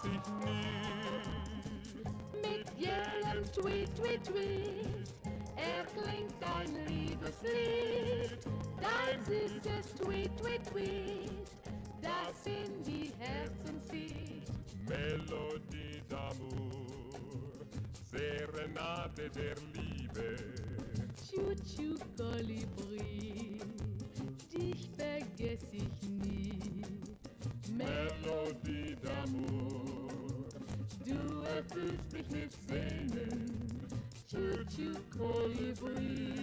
ich nie. Mit jedem Tweet, Tweet, Tweet erklingt ein Liebeslied. Dein süßes Tweet, Tweet, Tweet, das in die Herzen zieht. Melodie d'amour, Serenade der Liebe. Tschu-tschu Kolibri, dich vergess ich nie. Melodie d'amour, Du erfüllst mich mit Sehnen. Tschu-tschu Kolibri,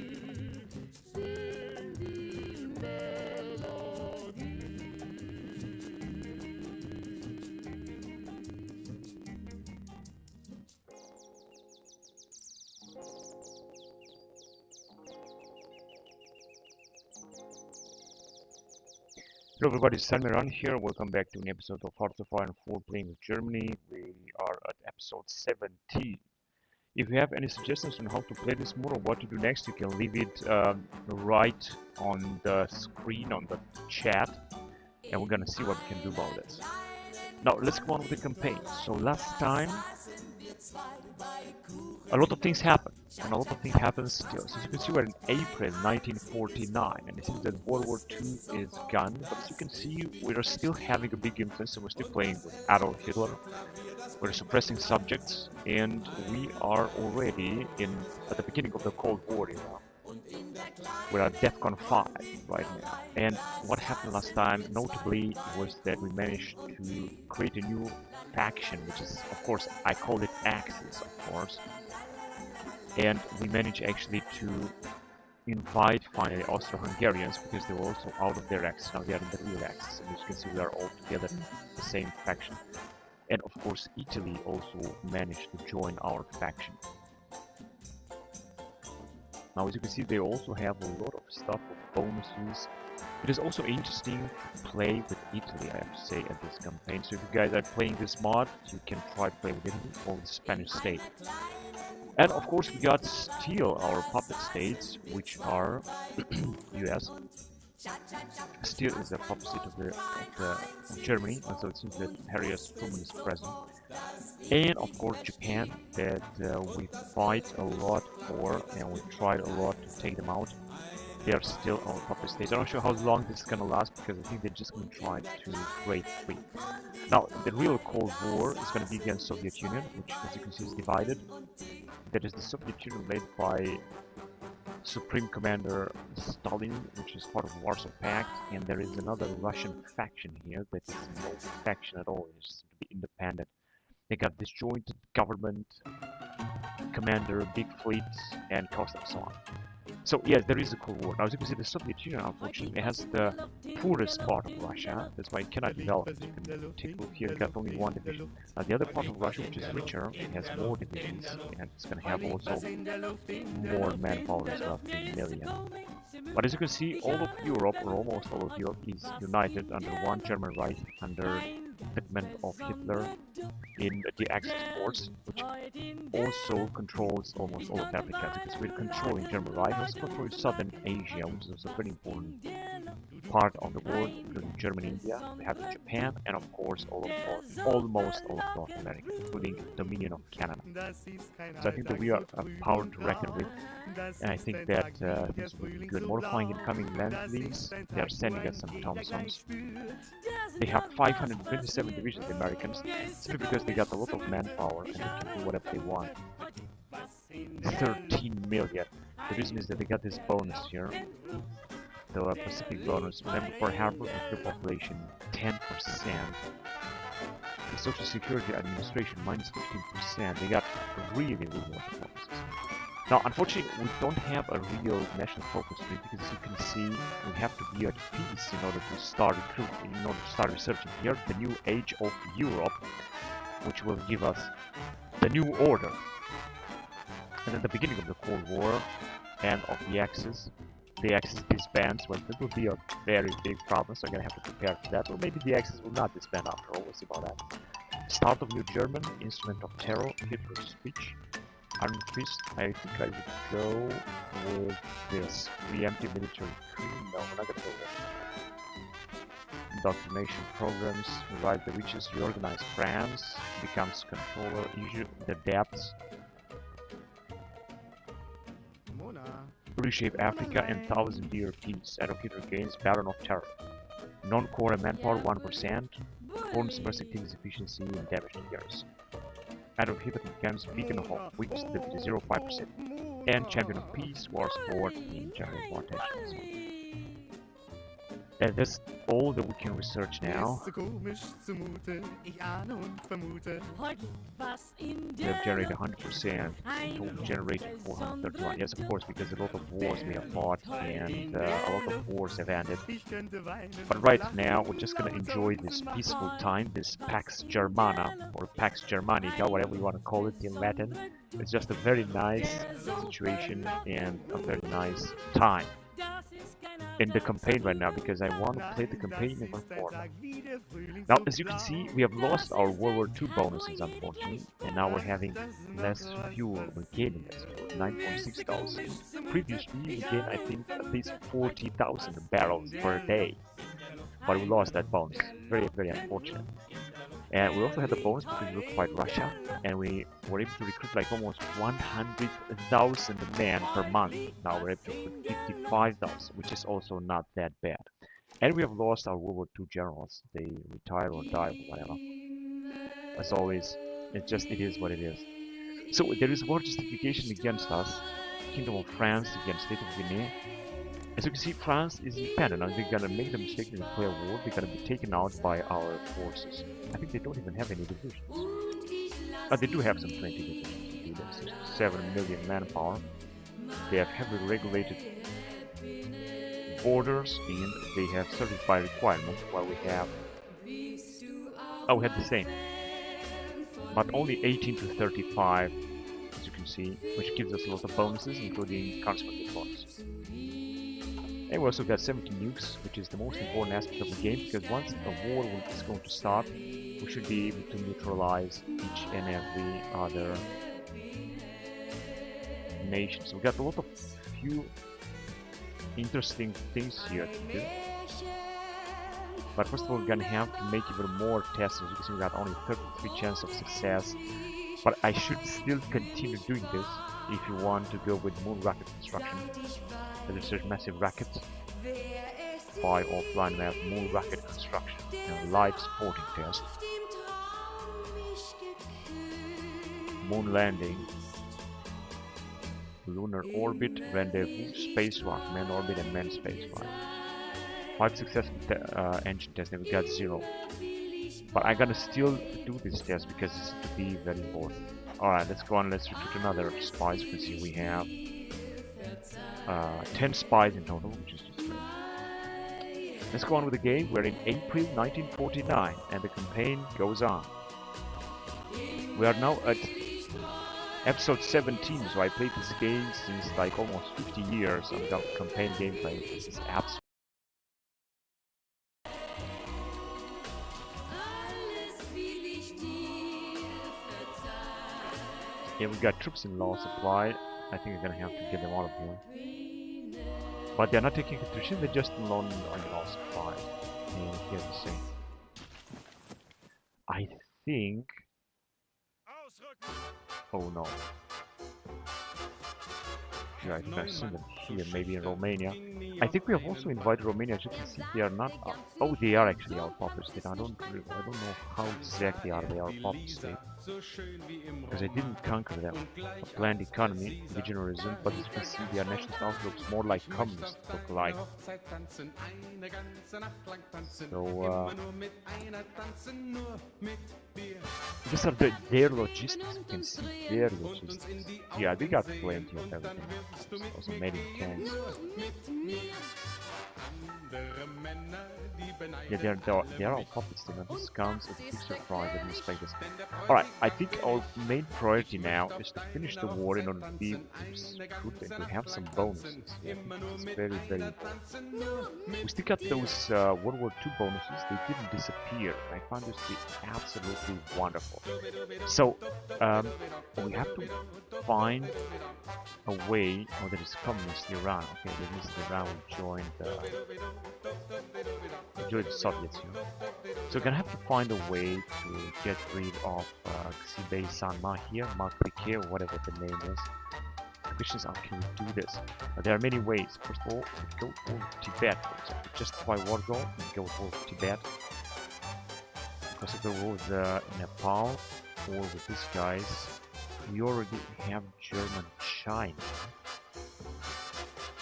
sing die Melodie. Hello everybody, it's Salmiran here. Welcome back to an episode of Hearts of Iron 4 playing with Germany. We are at episode 17. If you have any suggestions on how to play this mode or what to do next, you can leave it right on the screen, on the chat, and we're gonna see what we can do about this. Now, let's go on with the campaign. So last time, a lot of things happened, and a lot of things happen still. So as you can see, we're in April 1949, and it seems that World War II is gone, but as you can see, we're still having a big influence, and we're still playing with Adolf Hitler. We're suppressing subjects, and we are already at the beginning of the Cold War era. We're at DEFCON 5 right now. And what happened last time, notably, was that we managed to create a new faction, which is, of course, I call it Axis, of course. And we managed actually to invite finally Austro-Hungarians because they were also out of their axis. Now they are in the real axis, and as you can see, we are all together in the same faction. And of course, Italy also managed to join our faction. Now, as you can see, they also have a lot of stuff, of bonuses. It is also interesting to play with Italy, I have to say, at this campaign. So if you guys are playing this mod, you can try to play with Italy or the Spanish state. And of course, we got still our puppet states, which are US. Still is the puppet state of Germany, and so it seems that Harry Truman is present. And of course Japan, that we fight a lot for, and we tried a lot to take them out. They are still our puppet states. I'm not sure how long this is gonna last, because I think they're just gonna try to break free. Now, the real Cold War is gonna be against Soviet Union, which, as you can see, is divided. That is the Soviet Union led by Supreme Commander Stalin, which is part of Warsaw Pact, and there is another Russian faction here that is no faction at all, it's to be independent. They got disjointed government, commander, big fleets, and cost and so on. So yes, there is a Cold War. Now, as you can see, the Soviet Union, unfortunately, has the poorest part of Russia. That's why it cannot develop. You can take a look here, it got only one division. Now, the other part of Russia, which is richer, it has more divisions, and it's going to have also more manpower as well, 3 million. But as you can see, all of Europe, or almost all of Europe, is united under one German Reich, under the command of Hitler in the Axis force, which also controls almost all of Africa, because we're controlling German Reich, also controlling Southern Asia, which is also a very important part of the world, including Germany, India. We have Japan, and of course almost all of North America, including Dominion of Canada. So I think that we are a power to reckon with, and I think that this will be good. Modifying incoming land fleets, they are sending us some Thompsons. They have 527 divisions, the Americans, simply because they got a lot of manpower and they can do whatever they want. 13 million. The reason is that they got this bonus here, the Pacific bonus. Remember, for Harvard, the population 10%. The Social Security Administration minus 15%. They got really a lot of bonuses. Now, unfortunately, we don't have a real national focus rate, because as you can see, we have to be at peace in order to start recruiting, in order to start researching here the new age of Europe, which will give us the new order. And at the beginning of the Cold War and of the Axis disbands. Well, it will be a very big problem, so I'm gonna have to prepare for that. Or maybe the Axis will not disband after all. We'll see about that. Start of New German, Instrument of Terror, Hitler's speech. Iron Fist, I think I would go with this preemptive military coup. No, we're not gonna go with that. indoctrination programs, right, the riches reorganize France, becomes controller, issue the debts, reshape Africa and 1,000-year peace, advocate against Baron of Terror. Non-core manpower 1%, bonus versatility efficiency and damage to garrison. Advocate against Beacon of Hope, weak stability 0.5%. And champion of peace, war sport, in general rotations. And that's all that we can research now. We have generated 100%, total generated 431. Yes, of course, because a lot of wars we have fought and a lot of wars have ended. But right now, we're just gonna enjoy this peaceful time, this Pax Germana, or Pax Germanica, whatever you want to call it in Latin. It's just a very nice situation and a very nice time in the campaign right now, because I want to play the campaign in format. Now, as you can see, we have lost our World War II bonuses, unfortunately, and now we're having less fuel. We're gaining less fuel, 9.6 thousand. Previously, we gained, I think, at least 40,000 barrels per day, but we lost that bonus. Very, very unfortunate. And we also had the bonus because we looked like Russia, and we were able to recruit like almost 100,000 men per month. Now we're able to recruit 55,000, which is also not that bad. And we have lost our World War II generals. They retire or die or whatever. As always, it is what it is. So there is war justification against us. Kingdom of France against State of Guinea. As you can see, France is independent. Now they're gonna make the mistake to declare war. They're gonna be taken out by our forces. I think they don't even have any divisions. But they do have some 20 divisions. 7 million manpower. They have heavily regulated borders, and they have certified requirements, while we have... Oh, we had the same. But only 18 to 35, as you can see, which gives us a lot of bonuses, including consequent bonus. And we also got 70 nukes, which is the most important aspect of the game, because once a war is going to start, we should be able to neutralize each and every other nation. So we got a lot of few interesting things here to do. But first of all, we're gonna have to make even more tests. As you can see, we got only 33 chance of success. But I should still continue doing this if you want to go with moon rocket construction. There's massive rockets, 5 offline map, moon rocket construction, and light supporting test, moon landing, lunar orbit, rendezvous, spacewalk, man orbit and man spaceflight. 5 successful engine tests, and we got 0. But I'm gonna still do this test because it's to be very important. Alright, let's go on, let's recruit another spies. You can see we have 10 spies in total, which is just great. Let's go on with the game. We're in April 1949, and the campaign goes on. We are now at episode 17, so I played this game since like almost 50 years on the campaign gameplay. This is absolutely... Yeah, we got troops in law supply. I think we're gonna have to get them out of here. But they're not taking attrition, they're just on law supply. And here's the same. I think... Oh no. Yeah, I think I've seen them here, maybe in Romania. I think we have also invited Romania, just to see if they are not... oh, they are actually our puppet state. I don't know how exactly are they our puppet state. Because I didn't conquer them. A planned economy, legionarism, but as you can see, their national outlooks more like communist look like. So, these are their logistics. You can see their logistics. Yeah, they got plenty of everything. Also made in tanks. Yeah, they're all puppets. They have discounts at fixed price and respect this. Alright, I think our main priority now is to finish the war in order to be recruit and to have some bonuses. Yeah, it's very, very important. We still got those World War II bonuses. They didn't disappear. I found this to be absolutely wonderful. So, we have to find a way... oh, there is communist Iran. Okay, that means Iran will join the enjoy the Soviets, you know. So we're gonna have to find a way to get rid of Xibei-Sanma here, Mark-Piquet, or whatever the name is. The question is, how can we do this? There are many ways. First of all, we go to Tibet, for example. Just by war goal, we go to Tibet. Because if we go with Nepal or with these guys, we already have German China,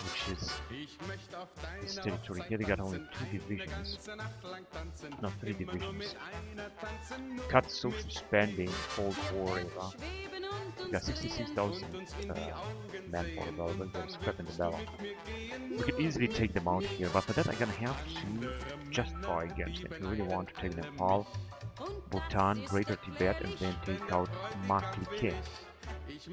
which is this territory. Here they got only 2 divisions, not 3 divisions. Cut social spending, Cold War era. We got 66,000 manpower available. They're scrap in the battle. We could easily take them out here, but for that I'm gonna have to justify against them. If we really want to take Nepal, Bhutan, Greater Tibet, and then take out Mark-Piquet. It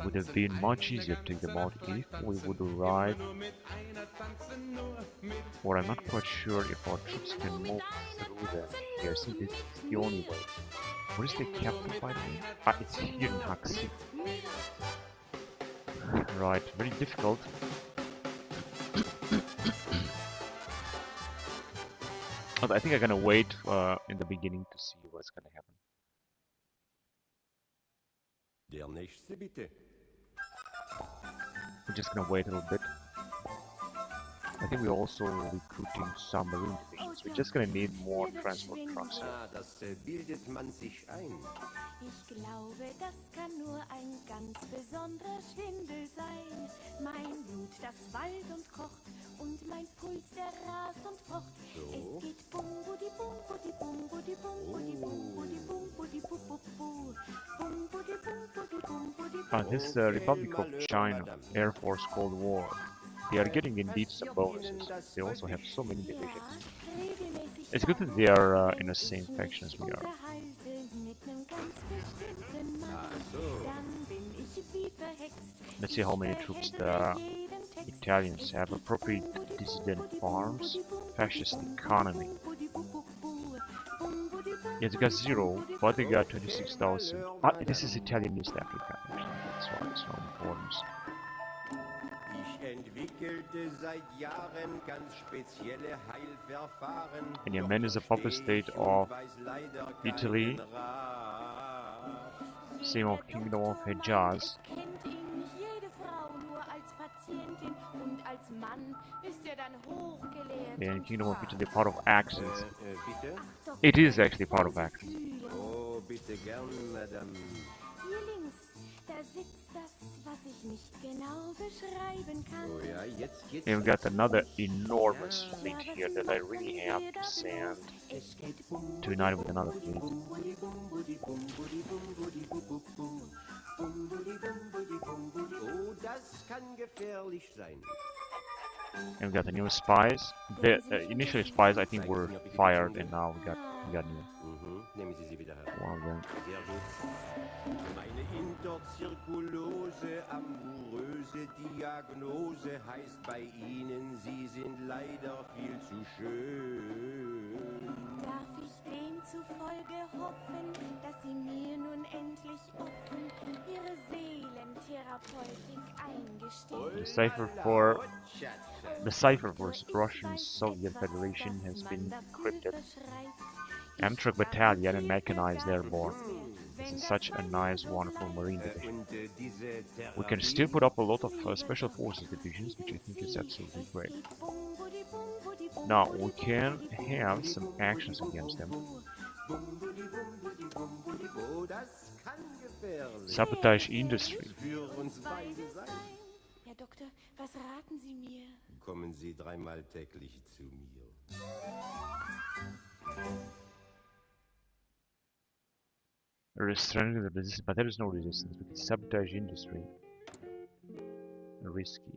would have been much easier to take them out if we would arrive, or I'm not quite sure if our troops can move through them here. See, this is the only way. Where is the capital, by the way? Ah, it's here in Haxi. Right, very difficult. But I think I'm gonna wait in the beginning to see what's gonna happen. We're just gonna wait a little bit. I think we're also recruiting some marine divisions. We're just gonna need more transport trucks here. Das bildet man sich ein. Ich glaube, das kann nur ein ganz besonderer Schwindel sein. Mein Blut, das wallt und kocht und mein Puls, der rast und pocht. Es geht bum, budi, bum, budi, bum, budi, bum, budi, bum, budi, bum, budi, bu, bu, bu. Bum, budi, bum, budi, bum, budi, bum. This is the Republic of China, Air Force Cold War. They are getting indeed some bonuses. They also have so many divisions. It's good that they are in the same faction as we are. Let's see how many troops the Italians have. Appropriate dissident farms, fascist economy. Yes, they got 0, but they got 26,000. Ah, this is Italian East Africa, actually. That's why it's no importance. And Yemen is a puppet state of Italy, same of Kingdom of Hejaz. And Kingdom of Italy part of Axis. It is actually part of Axis. And we got another enormous fleet here that I really have to send to unite with another fleet. And we got the new spies. The initial spies, I think, were fired, and now we got new. One of them. Meine interzirkulose, amoröse Diagnose heißt bei Ihnen, Sie sind leider viel zu schön. Darf ich demzufolge hoffen, dass Sie mir nun endlich offen Ihre Seelentherapeutik eingestehen? The cipher for Russian Soviet Federation has been encrypted. Amtrak Battalion and Mechanized Airborne. This is such a nice, wonderful marine division. We can still put up a lot of special forces divisions, which I think is absolutely great. Now we can have some actions against them. Sabotage industry. Herr Doktor, was raten Sie mir? Kommen Sie 3-mal täglich zu mir. Restraining the resistance, but there is no resistance because sabotage industry. Risky.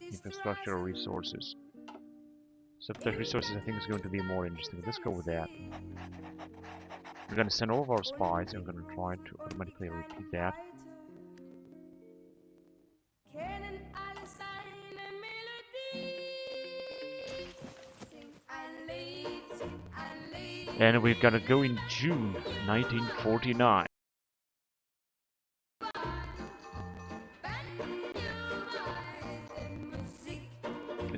Infrastructure resources. Sabotage resources I think is going to be more interesting. Let's go with that. We're going to send all of our spies and we're going to try to automatically repeat that. And we're gonna go in June 1949.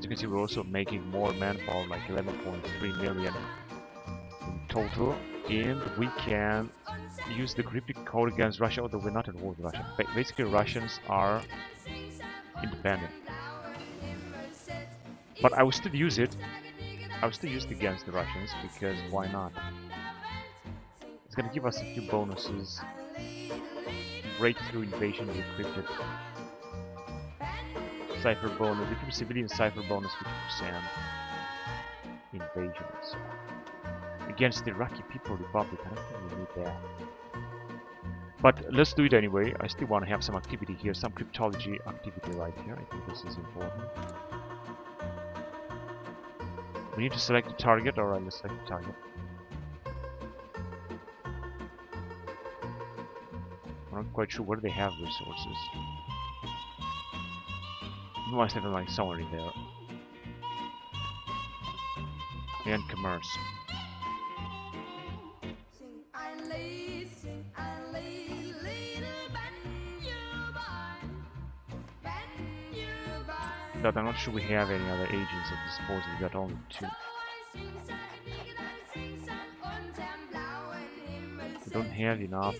you can see, we're also making more manpower, like 11.3 million in total, and we can use the cryptic code against Russia, although we're not at war with Russia. Basically, Russians are independent. But I will still use it. I will still use it against the Russians, because why not? It's gonna give us a few bonuses. Breakthrough invasion decrypted. Cipher bonus, decrypt civilian cipher bonus 50%. Invasions. Against the Iraqi People Republic, I don't think we need that. But let's do it anyway. I still want to have some activity here, some cryptology activity right here. I think this is important. We need to select a target. Alright, let's select a target. I'm not quite sure where they have resources. You must have them like somewhere in there. And commerce. But I'm not sure we have any other agents at disposal. We got only 2. We don't have enough.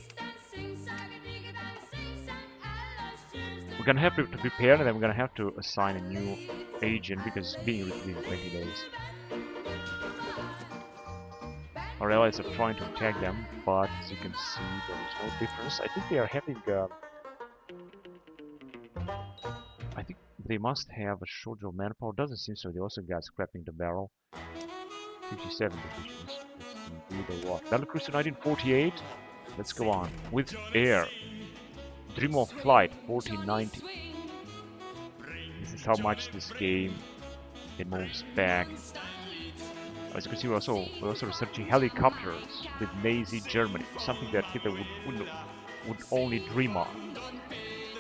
We're gonna have to prepare, and then we're gonna have to assign a new agent because it's being retrieved in 20 days. Our allies are trying to attack them, but as you can see, there is no difference. I think they are having. I think they must have a shortage of manpower. Doesn't seem so. They also got scrapping the barrel. 57 divisions. That's indeed a lot. Battlecruiser 1948. Let's go on with air. Dream of Flight 1490. This is how much this game it moves back. As you can see, we're also researching helicopters with Nazi Germany, something that Hitler would only dream of.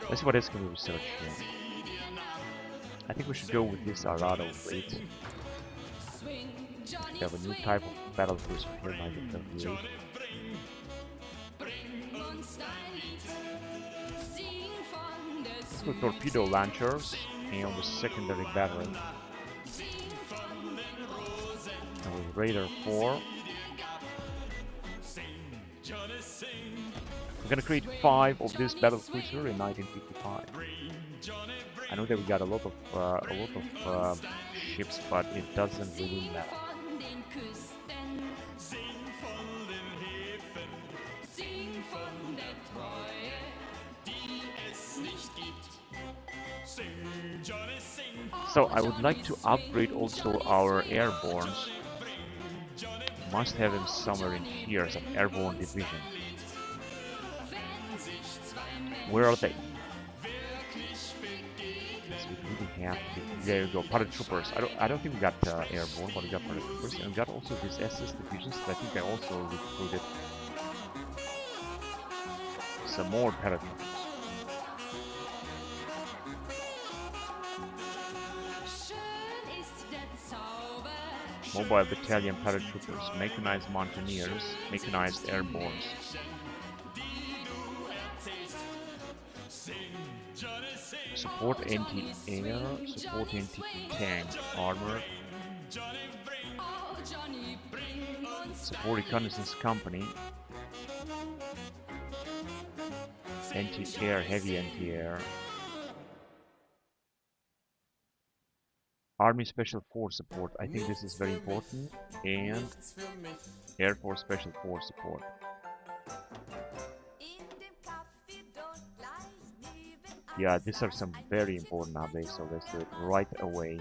Let's see what else can we research here. I think we should go with this Arado fleet. We have a new type of battle cruiser here, 1938. With torpedo launchers and the secondary battery. And with Raider 4. We're gonna create 5 of this battle cruiser in 1955. I know that we got a lot of ships, but it doesn't really matter. So I would like to upgrade also our airbornes. Must have them somewhere in here as an airborne division. Where are they? We really have to. There you go, paratroopers. I don't think we got airborne, but we got paratroopers, and we got also these SS divisions. I think I also recruited some more paratroopers. Mobile battalion paratroopers, mechanized mountaineers, mechanized airbornes. Support anti-air, support anti-tank armor. Support reconnaissance company. Anti-air, heavy anti-air. Army Special Force support, I think this is very important, and Air Force Special Force support. Yeah, these are some very important updates, so let's do it right away.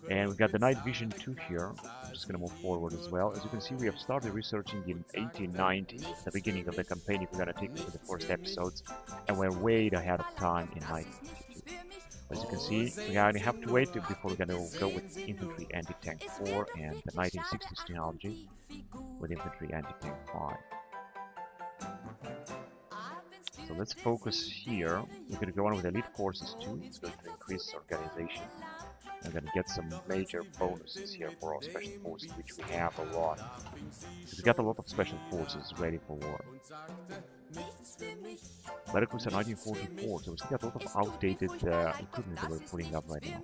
And we got the night vision 2 here. I'm just gonna move forward as well. As you can see, we have started researching in 1890, the beginning of the campaign, if we're gonna take into the first episodes, and we're way ahead of time in 1952. As you can see, we only have to wait before we're gonna go with infantry anti-tank 4 and the 1960s technology with infantry anti-tank 5. So let's focus here. We're gonna go on with elite forces too. It's going to increase organization. we're gonna get some major bonuses here for our special forces, which we have a lot. We got a lot of special forces ready for war. Battle Cruiser 1944, so we still got a lot of outdated equipment that we're putting up right now.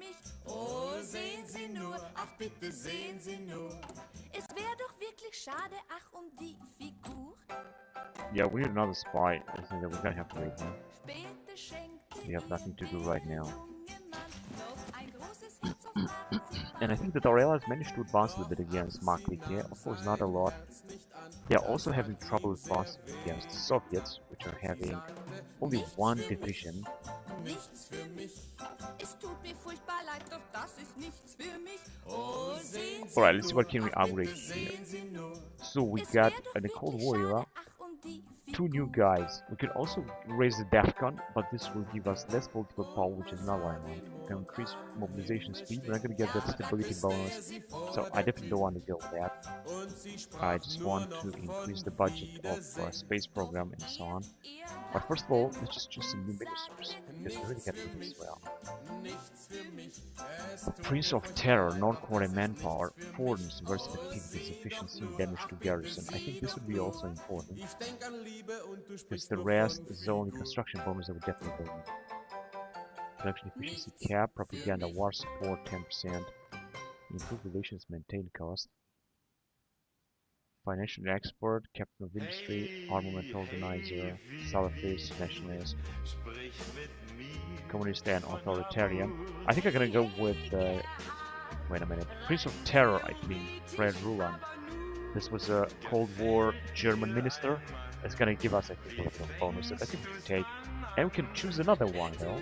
Oh, sehen Sie nur, ach bitte sehen Sie nur. Es wäre doch wirklich schade, ach die Figur. Yeah, we need another spy. I think that we're gonna have to wait now. We have nothing to do right now. And I think that our allies managed to advance a little bit against Maklik. Of course, not a lot. They are also having trouble advancing against the Soviets, which are having only one division. Alright, let's see what can we upgrade here. So we got in the Cold War era, 2 new guys. We can also raise the def gun, but this will give us less political power, which is not what I want. We can increase mobilization speed. We're not going to get that stability bonus, so I definitely don't want to go with that. I just want to increase the budget of space program and so on. But first of all, let's just choose some new ministers, because we really get to this well. Prince of Terror, North Korea manpower, foreigners versus activities, efficiency, damage to garrison. I think this would be also important, because the rest is the only construction bonus that we definitely don't need. Production efficiency cap, propaganda, war support 10%, improve relations, maintain cost. Financial expert, captain of industry, armament organizer, Salafist, nationalist, communist and authoritarian. I think I'm gonna go with, wait a minute, Prince of Terror, I think, Fred Ruland. This was a Cold War German minister. It's gonna give us, I think, a little bonus that I think we can take. And we can choose another one, though.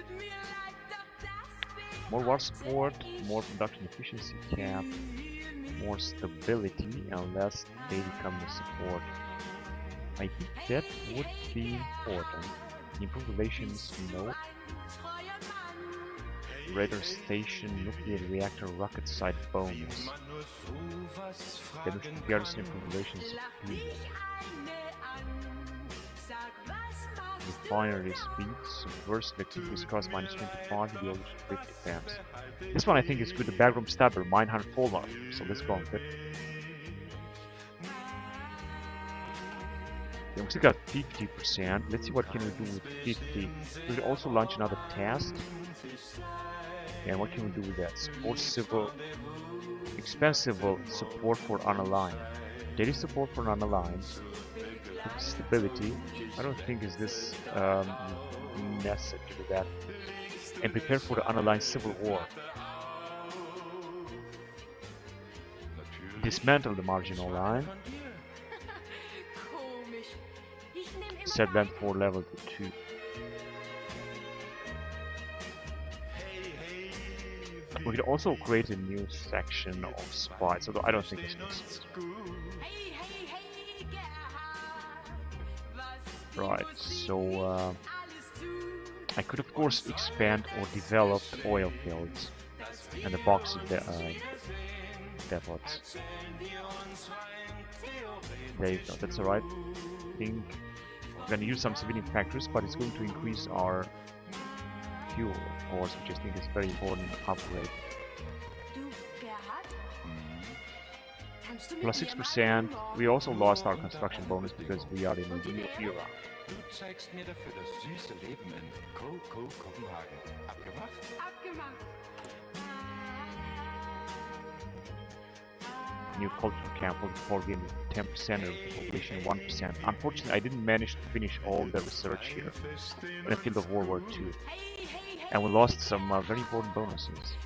More war support, more production efficiency cap, more stability, and less daily communist support. I think that would be important. Improve relations, no. Radar station, nuclear reactor, rocket site bonus. Damage to garrison, improve relations, speed. Refinery speed, subversive activities cost minus 25, the old 50 defense. This one I think is good, the backroom stabber, mine 100 follower, so let's go with it. Then we still got 50%, let's see what can we do with 50. We can also launch another task. And what can we do with that? Support civil, expensive support for unaligned. Daily support for unaligned. Stability. I don't think is this necessary to do that. And prepare for the unaligned civil war. Dismantle the marginal line. Set land for level to 2. We could also create a new section of spies, although I don't think it's necessary. Right, so I could of course expand or develop the oil fields and the bauxite depots. There you go, that's alright. I think we're gonna use some civilian factories, but it's going to increase our fuel, of course, which I think is very important upgrade. Plus 6%. We also lost our construction bonus because we are in a new era. Du zeigst mir dafür das süße Leben in Kopenhagen. Abgemacht? Abgemacht. New cultural camp for getting 10% of the population, 1%. Unfortunately, I didn't manage to finish all the research here in the field of World War II. And we lost some very important bonuses.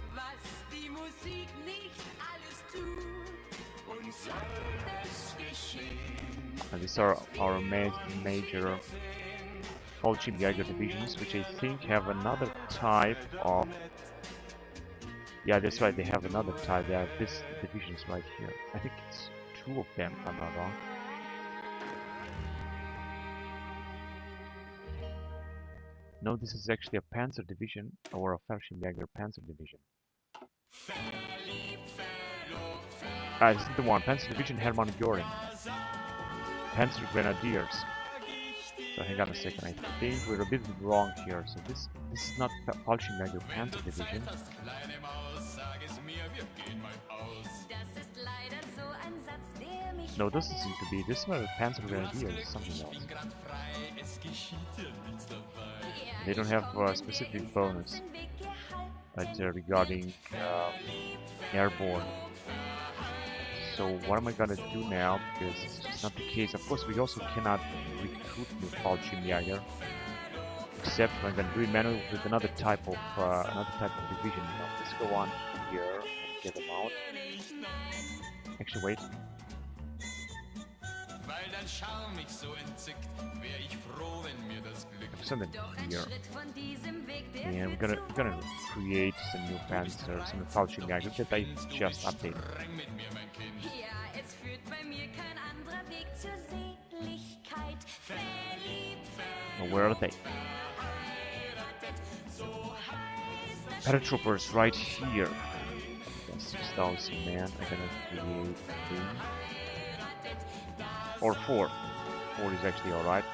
And these are our major Jäger divisions, which I think have another type of... Yeah, that's right, they have another type. They have this divisions right here. I think it's 2 of them, if I'm not wrong. No, this is actually a Panzer division, or a Jäger Panzer division. This is the one, Panzer Division Hermann Göring. Panzer Grenadiers. So hang on a second, I think we're a bit wrong here. So this is not Jäger Panzer Division. wir gehen mal aus. Das ist leider so ein Satz, der mich No, doesn't seem to be. This is not a Panzer Grenadier, it's something Ich else. bin grad frei, es geschieht dir nichts dabei. They don't have a specific bonus regarding airborne. So what am I gonna do now? Because it's not the case. Of course, we also cannot recruit new Fallschirmjäger, except I'm gonna do it manually with another type of division. Now, let's go on here and get them out. Actually, wait. Weil dein Charme mich so entzückt, wär ich froh, wenn mir das Glück Send them Doch ein here. Schritt von diesem Weg, der And we're führt gonna create some new Panzers, some Fallschirmjäger that I just updated. streng mit mir, mein Kind. Ja, es führt bei mir kein anderer Weg zur Seligkeit. Verliebt, Now, where are they? Paratroopers right here. That's 6,000 man. I'm gonna create 3 or 4. 4 is actually alright.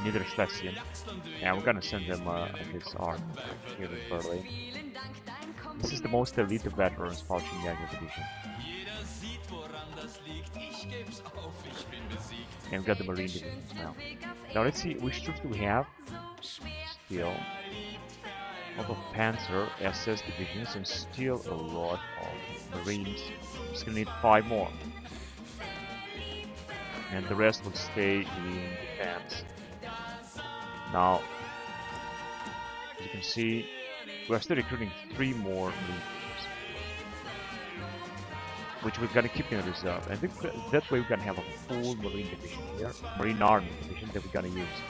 Niederschlesien. Yeah, we're gonna send them this arm here in Berlin. vielen Dank, dein This is the most elite of veterans Fallschirmjäger division. Jeder sieht, woran das liegt. Ich geb's auf, ich bin besiegt. And we got the Marine divisions now. Now let's see which troops do we have. Still a lot of Panzer SS divisions and still a lot of Marines. Just gonna need 5 more. And the rest will stay in defense. Now, as you can see, we're still recruiting 3 more Marines, which we're gonna keep in reserve. I think that way we're gonna have a full Marine division here, Marine Army division that we're gonna use.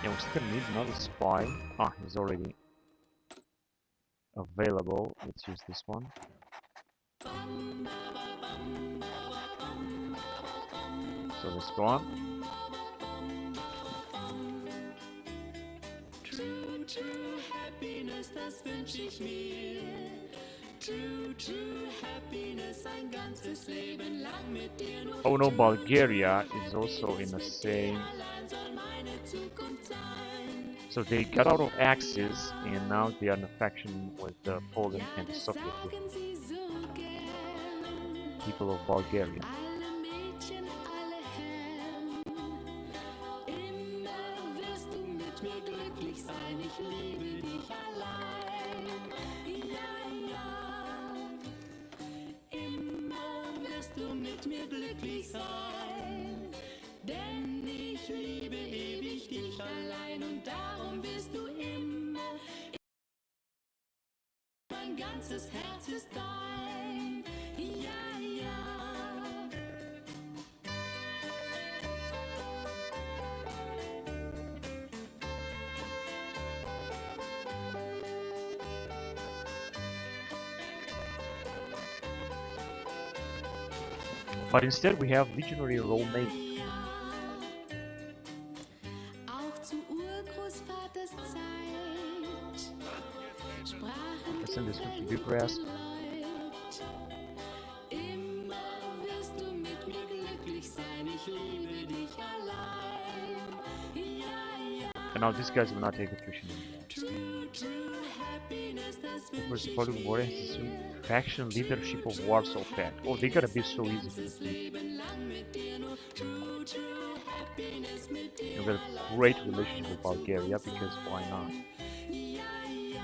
Yeah, we're still gonna need another spy. Ah, he's already available. Let's use this one. So let's go on. True, true happiness, das wünsch ich mir. True, true happiness, ein ganzes Leben lang mit dir. Nur Oh no, Bulgaria is also in the same. allein soll meine Zukunft sein. So they got out of Axis and now they are in a faction with Poland and the Soviet Sagen sie so gern. people of Bulgaria. Alle Mädchen, alle Herren. Immer wirst du mit mir glücklich sein. Ich liebe dich allein. Ja, ja. Immer wirst du mit mir glücklich sein. Denn ich liebe ewig dich allein. Und darum wirst du immer. Mein ganzes Herz ist dein. Ja, ja. But instead we have Legionary Romania. Auch zu Urgroßvaters Zeit sprachen Let's send this one to Bucharest. Leut. Immer wirst du mit mir glücklich sein. Ich liebe dich allein. Ja, ja. And now these guys will not take attrition anymore. True, true happiness, das Of course, wünsch the ich Polish war has assumed faction leadership of Warsaw Pact. Oh, they're gonna be so easy to defeat. Leben lang mit dir. Nur true, true happiness mit dir. We've got a great relationship with Bulgaria because why not? Ja, ja.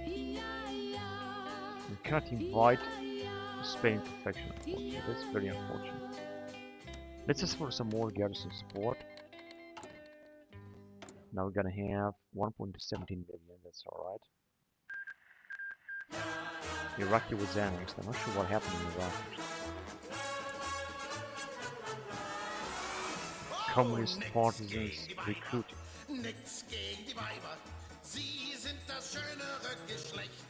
Ja, ja. We cannot invite Spain to faction, unfortunately. That's very unfortunate. Let's ask for some more garrison support. Now we're gonna have 1.17 million, that's alright. Iraqi was annexed. I'm not sure what happened in Iraq. Communist partisans recruited. Nix gegen die Weiber, sie sind das schönere Geschlecht.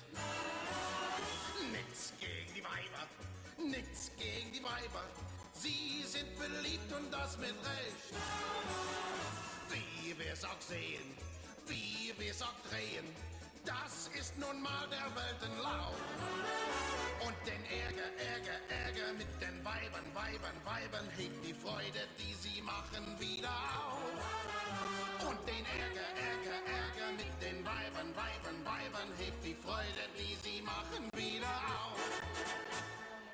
Nix gegen die Weiber, nix gegen die Weiber, sie sind beliebt und das mit Recht. Wie wir's auch sehen, wie wir's auch drehen. Das ist nun mal der Weltenlauf. Und den Ärger mit den Weibern hebt die Freude, die sie machen, wieder auf. Und den Ärger mit den Weibern hebt die Freude, die sie machen, wieder auf.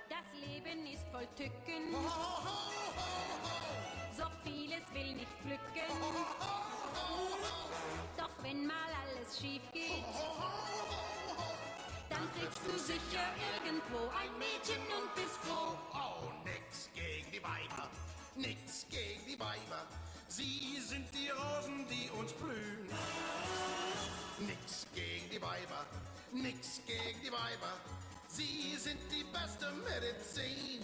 Das Leben ist voll Tücken, so vieles will nicht glücken. Doch wenn mal alles schief geht, dann triffst du sicher irgendwo ein Mädchen und bist froh. Oh, nix gegen die Weiber, nix gegen die Weiber. Sie sind die Rosen, die uns blühen. Nix gegen die Weiber, nix gegen die Weiber. Sie sind die beste Medizin.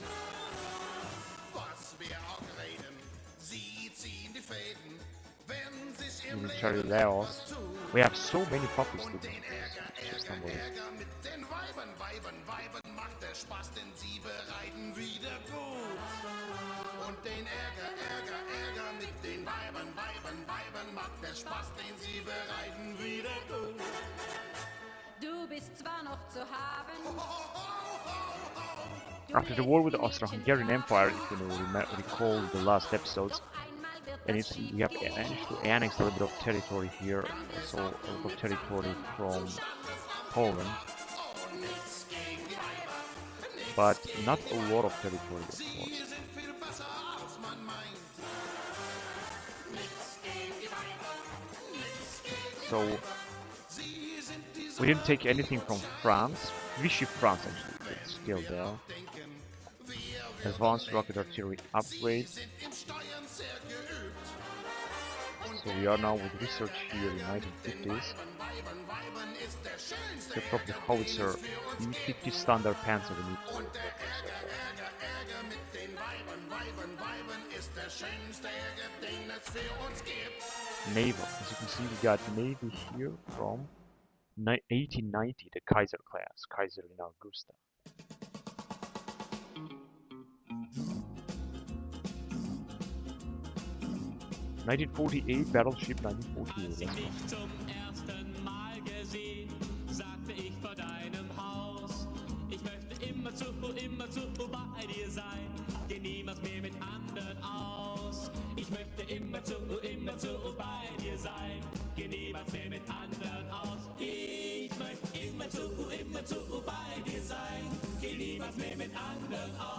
Was wir auch reden, sie ziehen die Fäden, wenn sich im Leben etwas tut. We have so many puppies. Und den Ärger mit den Weibern macht der Spaß, denn sie bereiten wieder gut. Und den Ärger mit den Weibern macht der Spaß, den sie bereiten wieder gut. Du bist zwar noch zu haben. After the war with the Austro-Hungarian Empire, if you recall the last episodes, and we have managed to annex a little bit of territory here, so a lot of territory from Poland, but not a lot of territory, of course. So we didn't take anything from France. Vichy France actually, it's still there. Advanced rocket artillery upgrade. So we are now with research here in 1950s. So probably howitzer E50 standard panzer we need. Naval, as you can see, we got Navy here from 1890, the Kaiser class, Kaiser in Augusta. (1948) Battleship 1948. Sagte ich vor deinem Haus, ich möchte immerzu bei dir sein, geh niemals mehr mit anderen aus. Ich möchte immerzu bei dir sein, geh niemals mehr mit anderen aus. Ich möchte immerzu bei dir sein, geh niemals mehr mit anderen aus.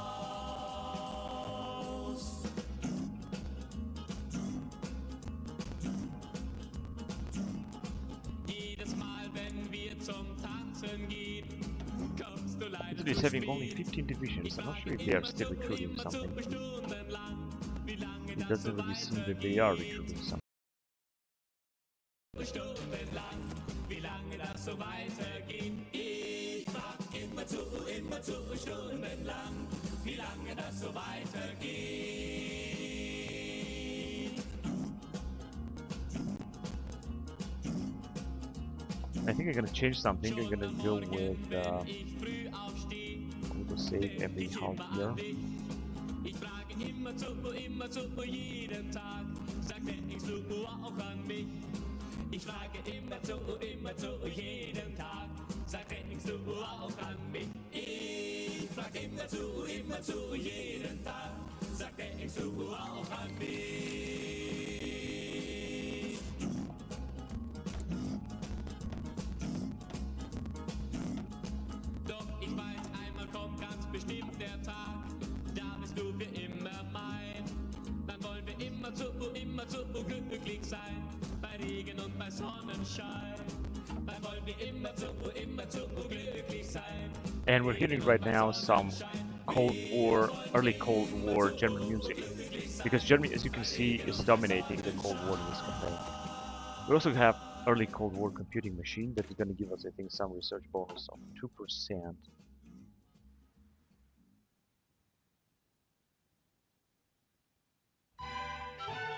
Italy is having only 15 divisions. I'm not sure if they are still recruiting something. It doesn't really seem that they are recruiting something. Wie lange das so weitergeht, ich frag immerzu stundenlang, wie lange das so weitergeht. I think I'm gonna change something. I'm gonna go with save every half year. Ich frage immerzu jeden Tag, sag denkst du auch an mich? Ich frage immerzu jeden Tag, sag denkst du auch an mich? Ich frage immerzu jeden Tag, sag denkst du auch an mich? Doch ich weiß, einmal kommt ganz bestimmt der Tag, da bist du für immer mein. Dann wollen wir immerzu glücklich sein, bei Regen und bei Sonnenschein. Dann wollen wir immerzu glücklich sein. And we're hearing right now some Cold War, early Cold War German music, because Germany, as you can see, is dominating the Cold War in this campaign. We also have early Cold War computing machine that is going to give us, I think, some research bonus of 2%.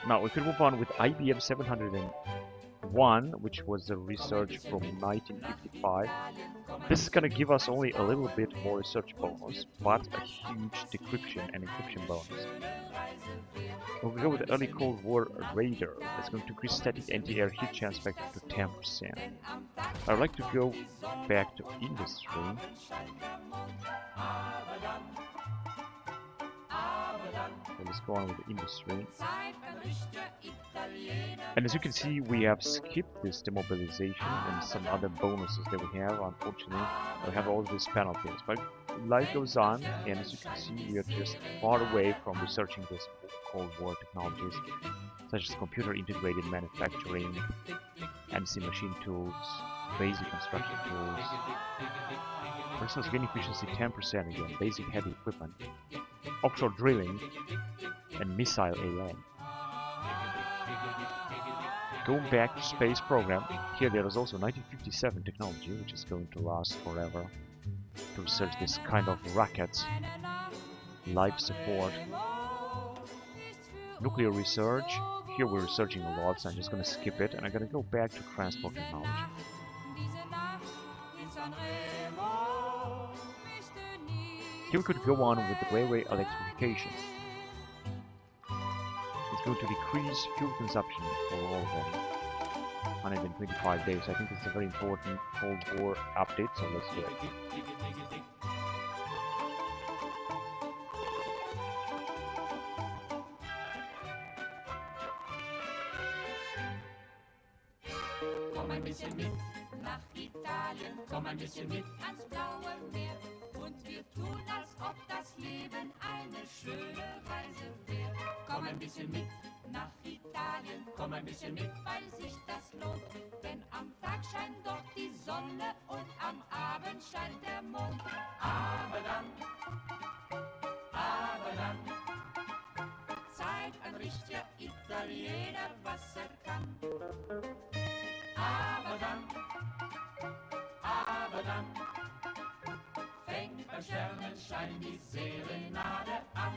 Now we could move on with IBM 700 and 1, which was a research from 1955. This is gonna give us only a little bit more research bonus, but a huge decryption and encryption bonus. We'll go with the early Cold War radar. It's going to increase static anti-air heat chance factor to 10%. I'd like to go back to industry. So let's go on with the industry. And as you can see, we have skipped this demobilization and some other bonuses that we have. Unfortunately, we have all these penalties. But life goes on, and as you can see, we are just far away from researching this Cold War technologies, such as computer-integrated manufacturing, NC machine tools, basic construction tools. For instance, gain efficiency 10% again, basic heavy equipment, offshore drilling, and missile AI. Going back to space program, here there is also 1957 technology, which is going to last forever, to research this kind of rockets, life support, nuclear research. Here we're researching a lot, so I'm just going to skip it, and I'm going to go back to transport technology. Here we could go on with the railway electrification. It's going to decrease fuel consumption for all of them. 125 days. I think it's a very important Cold War update, so let's do it. Komm ein bisschen mit nach Italien, komm ein bisschen mit ans blaue Meer. Und wir tun, als ob das Leben eine schöne Reise wäre. Komm ein bisschen mit nach Italien, komm ein bisschen mit, weil sich das lohnt. Denn am Tag scheint dort die Sonne und am Abend scheint der Mond. Aber dann zeigt ein richtiger Italiener, was er kann. Aber dann fängt beim Sternenschein die Serenade an.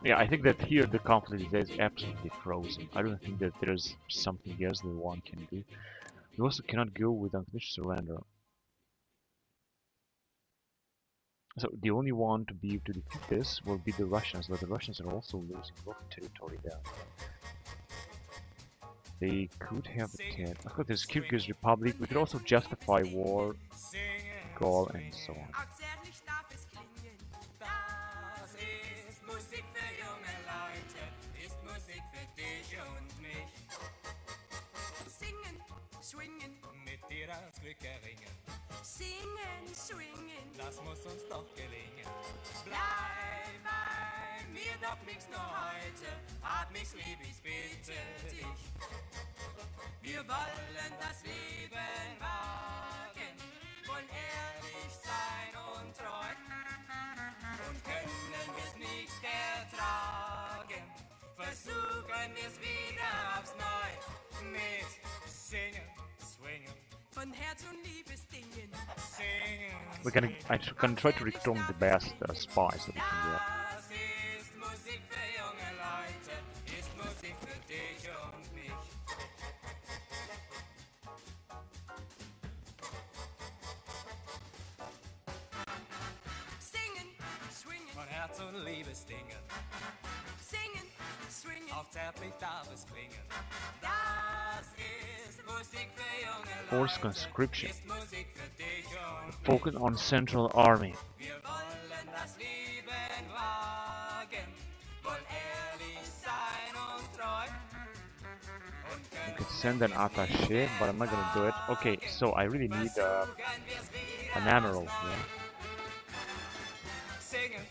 Yeah, I think that here the conflict is absolutely frozen. I don't think that there's something else that one can do. We also cannot go with unconditional surrender. So the only one to be able to defeat this will be the Russians, but the Russians are also losing a lot of territory there. They could have attacked. Of course, there's Kyrgyz Republic. We could also justify war, Gaul, and so on. Schwingen, mit dir das Glück erringen. Singen, schwingen, das muss uns doch gelingen. Bleib bei mir doch nix nur heute, hab mich lieb, ich bitte dich. Wir wollen das Leben wagen, wollen ehrlich sein und treu. Und können wir's nicht ertragen, versuchen wir's wieder aufs Neue. Mit singen, swingen, von Herz und Liebesdingen. Singen, I'm gonna try to return the best spies that we can get. das ist Musik für junge Leute, ist Musik für dich und mich. Singen, swingen, von Herz und Liebesdingen. Singen, swingen, auch zärtlich darf es klingen. Das ist Musik für junge Leute. Forced conscription. Ist Musik für dich und Focus on Central Army. wir wollen das Leben wagen, wollen ehrlich sein und treu. Und You could send an attaché, but I'm not gonna do it. Okay, so I really need an admiral here. Singen,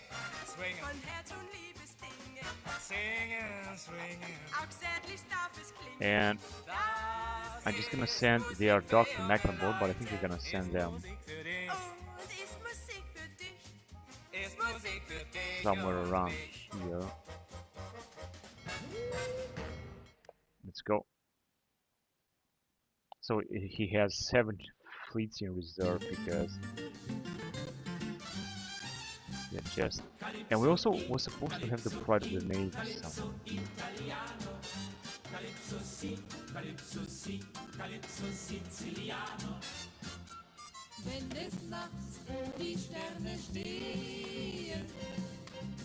swingen, von Herz und Liebesdingen. Singen, swingen, auch zärtlich darf es klingen. And I'm just gonna send their dog to Mecklenburg, but I think we're gonna send them Ist Musik für dich, ist Musik für dich somewhere und around mich. here. Let's go. So he has 7 fleets in reserve because yeah, just and we also were supposed to have the pride of the navy somewhere.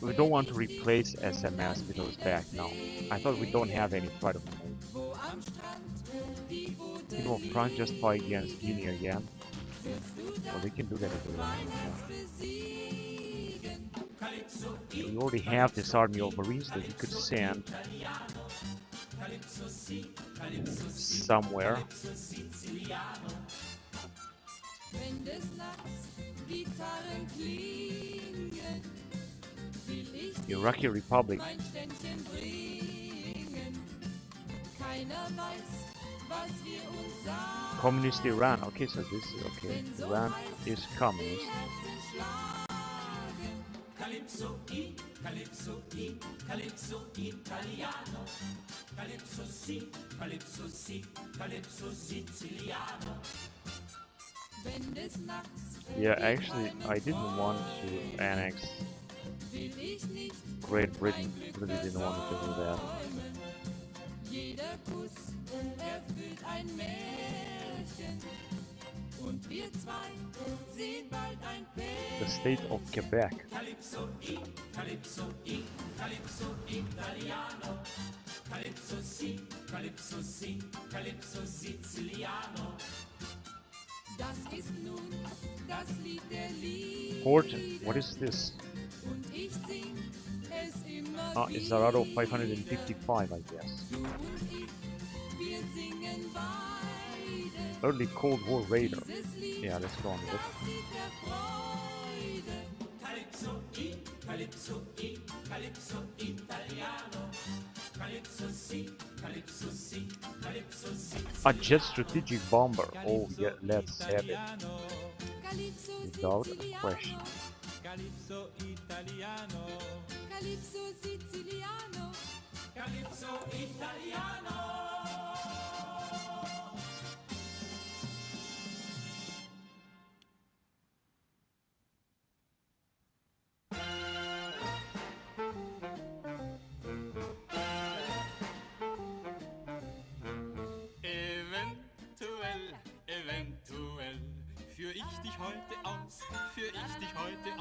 We don't want to replace SMS with those back now. I thought we don't have any pride of mode. People of France just fight against Guinea again. Well, they can do that if they want. Yeah. We already have this army of Marines that we could send somewhere. Iraqi Republic. Communist Iran. Okay, so this is okay. Iran is communist. Yeah, actually, I didn't want to annex Great Britain. Really didn't want to do that. The state of Quebec. Horton, what is this? Ah, it's Zarado 555, I guess. Early Cold War Raider. Yeah, let's go on with it. A jet strategic bomber. Oh yeah, let's have it. Without a question. Calypso italiano. Calypso siciliano. Calypso italiano.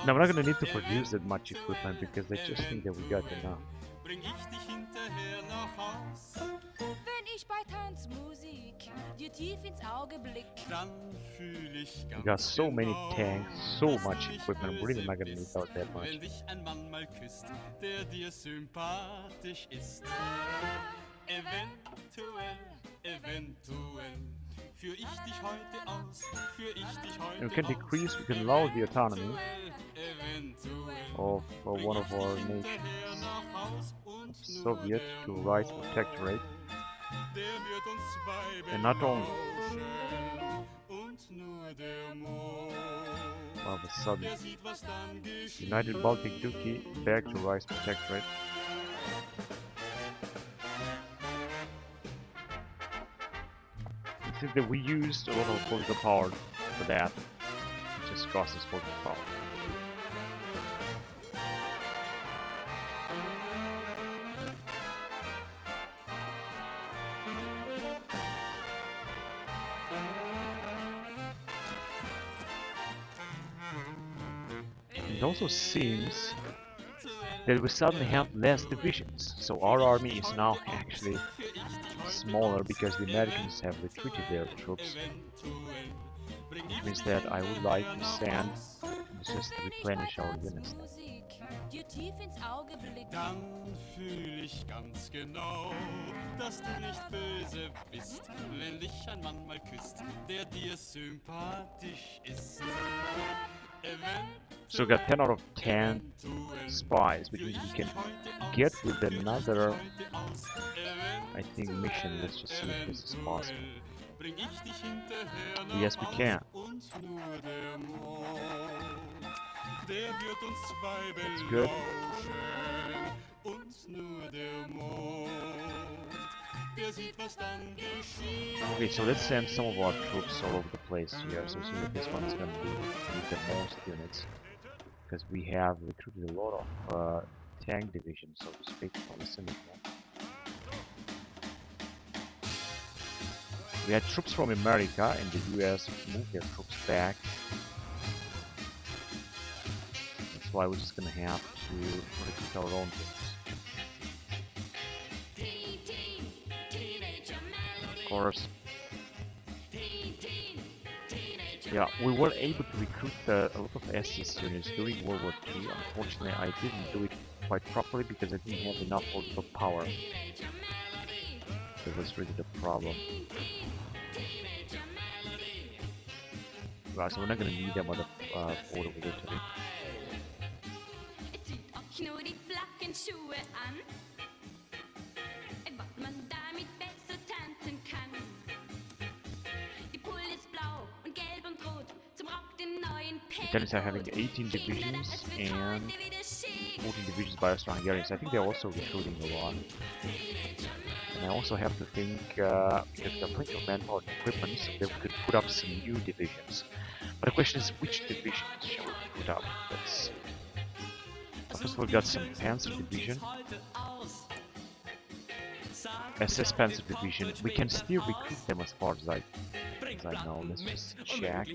Now we're not gonna need to produce that much equipment because I just think that we got enough. We got so many tanks, so much equipment, I'm really not gonna need out that much. We can decrease, we can lower the autonomy of one of our nations, Soviet, to rise protectorate. And not only all of a sudden United Baltic Duchy back to rise protectorate. I think that we used a lot of political power for that. It just cost us political power. It also seems that we suddenly have less divisions, so our army is now actually smaller because the Americans have retreated their troops, which means that I would like to send just to replenish our units. Dann fühl ich ganz genau, dass du nicht böse bist, wenn dich ein Mann mal küsst, der dir sympathisch ist. So we got 10 out of 10 spies, which means we can get with another, I think, mission. Let's just see if this is possible. Yes, we can. That's good. Okay, so let's send some of our troops all over the place here. So see what this one is going to do with the most units, because we have recruited a lot of tank divisions, so to speak, from the Senate. We had troops from America and the US moved their troops back. That's why we're just gonna have to recruit our own troops. Of course. Yeah, we were able to recruit a lot of SS units during World War II. Unfortunately, I didn't do it quite properly because I didn't have enough political power. That was really the problem. Right, so we're not gonna need them on the border with Italy. Italians are having 18 divisions and 14 divisions by Austro-Hungarians. I think they're also recruiting a lot. And I also have to think, because they're plenty of manpower and equipment, so they could put up some new divisions. But the question is, which divisions shall we put up? Let's see. First of all, we got some Panzer Division. SS Panzer Division. We can still recruit them as far as I know. Let's just check.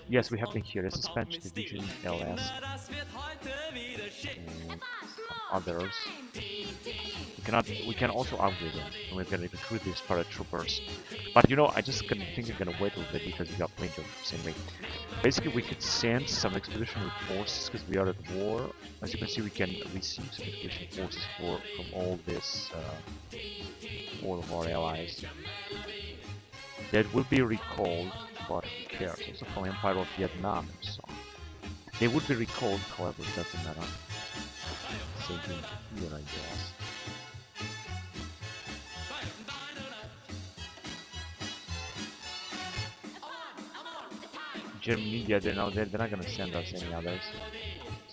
Yes, we have them here. SS Panzer Division, LS. And others. We can also upgrade them, and we're gonna recruit these paratroopers. But you know, I just think I'm gonna wait a little bit because we got plenty of troops anyway. Basically, we could send some expeditionary forces because we are at war. As you can see, we can receive some expeditionary forces from all this, all of our allies. That will be recalled, but who cares? Also from Empire of Vietnam and so on. They would be recalled, however, it doesn't matter. Same thing here, I guess. Germany, India, they're not gonna send us any others.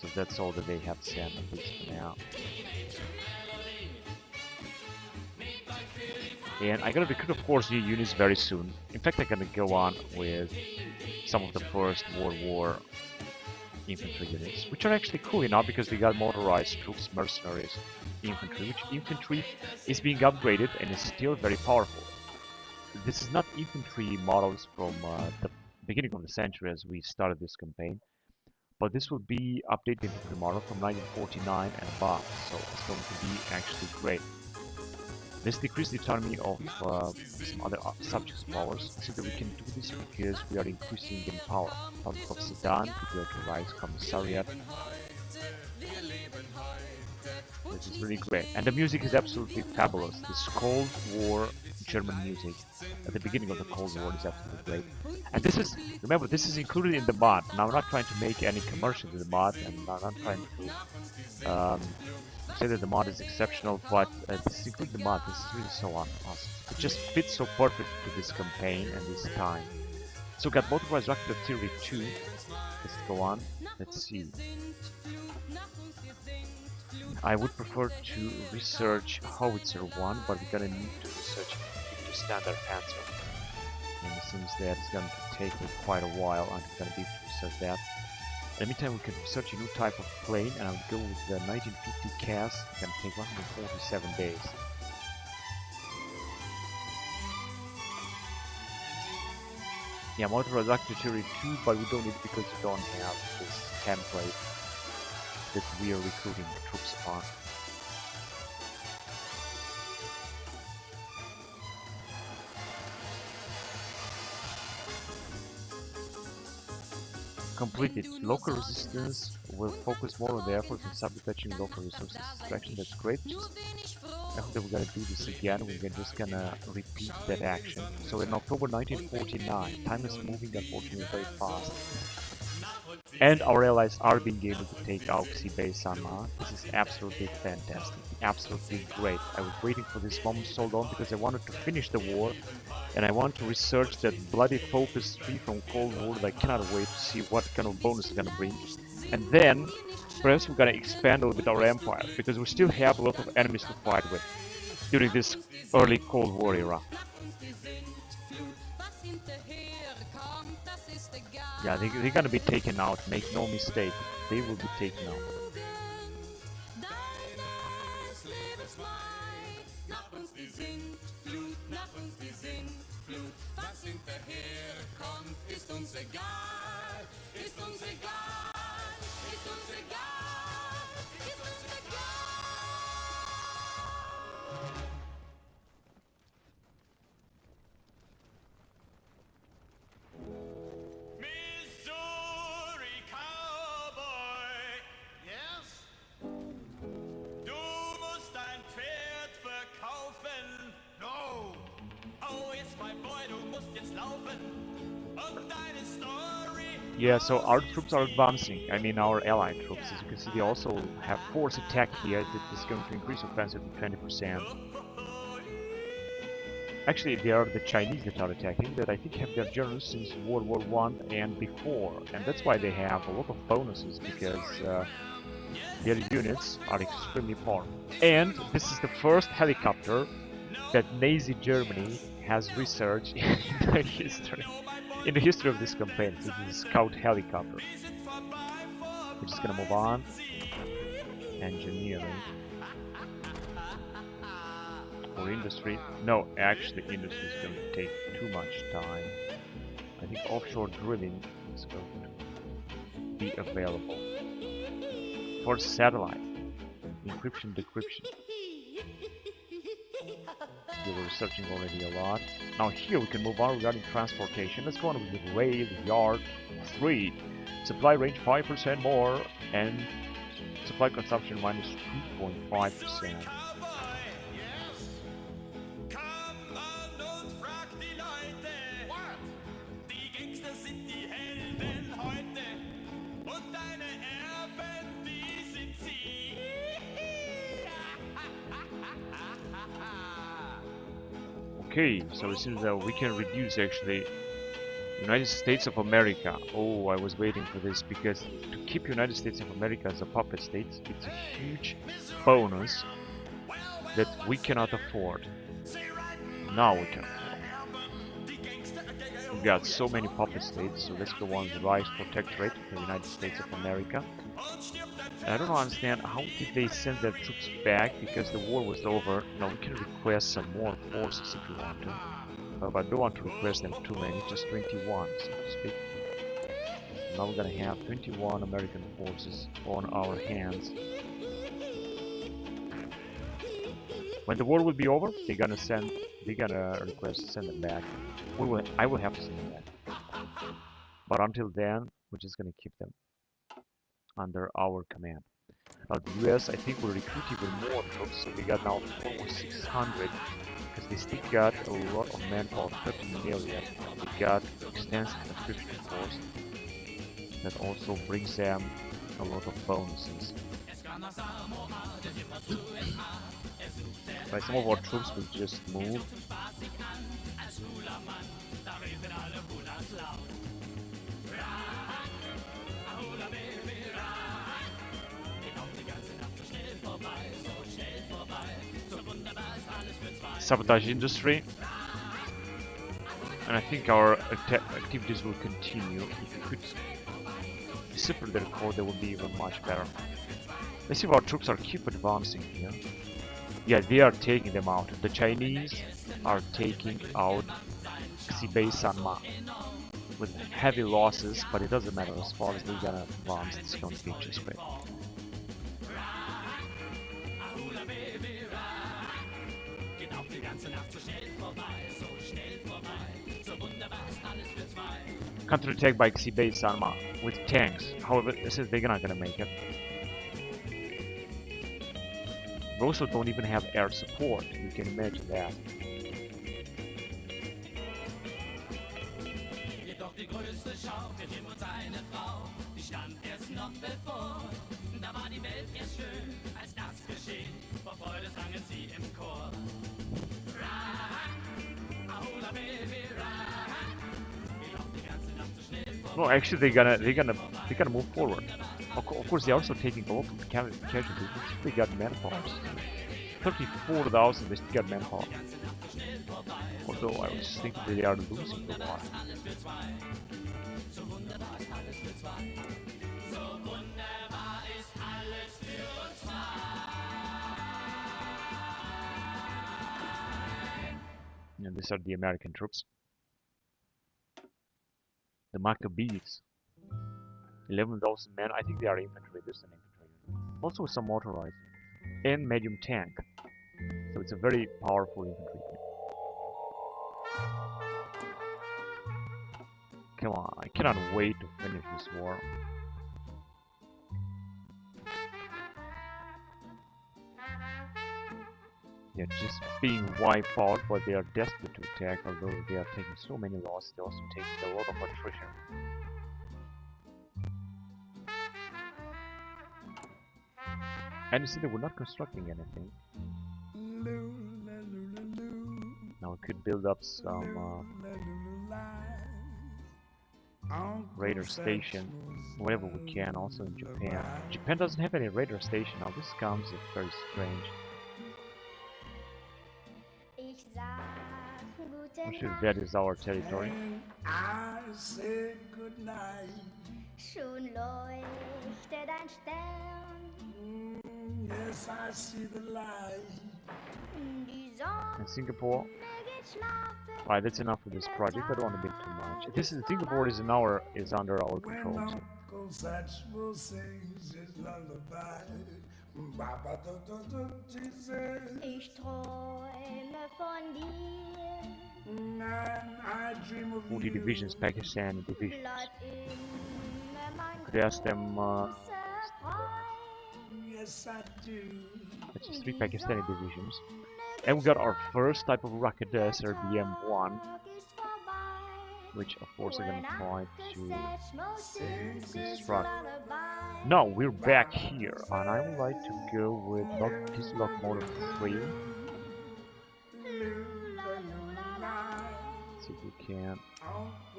So that's all that they have sent, at least for now. And I'm gonna recruit, of course, new units very soon. In fact, I'm gonna go on with some of the First World War infantry units, which are actually cool enough because they got motorized troops, mercenaries, infantry, which infantry is being upgraded and is still very powerful. This is not infantry models from the beginning of the century as we started this campaign, but this will be updated infantry model from 1949 and above, so it's going to be actually great. Let's decrease the autonomy of some other subjects of ours. See that we can do this because we are increasing in power. Public of Sedan, Security Rights Commissariat. This is really great. And the music is absolutely fabulous. This Cold War German music at the beginning of the Cold War is absolutely great. And this is, remember, this is included in the mod. Now I'm not trying to make any commercials with the mod, and I'm not trying to say that the mod is exceptional, but this is including the mod. This is really so awesome. It just fits so perfect to this campaign and this time. So we got motorized rocket artillery 2. Let's go on. Let's see. I would prefer to research Howitzer 1, but we're gonna need to research into standard Panzer. And it seems that it's going to take me quite a while until I'm gonna be able to research that. In the meantime, we can research a new type of plane, and I'll go with the 1950 CAS. It's gonna take 147 days. Yeah, motorized artillery 2, but we don't need it because we don't have this template that we are recruiting the troops upon. Completed. Local resistance will focus more on the efforts in sabotaging local resources extraction. That's great. I hope that we're gonna do this again. We're just gonna repeat that action. So in October 1949, time is moving unfortunately very fast. And our allies are being able to take Auxi base Sama. This is absolutely fantastic. Absolutely great. I was waiting for this moment so long because I wanted to finish the war. And I want to research that bloody Focus 3 from Cold War that I cannot wait to see what kind of bonus it's gonna bring. And then, perhaps we're gonna expand a little bit our empire, because we still have a lot of enemies to fight with during this early Cold War era. Yeah, they're gonna be taken out, make no mistake. They will be taken out. Flut. Was hinterher kommt, ist uns egal. Ist uns egal. Ist uns egal. Ist uns egal. Missouri Cowboy. Yes? Du musst dein Pferd verkaufen. No! Oh, yes, my boy, du musst jetzt laufen. Und deine Story. Yeah, so our troops are advancing. I mean, our allied troops. As you can see, they also have force attack here. That is going to increase offensive to 20%. Actually, they are the Chinese that are attacking, that I think have their generals since World War I and before. And that's why they have a lot of bonuses, because their units are extremely powerful. And this is the first helicopter that Nazi Germany has researched in the history of this campaign. This is a scout helicopter. We're just gonna move on. Engineering. Or industry. No, actually industry is going to take too much time. I think offshore drilling is going to be available. For satellite. Encryption, decryption. We were researching already a lot. Now here we can move on regarding transportation. Let's go on with rail yard 3. Supply range 5% more and supply consumption minus 2.5%. Okay, so it seems that we can reduce actually United States of America. Oh, I was waiting for this, because to keep United States of America as a puppet state, it's a huge bonus that we cannot afford. Now we can afford. We've got so many puppet states, so let's go on the rise protectorate of the United States of America. I don't understand how did they send their troops back, because the war was over. Now we can request some more forces if we want to, but I don't want to request them too many, just 21 so to speak. Now we're gonna have 21 American forces on our hands. When the war will be over, they're gonna request to send them back. I will have to send them back. But until then, we're just gonna keep them under our command. Now the US, I think, will recruit even more troops, so we got now almost 600, because they still got a lot of manpower, 13 million. They got extensive conscription force that also brings them a lot of bonuses. Right, some of our troops will just move. Sabotage industry, and I think our activities will continue. If we could decipher their code, they would be even much better. Let's see if our troops are keep advancing here. Yeah, they are taking them out. The Chinese are taking out Xibei Sanma with heavy losses, but it doesn't matter as far as they're gonna advance. It's going to be just great. Counterattack by Xibei Sanma with tanks. However, this is they're not gonna make it. We also don't even have air support. You can imagine that. No, actually, they're gonna move forward. Of course, they're also taking a lot of casualties. They got manpower. 34,000. They still got manpower. Although I was thinking they are losing the war. And these are the American troops. Maccabees. 11,000 men. I think they are infantry. This is an infantry. Also some motorized. And medium tank. So it's a very powerful infantry. Come on, I cannot wait to finish this war. They're just being wiped out, but they are desperate to attack, although they are taking so many losses, they also take a lot of attrition. And you see, they were not constructing anything. Now we could build up some radar station, wherever we can, also in Japan. Japan doesn't have any radar station. Now this comes is very strange. I'm sure that is our territory. Schon leuchtet ein Stern. Yes, I see the light. In Singapore. Alright, that's enough for this project. I don't want to build too much. This is Singapore is under our control. So. Ich träume von dir. 40 divisions, Pakistan divisions. Could ask them. That's just 3 Pakistani divisions. And we got our first type of rocket, the SRBM-1, which of course we're gonna try to construct. Now we're back here, and I would like to go with this locomotive 3. See if we can.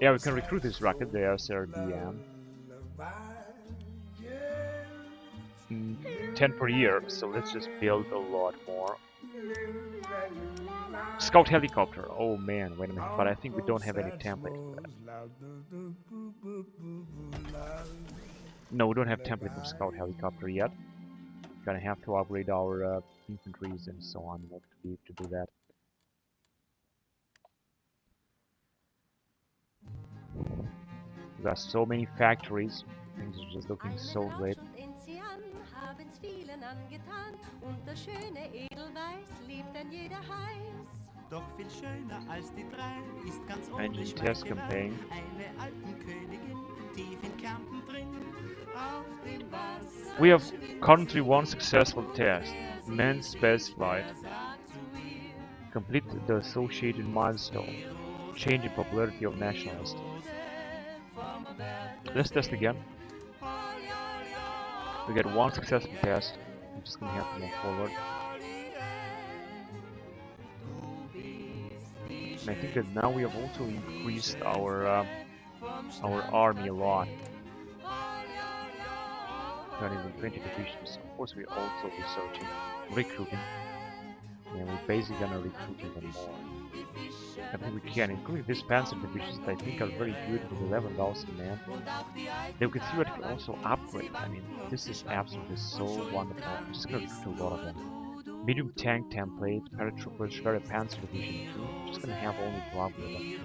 Yeah, we can recruit this rocket, the SRBM. 10 per year, so let's just build a lot more. Scout helicopter. Oh man, wait a minute, but I think we don't have any template for that. No, we don't have template for scout helicopter yet. Gonna have to upgrade our infantries and so on in order to be able to do that. We got so many factories. Things are just looking so great. Engine test campaign. We have currently one successful test. Men specified. Complete the associated milestone. Change in popularity of nationalists. Let's test again. We get one successful test. I'm just gonna have to move forward. And I think that now we have also increased our army a lot. Got even 20 divisions. Of course, we're also researching, recruiting, and we're basically gonna recruit even more. I think we can, including these panzer divisions that I think are very good with 11,000 men. They could theoretically also upgrade. I mean, this is absolutely so wonderful. I'm just gonna recruit a lot of them. Medium tank template, paratroopers, Schwere Panzer division 2. I'm just gonna have only 12 of them.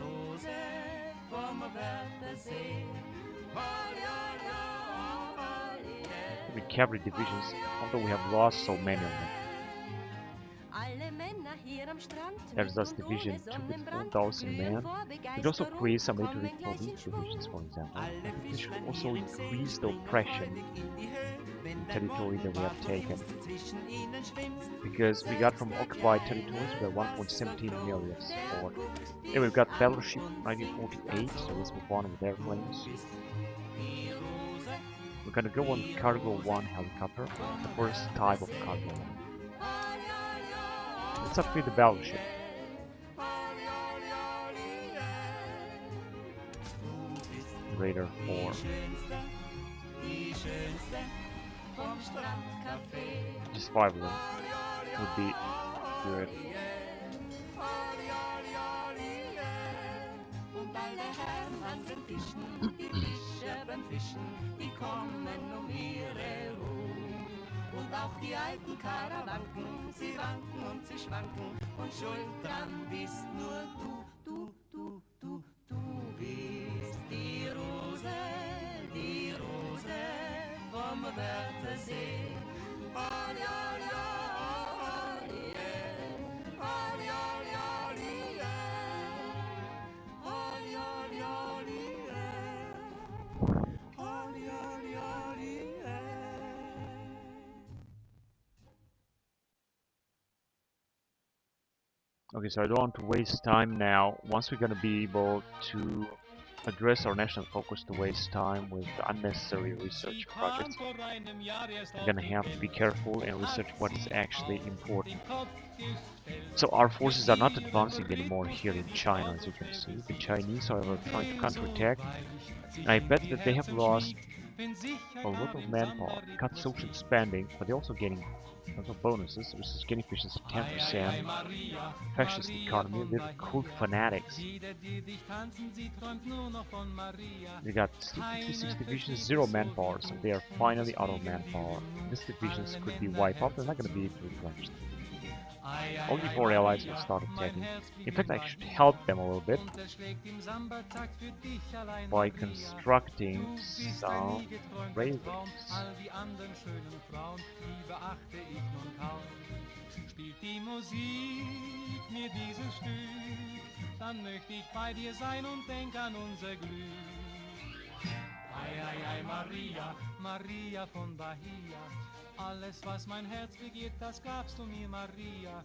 The cavalry divisions, although we have lost so many of them. There's this division 2 with 4,000 men. It also creates some military police divisions, for example. This should also increase the oppression in territory that we have taken. Because we got from occupied territories, we got 1.17 million support. And we've got Battleship 1948, so let's move on with airplanes. We're gonna go on Cargo 1 helicopter, the first type of Cargo 1. Let's upgrade the battleship. Raider 4. Just 5 of them would be good. Und auch die alten Karawanken, sie wanken und sie schwanken und schuld dran bist nur du bist die Ruhe. Okay, so I don't want to waste time now. Once we're gonna be able to address our national focus to waste time with unnecessary research projects, we're gonna have to be careful and research what is actually important. So our forces are not advancing anymore here in China, as you can see. The Chinese, however, are trying to counterattack. And I bet that they have lost a lot of manpower, cut social spending, but they're also getting tons of bonuses. Research gain efficiency 10%, fascist economy, they recruit fanatics. They got still 56 divisions, 0 manpower, so they are finally out of manpower. These divisions could be wiped out, they're not going to be able to replenish them. Only 4 allies will start attacking. In fact, I should help them a little bit by constructing some railways. Spielt die Musik mir dieses Stück, dann möchte ich bei dir sein und denk an unser Glück. Ei, ei, ei, Maria, Maria von Bahia, alles was mein Herz begehrt, das gabst du mir, Maria.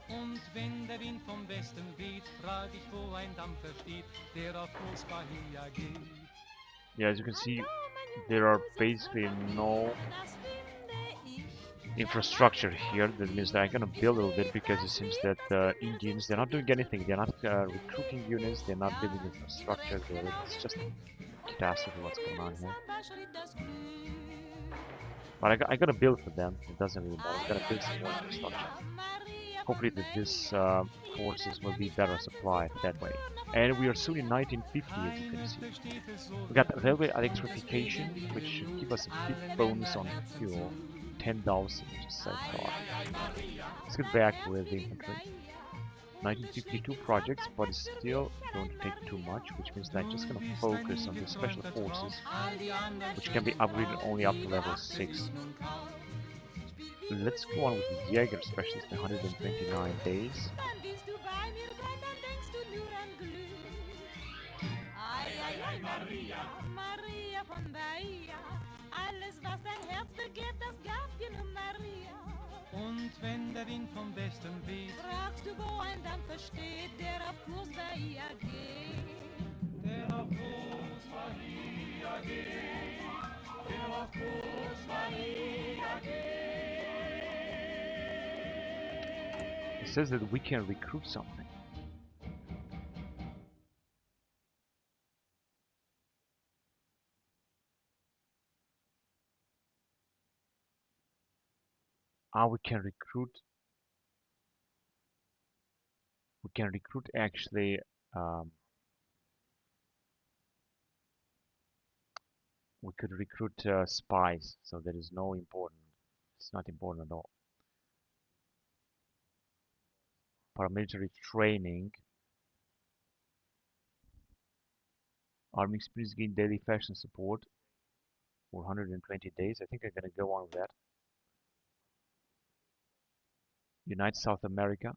Und wenn der Wind vom Westen weht, frag ich, wo ein Dampfer steht, der auf Kurs Bahia geht. Yeah, as you can see, there are basically no infrastructure here. That means that I'm gonna build a little bit because it seems that the Indians, they're not doing anything. They're not recruiting units. They're not building infrastructure. It's just a catastrophe what's going on here. But I gotta build for them. It doesn't really matter. I'm gonna build some more infrastructure. Hopefully that this forces will be better supplied that way. And we are soon in 1950, as you can see. We got railway electrification, which should give us a big bonus on fuel. 10,000, just so far. Let's get back with the infantry. 1952 projects, but it's still don't take too much, which means that I'm just gonna focus on the special forces, which can be upgraded only up to level 6. Let's go on with the Jäger specialist, 129 days. Maria von Bahia, alles was dein Herz begehrt, das gab dir nur Maria. Und wenn der Wind vom Westen weht, Fragst du, wo ein Dampfer steht, der auf Kurs Bahia geht? der auf Kurs Bahia geht, der auf Kurs Bahia geht. It says that we can recruit something. We can recruit. We can recruit actually. We could recruit spies, so that is no important. It's not important at all. Paramilitary training. Army experience gain daily fashion support for 120 days. I think I'm gonna go on with that. Unite South America.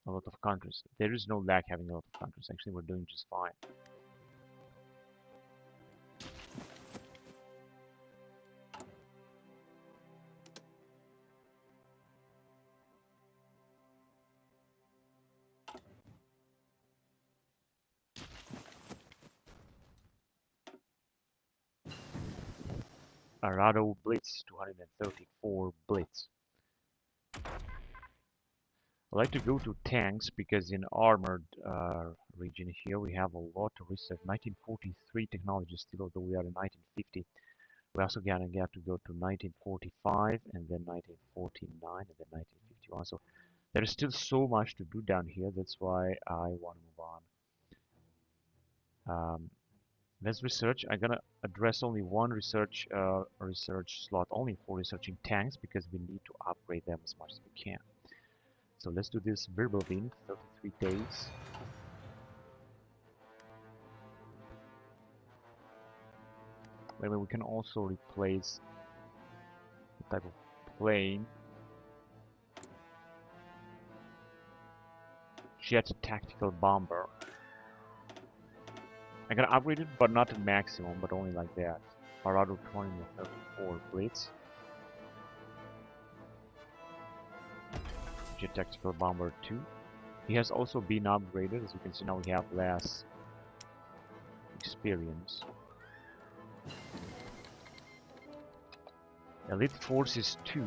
A lot of countries. There is no lag having a lot of countries. Actually, we're doing just fine. Arado Blitz, 234 Blitz. I like to go to tanks because in armored region here we have a lot to research. 1943 technology still, although we are in 1950. We also gonna get to go to 1945 and then 1949 and then 1951. So there is still so much to do down here. That's why I want to move on. Let's research. I'm gonna address only one research slot only for researching tanks because we need to upgrade them as much as we can. So let's do this Wirbelwind, 33 days. Maybe we can also replace the type of plane. Jet tactical bomber. I can upgrade it, but not to maximum, but only like that. Arado 2034 Blitz. Jet Tactical Bomber 2. He has also been upgraded. As you can see, now we have less experience. Elite Forces 2,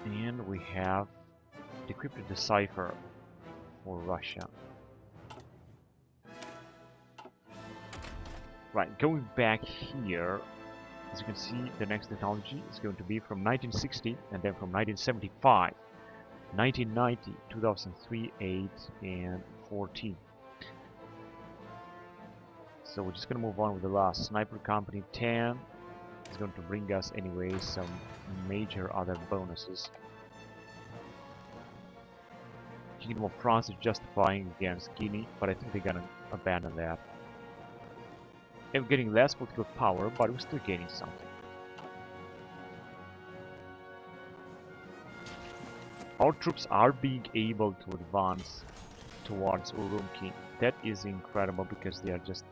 and we have Decrypted Decipher for Russia. Right, going back here, as you can see, the next technology is going to be from 1960, and then from 1975, 1990, 2003, 8, and 14. So we're just going to move on with the last. Sniper Company 10 is going to bring us anyway some major other bonuses. Kingdom of France is justifying against Guinea, but I think they're going to abandon that. And we're getting less political power, but we're still gaining something. Our troops are being able to advance towards Urumqi. That is incredible because they are just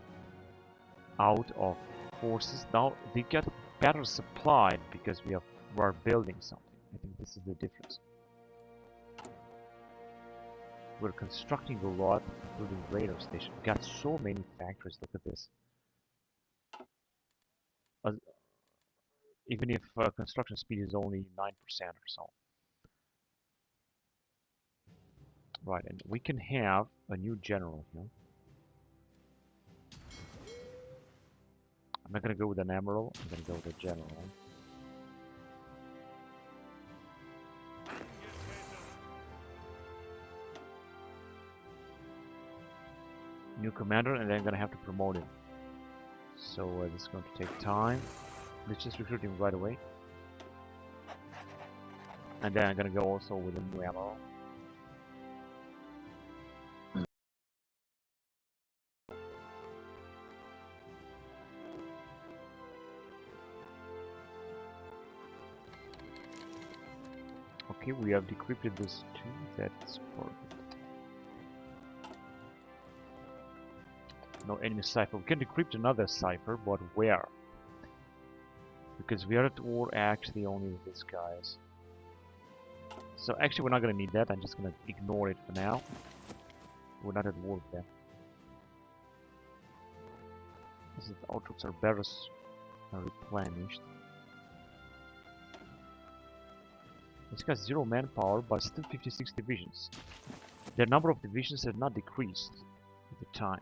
out of forces. Now they get better supplied because we are building something. I think this is the difference. We're constructing a lot, including radar station. We got so many factories. Look at this. Even if construction speed is only 9% or so. Right, and we can have a new general here. I'm not going to go with an emerald, I'm going to go with a general. New commander, and then I'm going to have to promote him. So this is going to take time. Let's just recruit him right away. And then I'm going to go also with a new emerald. Okay, we have decrypted this too. That's perfect. No enemy cipher. We can decrypt another cipher, but where? Because we are at war actually only with these guys. So actually we're not going to need that. I'm just going to ignore it for now. We're not at war with them. Our troops are better replenished. It's got 0 manpower, but still 56 divisions. Their number of divisions have not decreased at the time.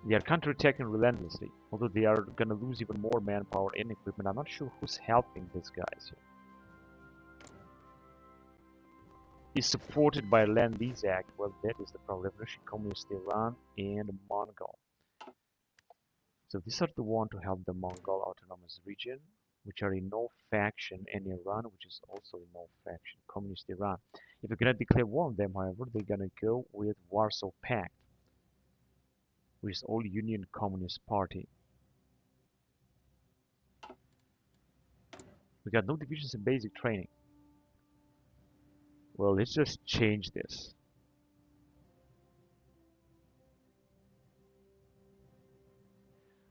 They are counterattacking relentlessly, although they are gonna lose even more manpower and equipment. I'm not sure who's helping these guys here. Is supported by Land-Lease Act. Well, that is the pro-revolution, Communist Iran, and Mongol. So these are the one to help the Mongol Autonomous Region, which are in no faction, and Iran, which is also in no faction, Communist Iran. If you're gonna declare war on them, however, they're gonna go with Warsaw Pact, which is all Union Communist Party. We got no divisions in basic training. Well, let's just change this.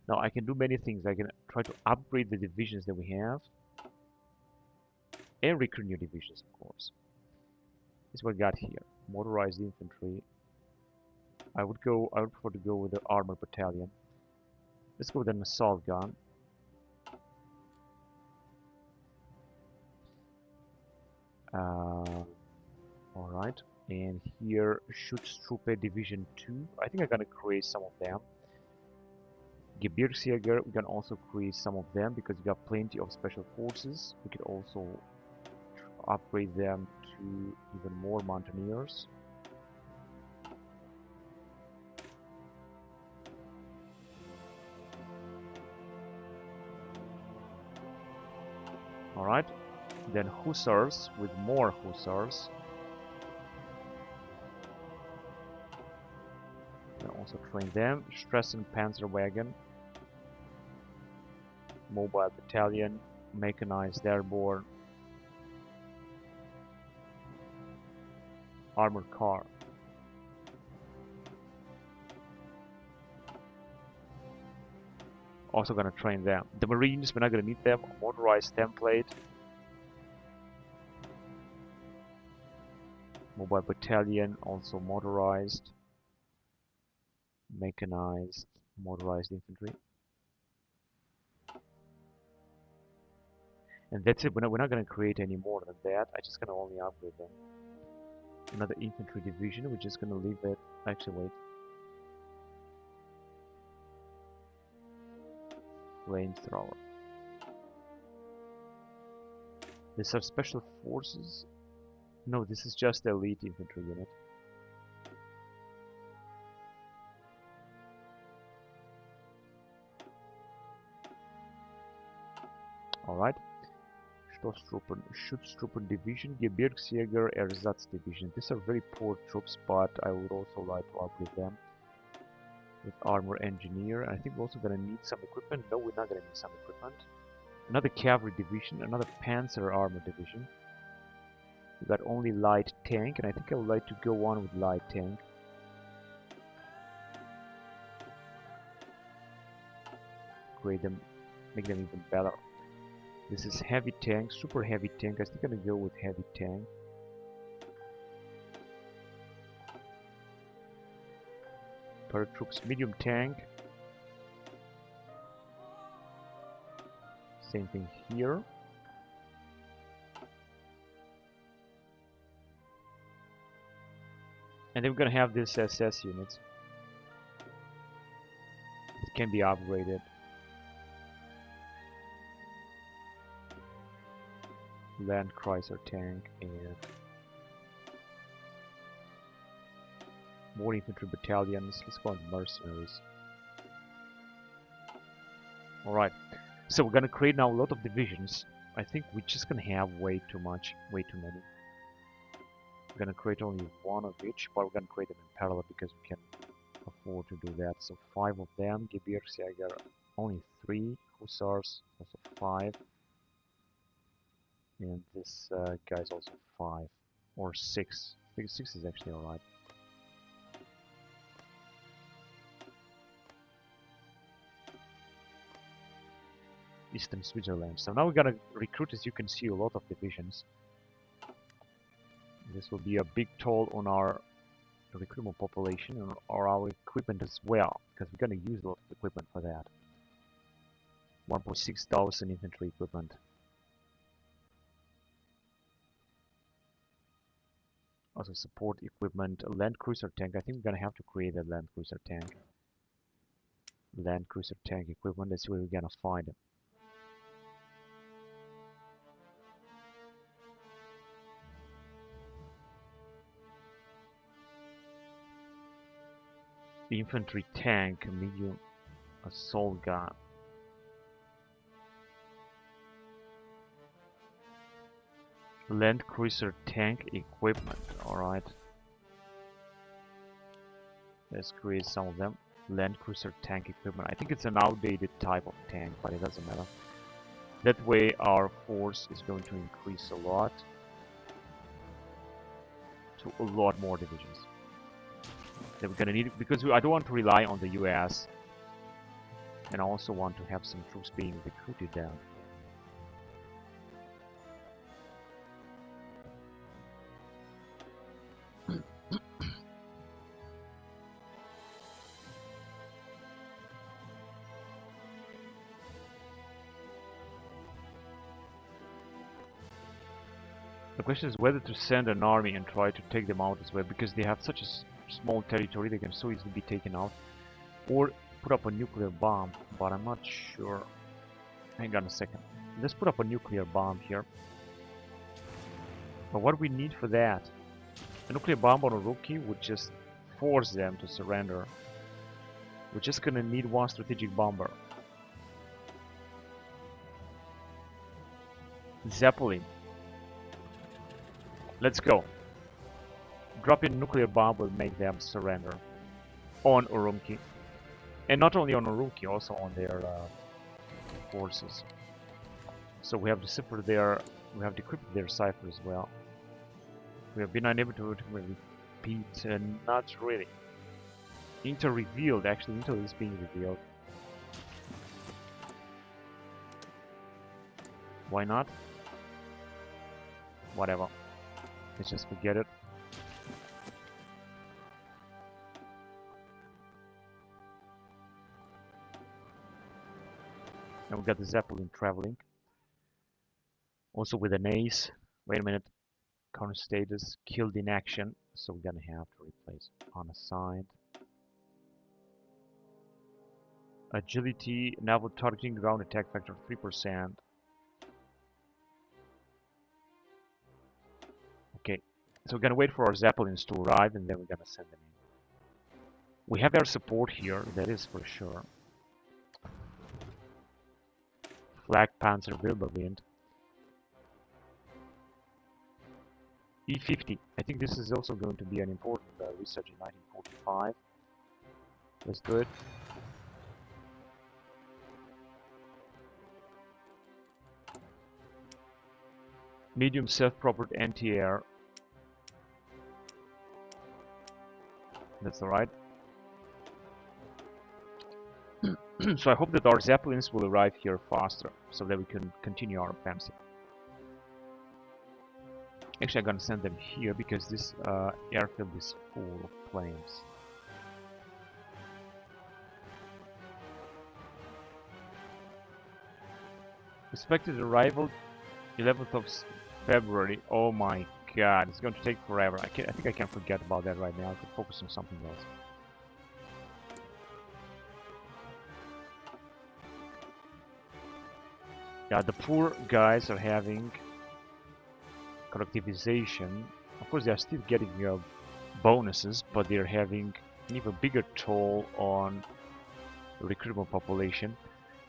Now I can do many things. I can try to upgrade the divisions that we have and recruit new divisions, of course. This is what I got here. Motorized infantry. I would prefer to go with the armor battalion. Let's go with an assault gun. Alright, and here Schutztruppe Division 2. I think I'm gonna create some of them. Gebirgsjäger, we can also create some of them because we got plenty of special forces. We could also upgrade them to even more mountaineers. Alright, then hussars with more hussars. We can also train them. Stressen Panzerwagen, mobile battalion, mechanized airborne, armored car. Also gonna train them. The Marines, we're not gonna need them. Motorized template. Mobile battalion, also motorized. Mechanized, motorized infantry. And that's it. We're not gonna create any more than that. I'm just gonna only upgrade them. Another infantry division. We're just gonna leave it. Actually, wait. Flamethrower. These are special forces. No, this is just the elite infantry unit. Alright. Stoßtruppen, Schutztruppen Division, Gebirgsjäger Ersatz Division. These are very poor troops, but I would also like to upgrade them with armor engineer. I think we're also gonna need some equipment. No, we're not gonna need some equipment. Another cavalry division, another panzer armor division. We got only light tank, and I think I would like to go on with light tank. Grade them, make them even better. This is heavy tank, super heavy tank. I think I'm gonna go with heavy tank. Paratroops, medium tank. Same thing here. And then we're gonna have this SS units. It can be upgraded. Land Chrysler tank and more infantry battalions. Let's go on mercenaries. Alright, so we're gonna create now a lot of divisions. I think we're just gonna have way too much, way too many. We're gonna create only one of each, but we're gonna create them in parallel because we can afford to do that. So 5 of them. Gebirgsjäger, only 3. Hussars, also 5. And this guy's also 5 or 6. I think 6 is actually alright. Eastern Switzerland. So now we're gonna recruit, as you can see, a lot of divisions. This will be a big toll on our recruitment population and our equipment as well, because we're gonna use a lot of equipment for that. 1.6 thousand infantry equipment. Also support equipment, a land cruiser tank. I think we're gonna have to create a land cruiser tank. Land cruiser tank equipment. Let's see where we're gonna find it. Infantry tank, medium assault gun. Land cruiser tank equipment. Alright. Let's create some of them. Land cruiser tank equipment. I think it's an outdated type of tank, but it doesn't matter. That way our force is going to increase a lot. To a lot more divisions. That we're gonna need it because I don't want to rely on the US. And I also want to have some troops being recruited down. The question is whether to send an army and try to take them out as well, because they have such a small territory, they can so easily be taken out, or put up a nuclear bomb, but I'm not sure. Hang on a second. Let's put up a nuclear bomb here. But what we need for that? A nuclear bomb on a rookie would just force them to surrender. We're just gonna need one strategic bomber. Zeppelin. Let's go. Dropping a nuclear bomb will make them surrender on Urumqi. And not only on Urumqi, also on their forces. So we have deciphered their, we have decrypted their cipher as well. We have been unable to repeat, not really. Intel revealed, actually Intel is being revealed. Why not? Whatever. Let's just forget it. And we got the Zeppelin traveling. Also with an ace. Wait a minute. Current status killed in action. So we're gonna have to replace unassigned. Agility, naval targeting, ground attack factor 3%. Okay, so we're gonna wait for our Zeppelins to arrive and then we're gonna send them in. We have air support here, that is for sure. Flak Panzer Wilberwind. E50. I think this is also going to be an important research in 1945. Let's do it. Medium self-propelled anti-air. That's alright. So I hope that our Zeppelins will arrive here faster, so that we can continue our offensive. Actually, I'm gonna send them here because this airfield is full of planes. Expected arrival 11th of February. Oh my god, it's going to take forever. I think I can forget about that right now. I can focus on something else. Yeah, the poor guys are having collectivization. Of course, they are still getting bonuses, but they're having an even bigger toll on the recruitment population.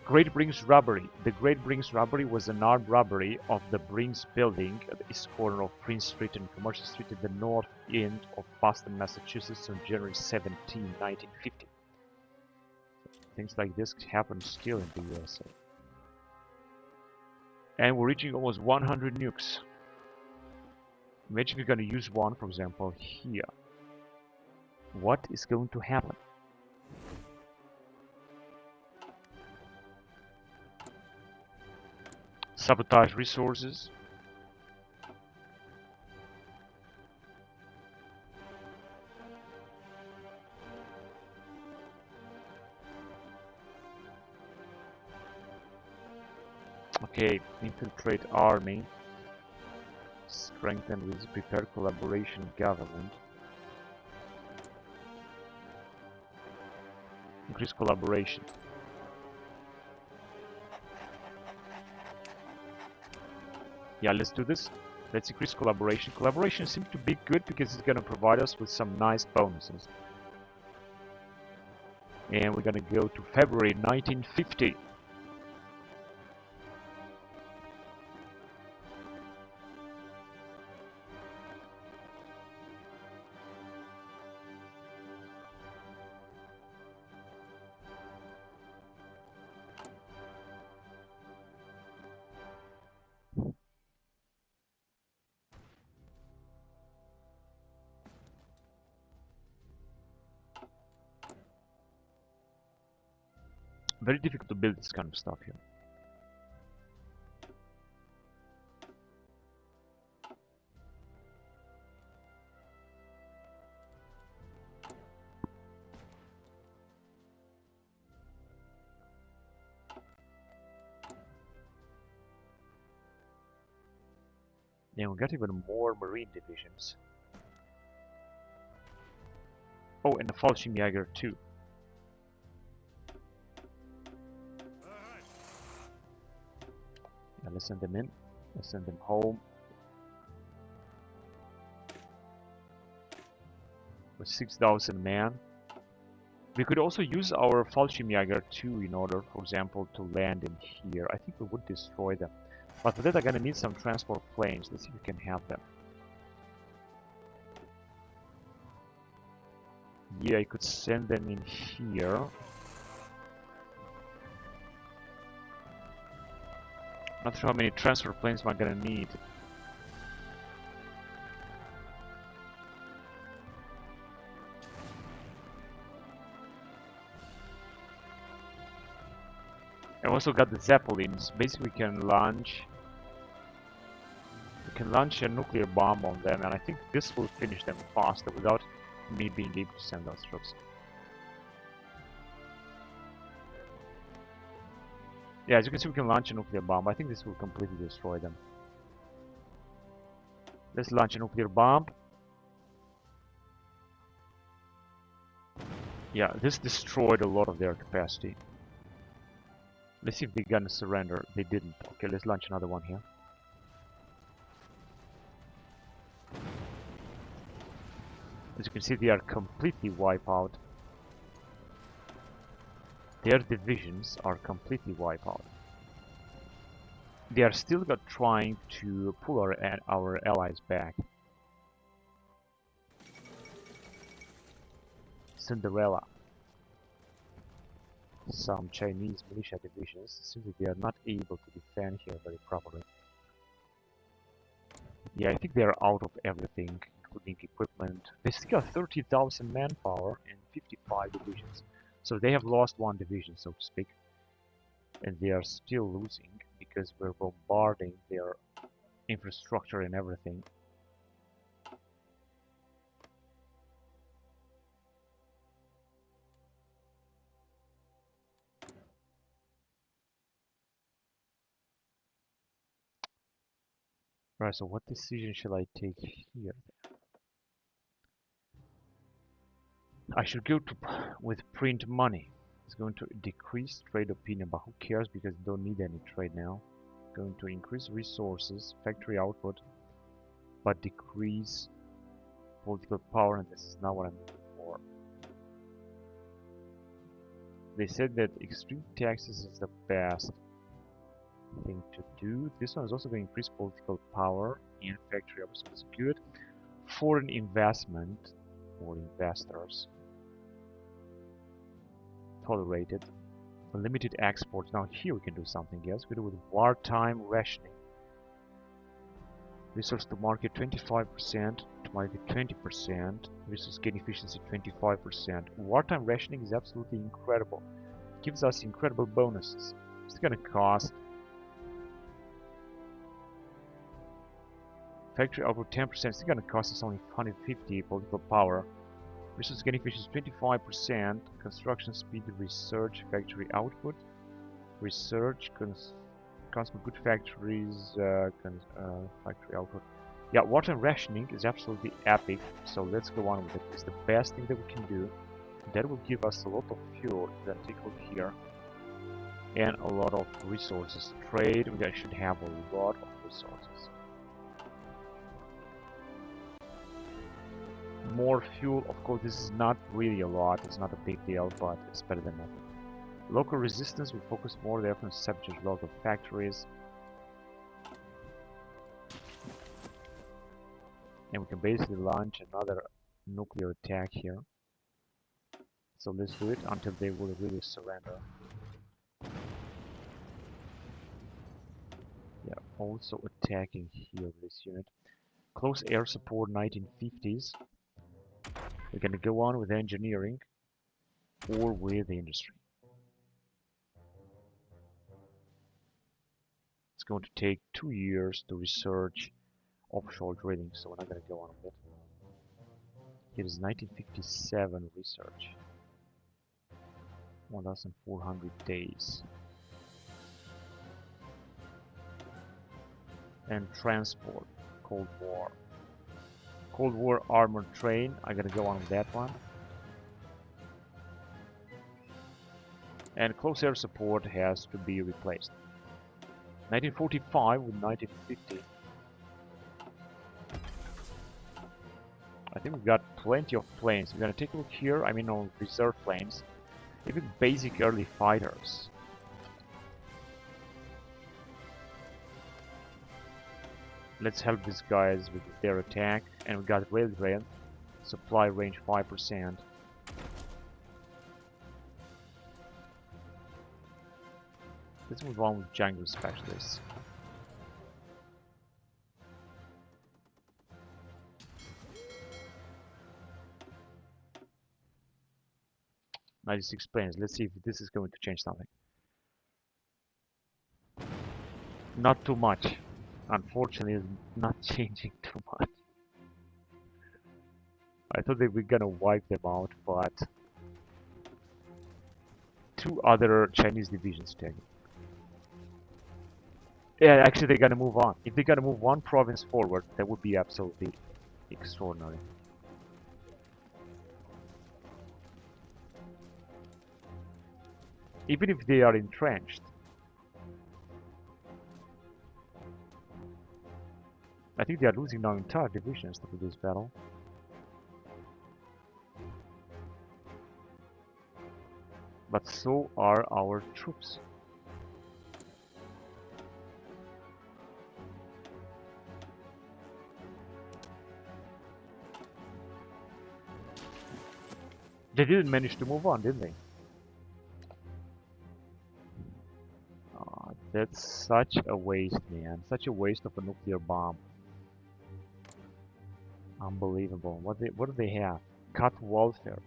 Great Brings robbery. The Great Brings robbery was an armed robbery of the Brings building at the east corner of Prince Street and Commercial Street at the north end of Boston, Massachusetts on January 17, 1950. Things like this happen still in the USA. And we're reaching almost 100 nukes. Imagine we're going to use one, for example, here. What is going to happen? Sabotage resources. Okay, infiltrate army. Strengthen with prepared collaboration government. Increase collaboration. Yeah, let's do this. Let's increase collaboration. Collaboration seems to be good because it's going to provide us with some nice bonuses. And we're going to go to February 1950. Very difficult to build this kind of stuff here. Yeah, we got even more marine divisions. Oh, and the Fallschirmjäger too. Yeah, let's send them in. Let's send them home. With 6,000 men. We could also use our Fallschirmjäger too in order, for example, to land in here. I think we would destroy them. But for that I'm gonna need some transport planes. Let's see if we can have them. Yeah, I could send them in here. Not sure how many transfer planes am I gonna need. I also got the Zeppelins. Basically, we can launch a nuclear bomb on them, and I think this will finish them faster without me being able to send those troops. Yeah, as you can see, we can launch a nuclear bomb. I think this will completely destroy them. Let's launch a nuclear bomb. Yeah, this destroyed a lot of their capacity. Let's see if they're gonna surrender. They didn't. Okay, let's launch another one here. As you can see, they are completely wiped out. Their divisions are completely wiped out. They are still trying to pull our allies back. Cinderella. Some Chinese militia divisions, simply they are not able to defend here very properly. Yeah, I think they are out of everything, including equipment. They still got 30,000 manpower and 55 divisions. So they have lost one division, so to speak. And they are still losing because we're bombarding their infrastructure and everything. Right, so what decision shall I take here? I should go with print money. It's going to decrease trade opinion, but who cares because you don't need any trade now. Going to increase resources, factory output, but decrease political power, and this is not what I'm looking for. They said that extreme taxes is the best thing to do. This one is also going to increase political power and factory output, so it's good. Foreign investment or investors tolerated. Limited exports. Now here we can do something else. We do with wartime rationing. Resource to market 25%, to market 20%, resource gain efficiency 25%. Wartime rationing is absolutely incredible. It gives us incredible bonuses. It's gonna cost factory output 10%. It's gonna cost us only 150 political power. Resource gain efficiency 25%, construction speed, research, factory output, research, constant good factories, factory output. Yeah, water rationing is absolutely epic, so let's go on with it. It's the best thing that we can do. That will give us a lot of fuel, then take a look here, and a lot of resources. Trade, we should have a lot of resources. More fuel, of course, this is not really a lot, it's not a big deal, but it's better than nothing. Local resistance, we focus more there on subject local factories. And we can basically launch another nuclear attack here. So let's do it until they will really surrender. Yeah, also attacking here this unit. Close air support 1950s. We're gonna go on with engineering or with the industry. It's going to take 2 years to research offshore drilling, so we're not gonna go on with it. It is 1957 research. 1,400 days. And transport, Cold War. Cold War armored train, I gotta go on with that one. And close air support has to be replaced. 1945 with 1950. I think we've got plenty of planes. We're gonna take a look here, I mean on reserve planes. Even basic early fighters. Let's help these guys with their attack. And we got railgun, supply range 5%. Let's move on with jungle specialists. "96 planes. Let's see if this is going to change something. Not too much. Unfortunately, it's not changing too much. I thought they were gonna wipe them out, but two other Chinese divisions taken. Yeah, actually they're gonna move on. If they're gonna move one province forward, that would be absolutely extraordinary. Even if they are entrenched. I think they are losing now entire divisions to this battle. But so are our troops. They didn't manage to move on, did they? That's such a waste, man. Such a waste of a nuclear bomb. Unbelievable. What do they have? Cut welfare.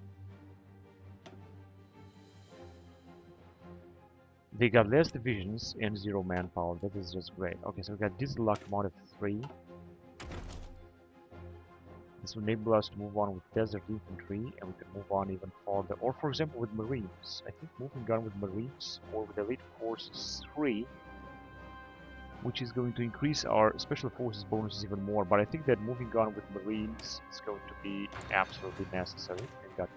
They got less divisions and 0 manpower. That is just great. Okay, so we got this locomotive 3. This will enable us to move on with desert infantry, and we can move on even further. Or for example with marines. I think moving on with marines or with elite forces 3, which is going to increase our special forces bonuses even more. But I think that moving on with marines is going to be absolutely necessary. We got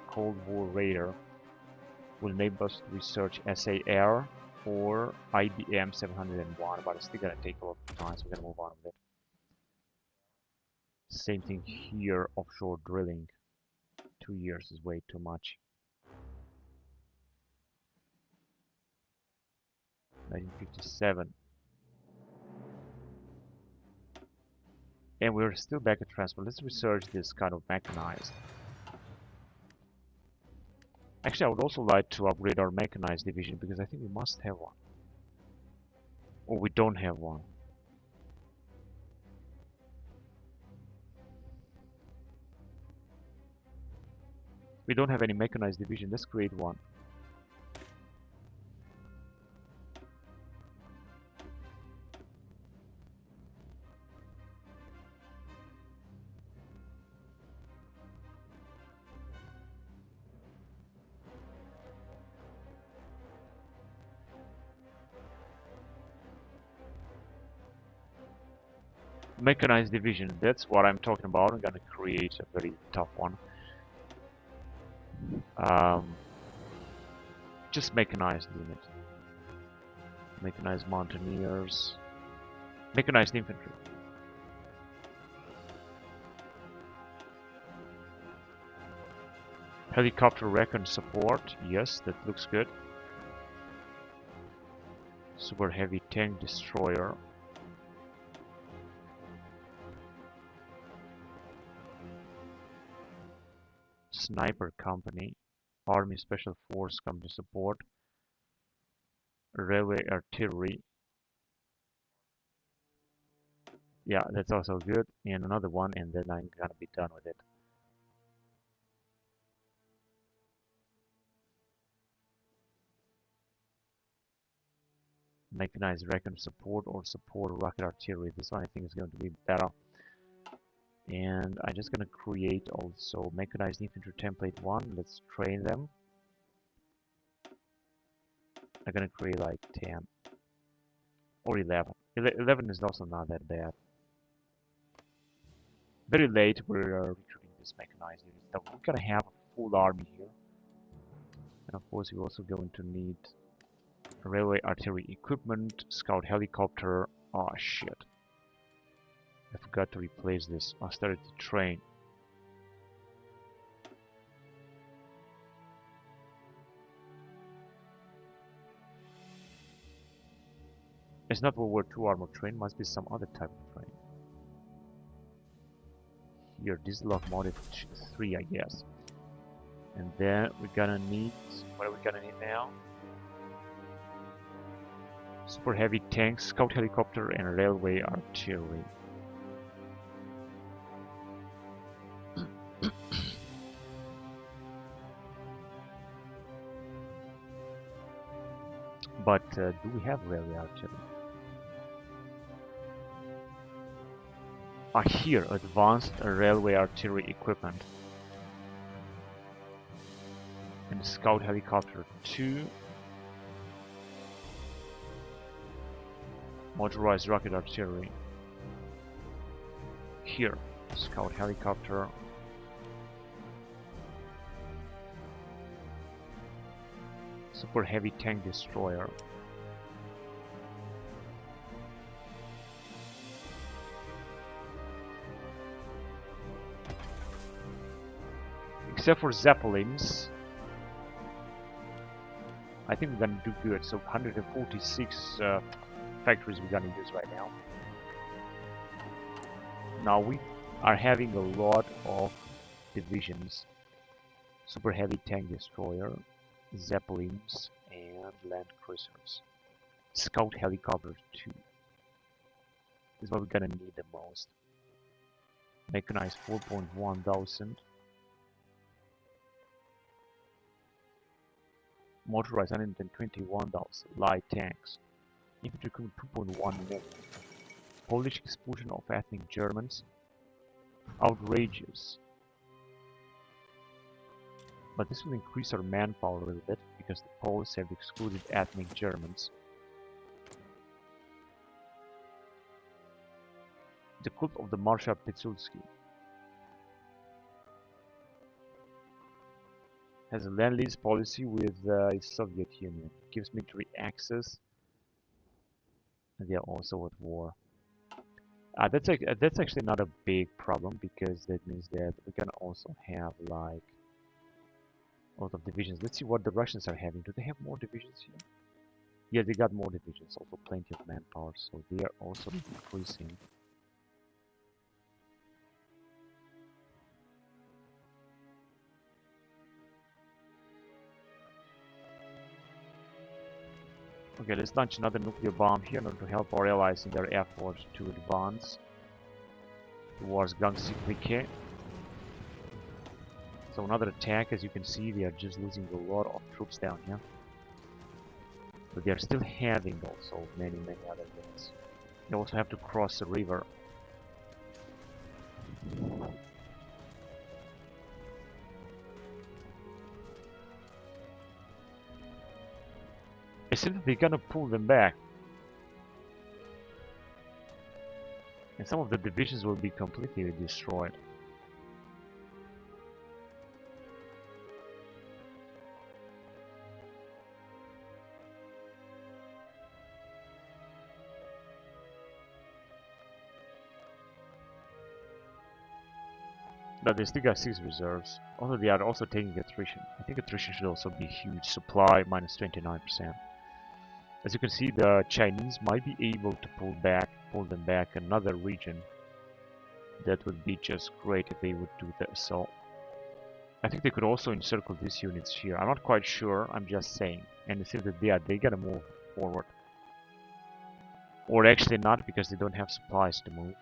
Cold War Raider will enable us to research SAR or IBM 701, but it's still gonna take a lot of time, so we're gonna move on with it. Same thing here, offshore drilling. 2 years is way too much. 1957. And we're still back at transport. Let's research this kind of mechanized. Actually, I would also like to upgrade our mechanized division because I think we must have one. Or we don't have one. We don't have any mechanized division. Let's create one. Mechanized division, that's what I'm talking about. I'm gonna create a very tough one. Just mechanized unit. Mechanized mountaineers. Mechanized infantry. Helicopter recon support, yes, that looks good. Super heavy tank destroyer. Sniper company. Army special force company support. Railway artillery. Yeah, that's also good. And another one, and then I'm gonna be done with it. Mechanized recon support or support rocket artillery. This one I think is going to be better. And I'm just gonna create also mechanized infantry template 1. Let's train them. I'm gonna create like 10 or 11. 11 is also not that bad. Very late we're recruiting this mechanized unit. Now we're gonna have a full army here. And of course we're also going to need railway artillery equipment, scout helicopter. Oh shit. I forgot to replace this. I started to train. It's not World War II armored train, must be some other type of train. Here, this locomotive 3, I guess. And then we're gonna need, what are we gonna need now? Super heavy tanks, scout helicopter, and railway artillery. But do we have railway artillery? are here, advanced railway artillery equipment. And scout helicopter 2. Motorized rocket artillery. Here, scout helicopter. Super heavy tank destroyer. Except for Zeppelins, I think we're gonna do good. So 146 factories we're gonna use right now. Now we are having a lot of divisions. Super heavy tank destroyer, Zeppelins, and land cruisers. Scout helicopter 2. This is what we're gonna need the most. Mechanized 4.1 thousand. Motorized 121,000 light tanks. Infantry crew 2.1 million. Polish expulsion of ethnic Germans. Outrageous. But this will increase our manpower a little bit because the Poles have excluded ethnic Germans. The cult of the Marshal Pilsudski has a land-lease policy with the Soviet Union. Gives military access, and they are also at war. That's actually not a big problem because that means that we can also have like a lot of divisions. Let's see what the Russians are having. Do they have more divisions here? Yeah, they got more divisions. Also plenty of manpower, so they are also increasing. Okay, let's launch another nuclear bomb here in order to help our allies in their efforts to advance towards Gangsiklik. So another attack, as you can see, they are just losing a lot of troops down here. But they are still having also many other units. They also have to cross the river. It seems that they're gonna pull them back. And some of the divisions will be completely destroyed. But they still got 6 reserves. Also, they are also taking attrition. I think attrition should also be huge. Supply minus 29%. As you can see, the Chinese might be able to pull them back another region. That would be just great if they would do that. So I think they could also encircle these units here. I'm not quite sure. I'm just saying. And it seems that they gotta move forward. Or actually not, because they don't have supplies to move.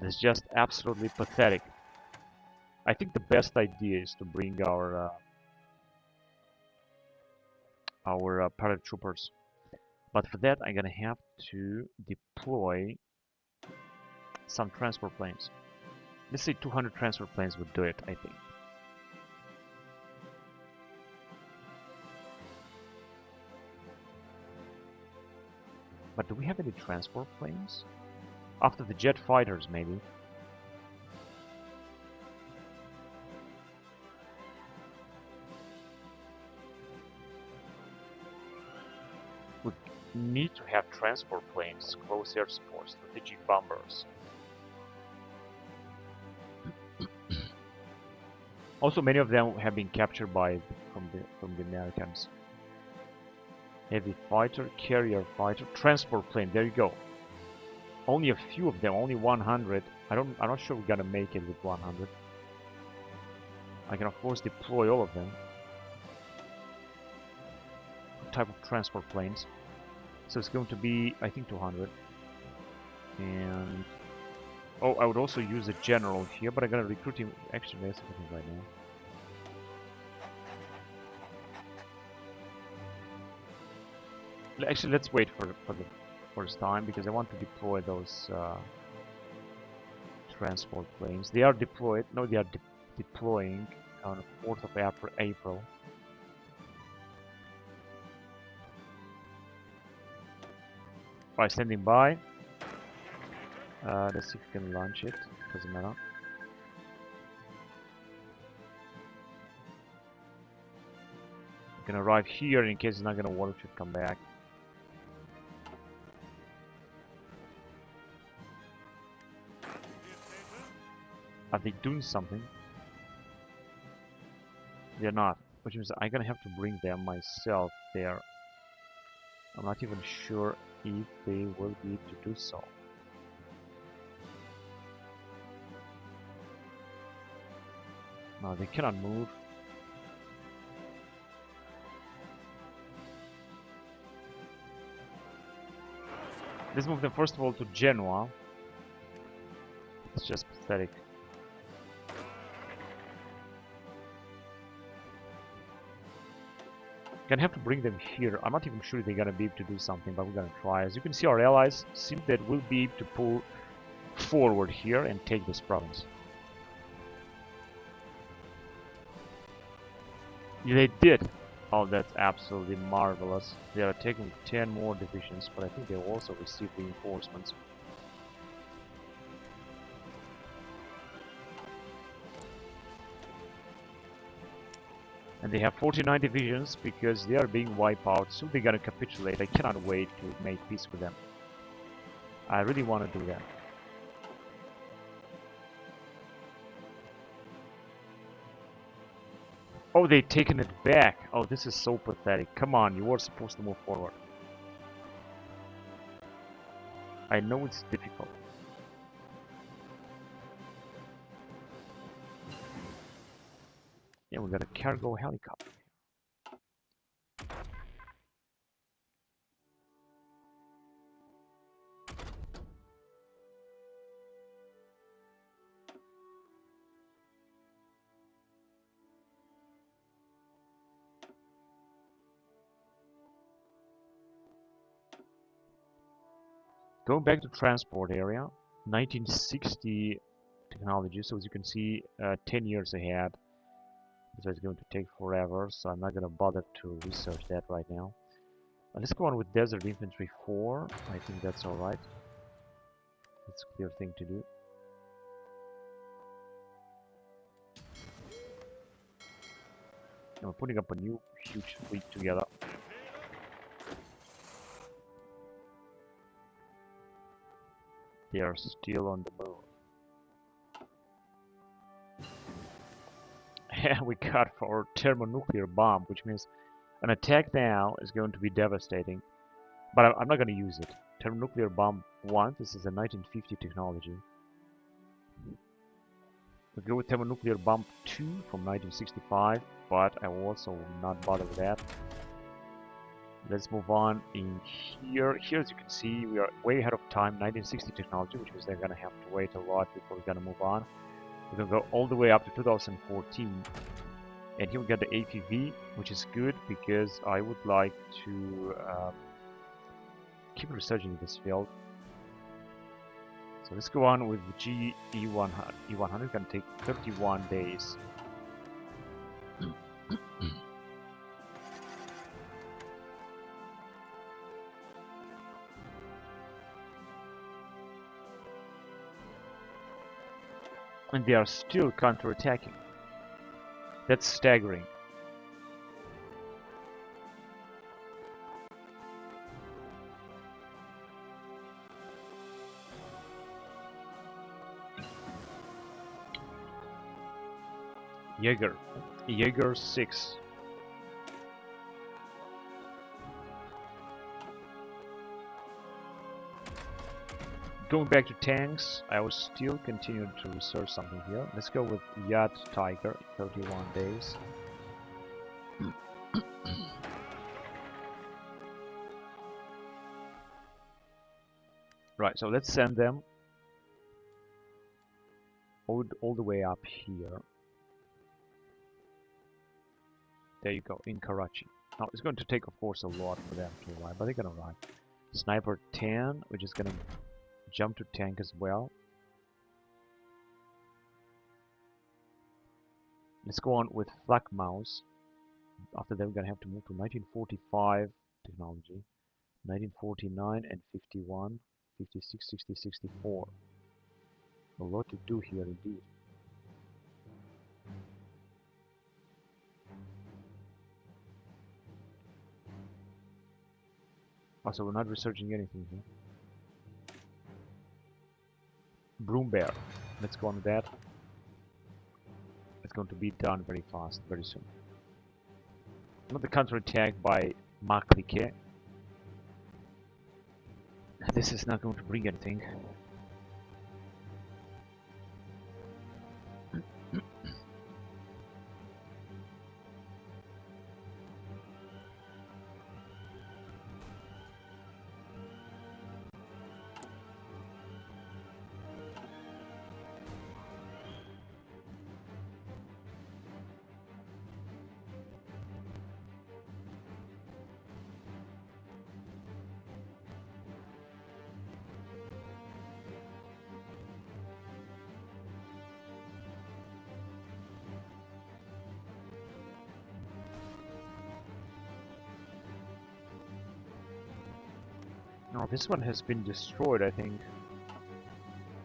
That's just absolutely pathetic. I think the best idea is to bring our paratroopers. But for that, I'm gonna have to deploy some transport planes. Let's say 200 transport planes would do it, I think. But do we have any transport planes? After the jet fighters, maybe. We need to have transport planes, close air support, strategic bombers. Also, many of them have been captured from the Americans. Heavy fighter, carrier fighter, transport plane. There you go. Only a few of them, only 100. I'm not sure we're gonna make it with 100. I can of course deploy all of them. Type of transport planes. So it's going to be, I think, 200. And oh, I would also use a general here, but I'm gonna recruit him. Actually, that's everything right now. Actually, let's wait for the first time because I want to deploy those transport planes. They are deployed. No, they are deploying on the 4th of April. By standing by. Let's see if we can launch it. Doesn't matter. We can arrive here in case it's not gonna work. Should come back. Are they doing something? They're not, which means I'm gonna have to bring them myself there. I'm not even sure if they will be able to do so. No, they cannot move. Let's move them first of all to Genoa. It's just pathetic. Gonna have to bring them here. I'm not even sure if they're gonna be able to do something, but we're gonna try. As you can see, our allies seem that will be able to pull forward here and take this province. They did. Oh, that's absolutely marvelous. They are taking 10 more divisions, but I think they will also receive reinforcements. And they have 49 divisions because they are being wiped out. Soon they're gonna capitulate. I cannot wait to make peace with them. I really want to do that. Oh, they've taken it back. Oh, this is so pathetic. Come on, you were supposed to move forward. I know it's difficult. Yeah, we got a cargo helicopter. Going back to transport area, 1960 technology. So as you can see, 10 years ahead. So it's going to take forever, so I'm not going to bother to research that right now. Let's go on with Desert Infantry 4. I think that's alright. It's a clear thing to do. And we're putting up a new huge fleet together. They are still on the move. And we got our thermonuclear bomb, which means an attack now is going to be devastating. But I'm not going to use it. Thermonuclear bomb 1, this is a 1950 technology. We'll go with thermonuclear bomb 2 from 1965, but I will also not bother with that. Let's move on in here. Here, as you can see, we are way ahead of time, 1960 technology, which means they're going to have to wait a lot before we're going to move on. We're going to go all the way up to 2014. And here we got the APV, which is good because I would like to keep researching this field. So let's go on with the E100. E100 is going to take 31 days. And they are still counterattacking. That's staggering. Jaeger 6. Going back to tanks, I will still continue to research something here. Let's go with Yacht Tiger, 31 days. Right, so let's send them all the way up here. There you go, in Karachi. Now, it's going to take, of course, a lot for them to arrive, but they're going to arrive. Sniper 10, which is going to jump to tank as well. Let's go on with Flak Mouse. After that, we're gonna have to move to 1945 technology, 1949 and 51, 56, 60, 64. A lot to do here indeed. Also, we're not researching anything here. Broom Bear. Let's go on with that. It's going to be done very fast, very soon. Another counter-attack by Maklike. This is not going to bring anything. No, this one has been destroyed, I think.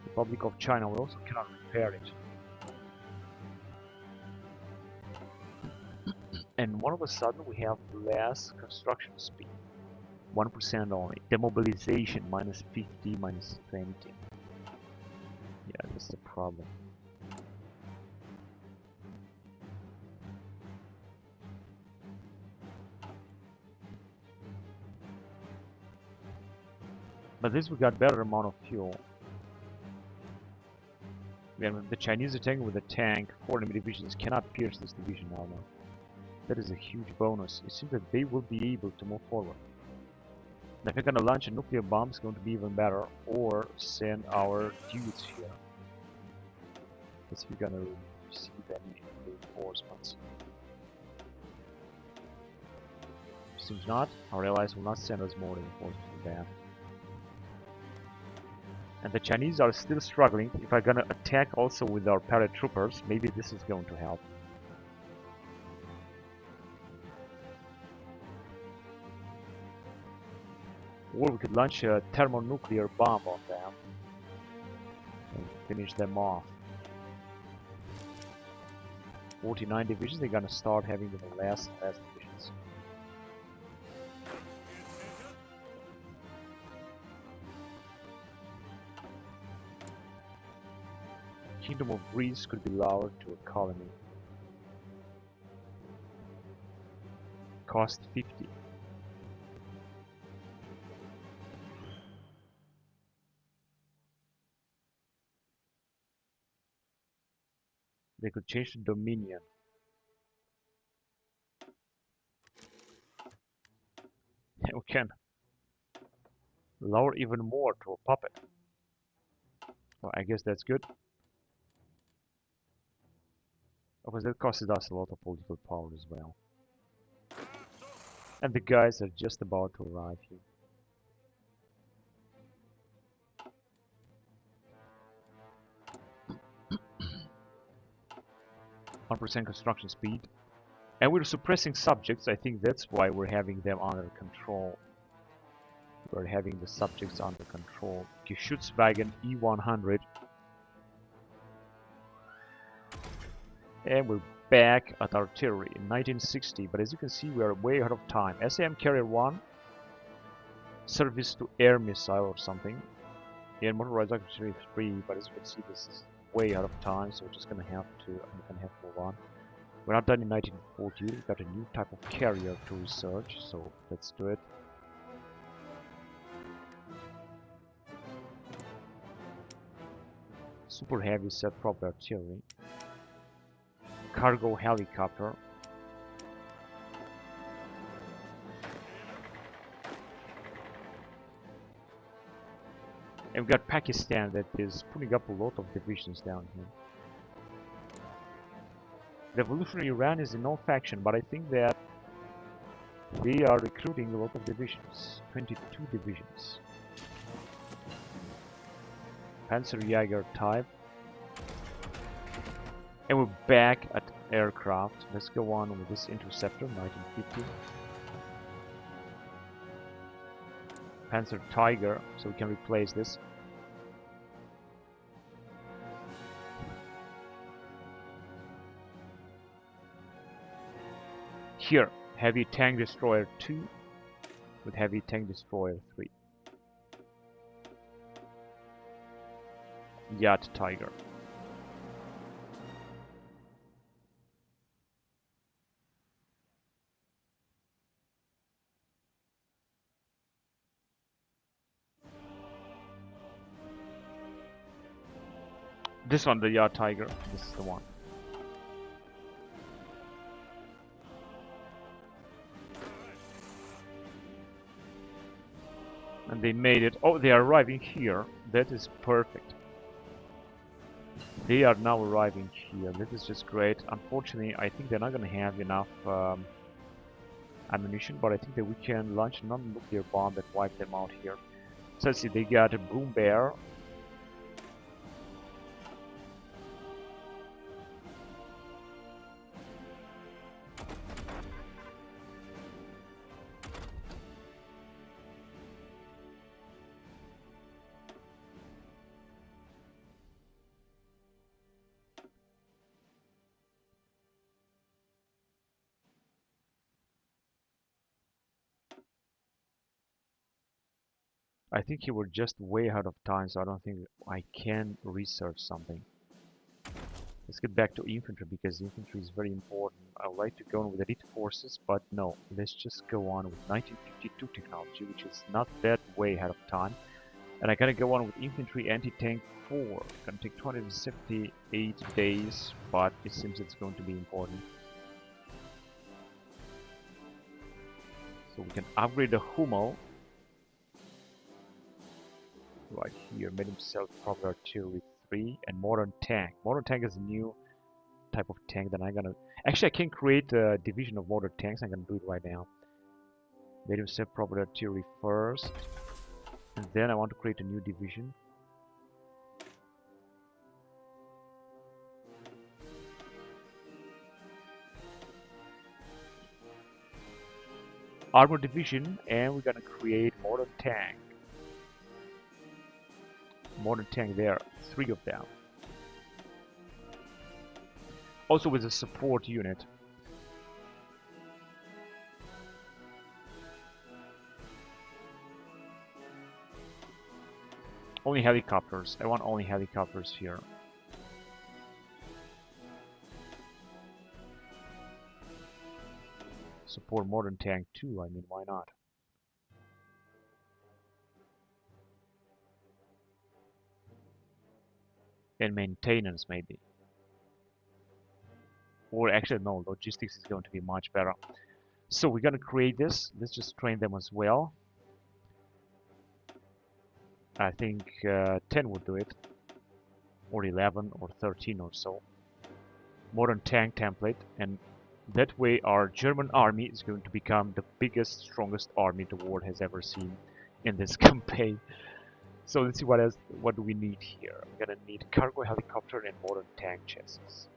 The Republic of China, we also cannot repair it. And all of a sudden we have less construction speed. 1% only. Demobilization minus 50, minus 20. Yeah, that's the problem. But this we got better amount of fuel. When the Chinese attacking with a tank, 4 enemy divisions cannot pierce this division armor. That is a huge bonus. It seems that they will be able to move forward. Now if we're gonna launch a nuclear bomb, it's going to be even better. Or send our dudes here. Because we're gonna receive any reinforcements. Seems not. Our allies will not send us more reinforcements than that. And the Chinese are still struggling. If I'm gonna attack also with our paratroopers, maybe this is going to help. Or we could launch a thermonuclear bomb on them and finish them off. 49 divisions, they're gonna start having the less and less divisions. Kingdom of Greece could be lowered to a colony. Cost 50. They could change to Dominion. We can lower even more to a puppet. Well, I guess that's good. Of course, that costed us a lot of political power as well. And the guys are just about to arrive here. 1% construction speed. And we're suppressing subjects. I think that's why we're having them under control. We're having the subjects under control. Geschützwagen E100. And we're back at artillery in 1960. But as you can see, we are way ahead of time. SAM Carrier 1. Service to air missile or something. And motorized artillery 3. But as you can see, this is way out of time, so we're just gonna have to move on. We're not done in 1940. We've got a new type of carrier to research, so let's do it. Super heavy set prop artillery. Cargo helicopter. And we've got Pakistan that is putting up a lot of divisions down here. Revolutionary Iran is in no faction, but I think that they are recruiting a lot of divisions. 22 divisions. Panzerjäger type. And we're back at aircraft. Let's go on with this interceptor, 1950. Panzer Tiger, so we can replace this. Here, Heavy Tank Destroyer 2 with Heavy Tank Destroyer 3. Yacht Tiger. This one, the Yacht Tiger, this is the one. And they made it. Oh, they are arriving here. That is perfect. They are now arriving here. This is just great. Unfortunately, I think they're not going to have enough ammunition, but I think that we can launch a non-nuclear bomb that wipe them out here. So let's see, they got a Boom Bear. I think you were just way ahead of time, so I don't think I can research something. Let's get back to infantry, because infantry is very important. I would like to go on with elite forces, but no. Let's just go on with 1952 technology, which is not that way ahead of time. And I gotta go on with infantry anti-tank 4. Gonna take 278 days, but it seems it's going to be important. So we can upgrade the Hummel. Right here, made himself proper artillery 3 and modern tank. Modern tank is a new type of tank that I'm gonna. Actually, I can create a division of modern tanks. I'm gonna do it right now. Made himself proper artillery first, and then I want to create a new division. Armor division, and we're gonna create modern tank. Modern tank there, 3 of them. Also with a support unit. Only helicopters. I want only helicopters here. Support modern tank too, I mean, why not? And maintenance maybe. Or actually no, logistics is going to be much better. So we're gonna create this. Let's just train them as well. I think 10 would do it. Or 11 or 13 or so. Modern tank template, and that way our German army is going to become the biggest, strongest army the world has ever seen in this campaign. So let's see what else. What do we need here? I'm gonna need cargo helicopter and modern tank chassis.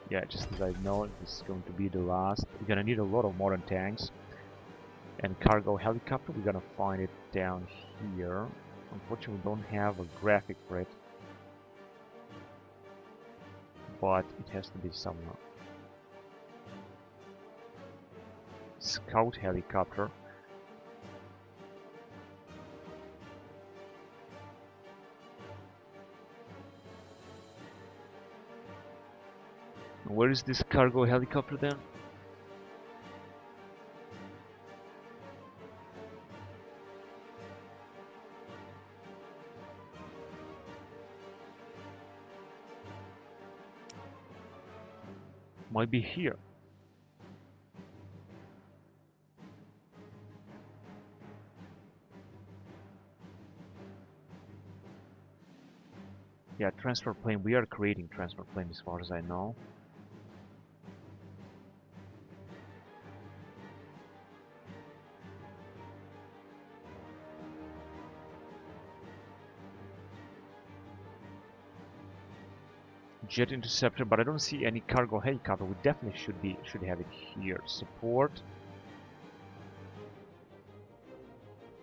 Yeah, just as I know, this is going to be the last. We're gonna need a lot of modern tanks and cargo helicopter. We're gonna find it down here. Unfortunately, we don't have a graphic for it, but it has to be somewhere. Scout helicopter. Where is this cargo helicopter then? Might be here. Yeah, transfer plane. We are creating transfer plane as far as I know. jet interceptor, but I don't see any cargo helicopter. We definitely should have it here. Support.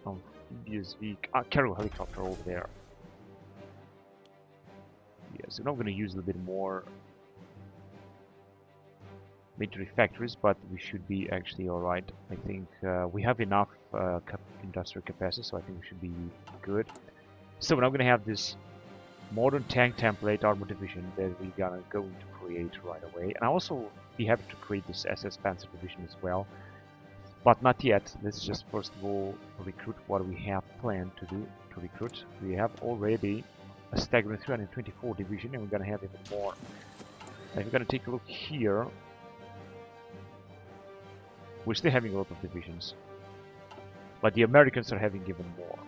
Amphibious vehicle. Cargo helicopter over there. Yes, we're not going to use a little bit more military factories, but we should be actually alright. I think we have enough industrial capacity, so I think we should be good. So we're now going to have this modern tank template armor division that we're gonna go to create right away, and I also be happy to create this SS Panzer division as well, but not yet. Let's just first of all recruit what we have planned to do to recruit. We have already a staggering 324 division, and we're gonna have even more. And if we're gonna take a look here, we're still having a lot of divisions, but the Americans are having even more.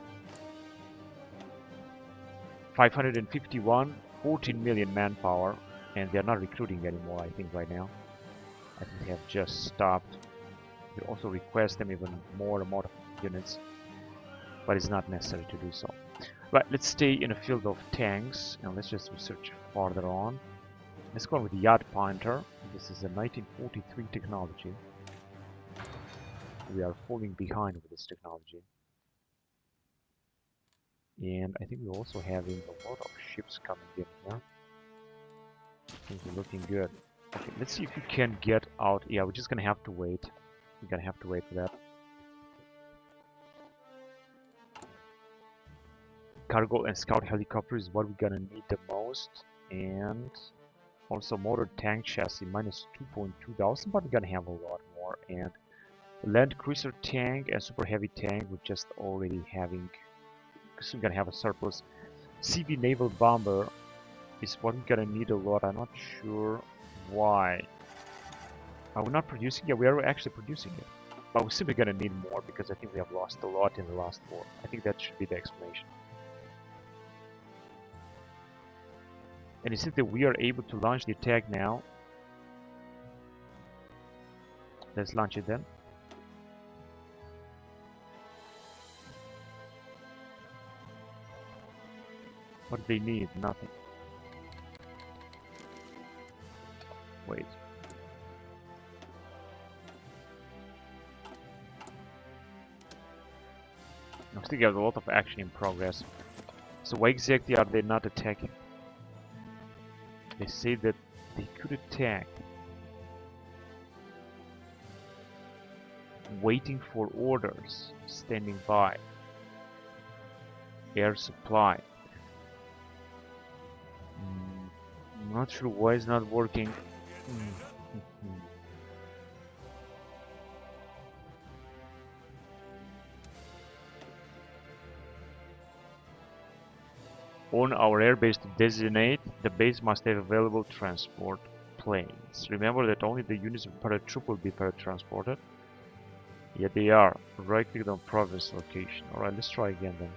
551, 14 million manpower, and they're not recruiting anymore, I think, right now. I think they have just stopped. We also request them even more amount of units, but it's not necessary to do so. Right, let's stay in a field of tanks, and let's just research farther on. Let's go with the Yacht Pointer. This is a 1943 technology. We are falling behind with this technology. And I think we're also having a lot of ships coming in here. Things are looking good. Okay, let's see if we can get out. Yeah, we're just gonna have to wait. We're gonna have to wait for that. Cargo and scout helicopter is what we're gonna need the most. And also motor tank chassis minus 2.2 thousand, but we're gonna have a lot more. And land cruiser tank and super heavy tank, we're just already having. So we're gonna have a surplus. CV naval bomber is what we're gonna need a lot. I'm not sure why. Are we not producing it? We are actually producing it, but we're simply gonna need more because I think we have lost a lot in the last war. I think that should be the explanation. And it says that we are able to launch the attack now. Let's launch it then. What do they need? Nothing. Wait. I still have a lot of action in progress. So why exactly are they not attacking? They say that they could attack. Waiting for orders. Standing by. Air supply. I'm not sure why it's not working. On our airbase to designate, the base must have available transport planes. Remember that only the units of paratroop will be paratransported. Yeah, they are. Right click on province location. Alright, let's try again then.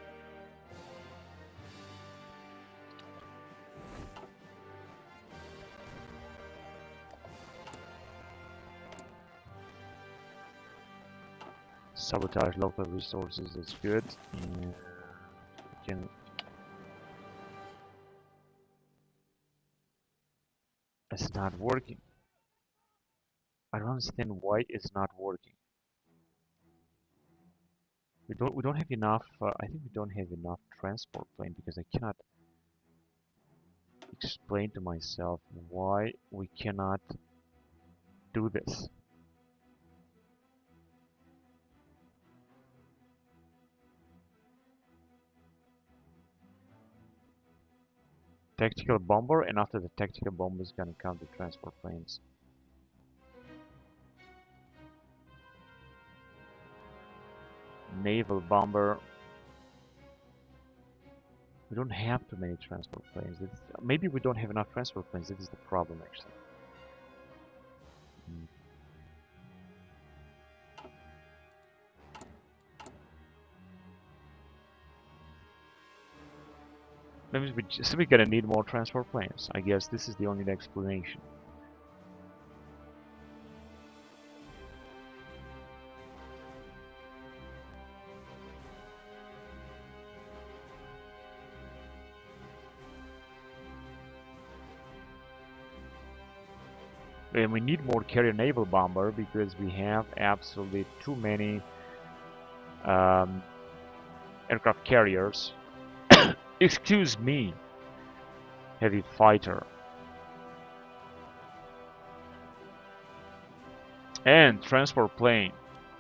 Sabotage local resources is good. And we can. It's not working. I don't understand why it's not working. We don't have enough. I think we don't have enough transport plane because I cannot explain to myself why we cannot do this. Tactical bomber, and after the tactical bomber is gonna come the transport planes. Naval bomber. We don't have too many transport planes. Maybe we don't have enough transport planes. This is the problem, actually. Maybe we're simply gonna need more transport planes. I guess this is the only explanation. And we need more carrier naval bomber because we have absolutely too many aircraft carriers. Excuse me, heavy fighter. And transport plane.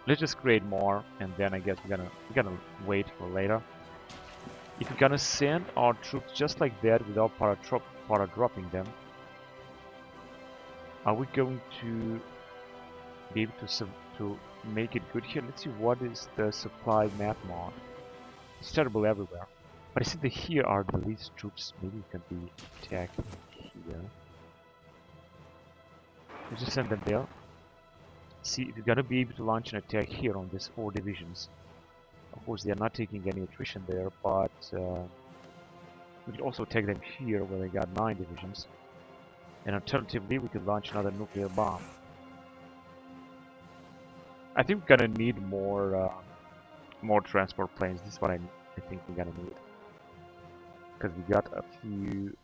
Let's just create more, and then I guess we're gonna wait for later. If we're gonna send our troops just like that without para dropping them, are we going to be able to make it good here? Let's see what is the supply map mod. It's terrible everywhere. But I see that here are the least troops. Maybe we can be attacking here. Let's just send them there. See if you're gonna be able to launch an attack here on these 4 divisions. Of course, they are not taking any attrition there, but we could also take them here where they got 9 divisions. And alternatively, we could launch another nuclear bomb. I think we're gonna need more transport planes. This is what I think we're gonna need. Because we got a few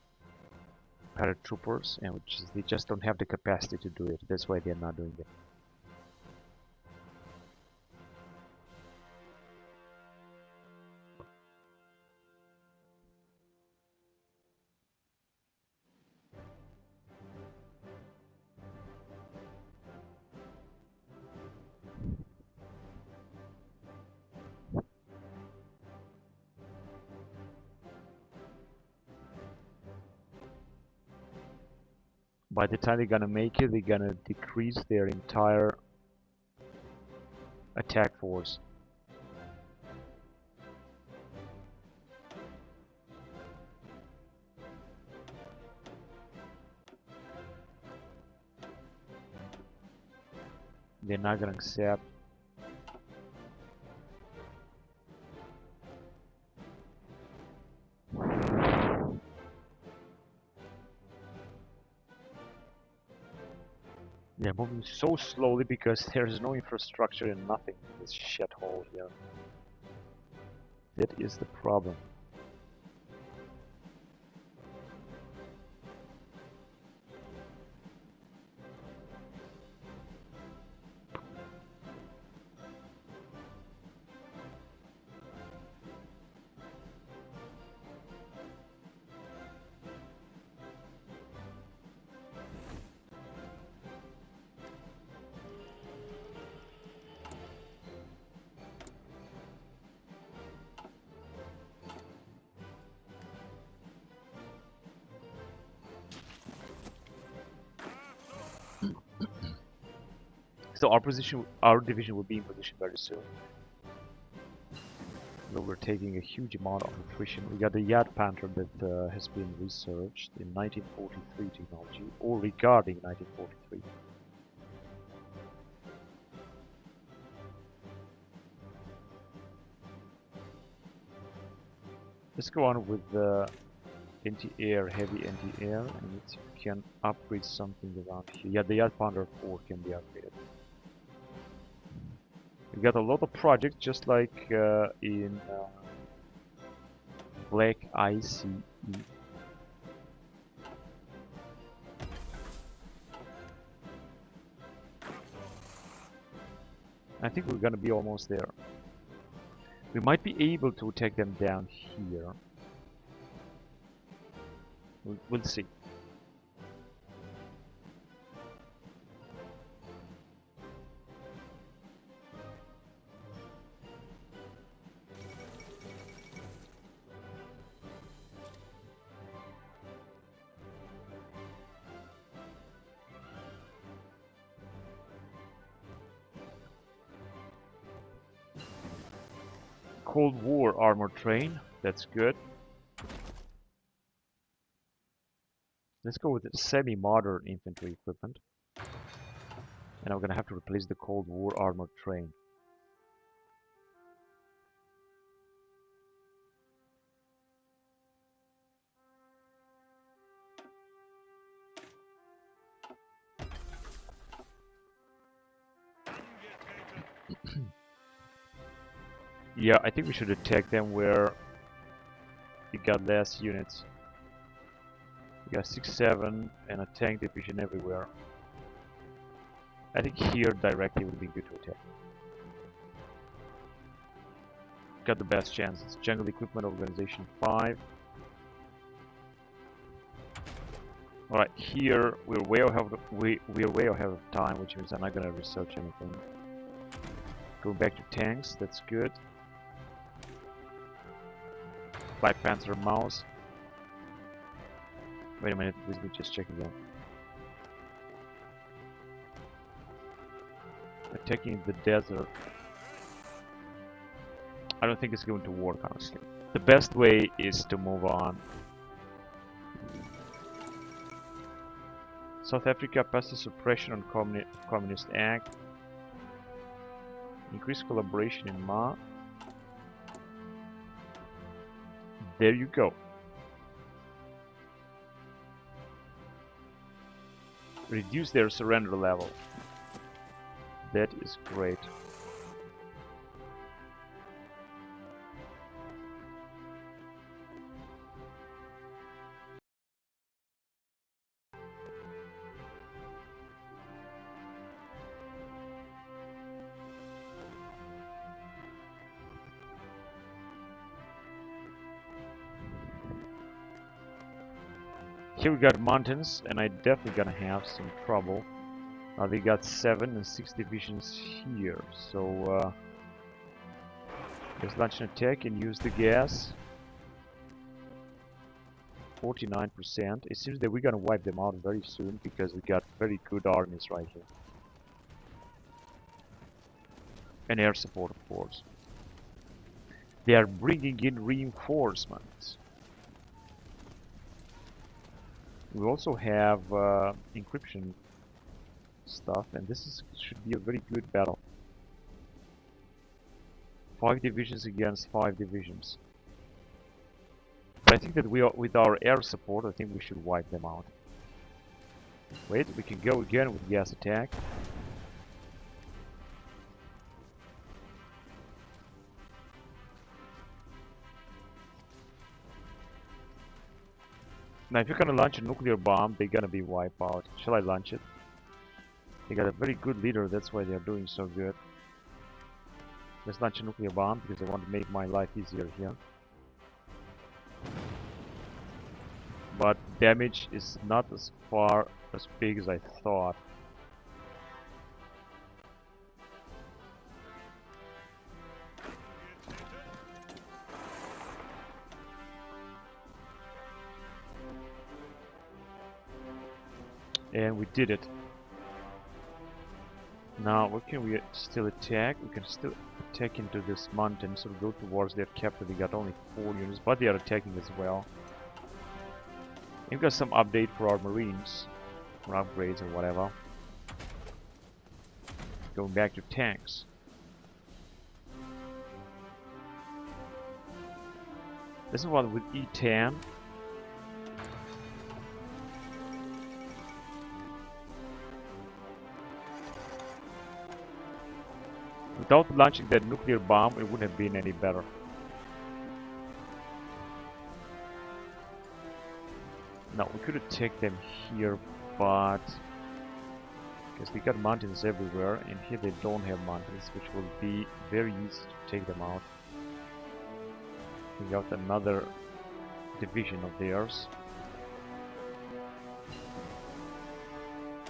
paratroopers, and they just don't have the capacity to do it. That's why they're not doing it. By the time they're gonna make it, they're gonna decrease their entire attack force. They're not gonna accept. They're moving so slowly because there's no infrastructure and nothing in this shithole here. That is the problem. So our division will be in position very soon. So we're taking a huge amount of attrition. We got the Yad Panther that has been researched in 1943 technology, or regarding 1943. Let's go on with the anti-air, heavy anti-air, and let's see if we can upgrade something around here. Yeah, the Yad Panther 4 can be upgraded. We got a lot of projects, just like in Black ICE. I think we're gonna be almost there. We might be able to take them down here. We'll see. Cold War armored train, that's good. Let's go with the semi-modern infantry equipment. And I'm gonna have to replace the Cold War armored train. Yeah, I think we should attack them where we got less units. We got 6, 7 and a tank division everywhere. I think here directly would be good to attack. Got the best chances. Jungle Equipment Organization 5. Alright, here we're way ahead of time, which means I'm not gonna research anything. Go back to tanks, that's good. Black Panther mouse. Wait a minute, let me just check again. Attacking the desert. I don't think it's going to work, honestly. The best way is to move on. South Africa passes suppression on Communist Act. Increase collaboration in Ma. There you go. Reduce their surrender level. That is great. Here we got mountains, and I definitely gonna have some trouble. They got 7 and 6 divisions here, so let's launch an attack and use the gas. 49%. It seems that we're gonna wipe them out very soon because we got very good armies right here. And air support, of course. They are bringing in reinforcements. We also have encryption stuff, and this should be a very good battle. 5 divisions against 5 divisions. But I think that with our air support, I think we should wipe them out. Wait, we can go again with gas attack. Now, if you're gonna launch a nuclear bomb, they're gonna be wiped out. Shall I launch it? They got a very good leader, that's why they're doing so good. Let's launch a nuclear bomb because I want to make my life easier here. But damage is not as big as I thought. And we did it. Now, what can we still attack? We can still attack into this mountain, so we go towards their capital. We got only 4 units, but they are attacking as well. We've got some update for our marines, or upgrades or whatever. Going back to tanks. This is one with E10. Without launching that nuclear bomb, it wouldn't have been any better. Now, we could attack them here, but because they got mountains everywhere, and here they don't have mountains, which will be very easy to take them out. We got another division of theirs.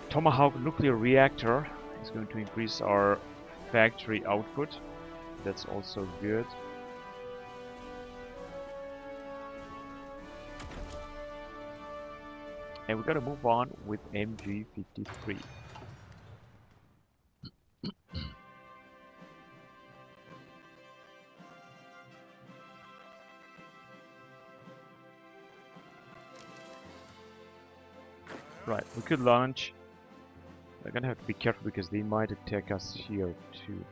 Tomahawk nuclear reactor is going to increase our factory output. That's also good. And we're gonna move on with MG53. Right, we could launch. We're gonna have to be careful because they might attack us here too.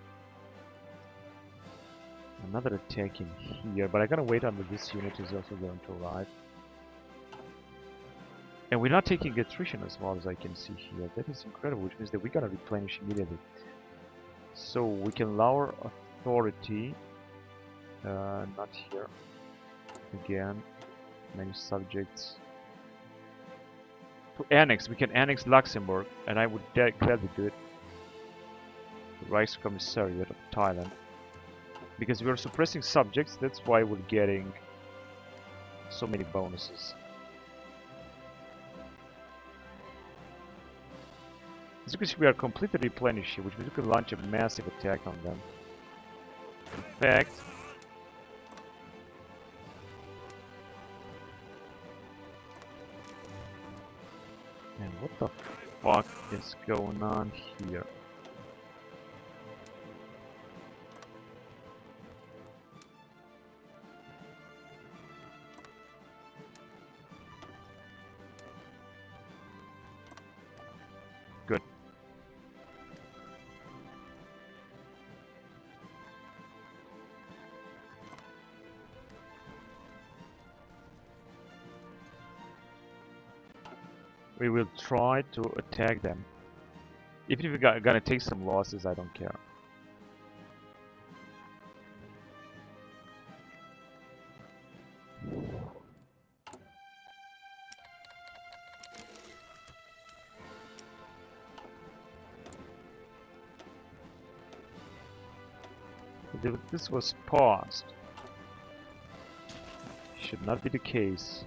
Another attack in here, but I gotta wait until this unit is also going to arrive. And we're not taking attrition as well as I can see here. That is incredible, which means that we're gonna replenish immediately. So we can lower authority. Not here. Again, many subjects. To annex, we can annex Luxembourg, and I would gladly do it. Reichskommissariat of Thailand. Because we are suppressing subjects, that's why we're getting so many bonuses. As you can see, we are completely replenished here, which means we can launch a massive attack on them. In fact, and what the fuck is going on here? Good. We will try to attack them. Even if we're gonna take some losses, I don't care. This was paused. Should not be the case.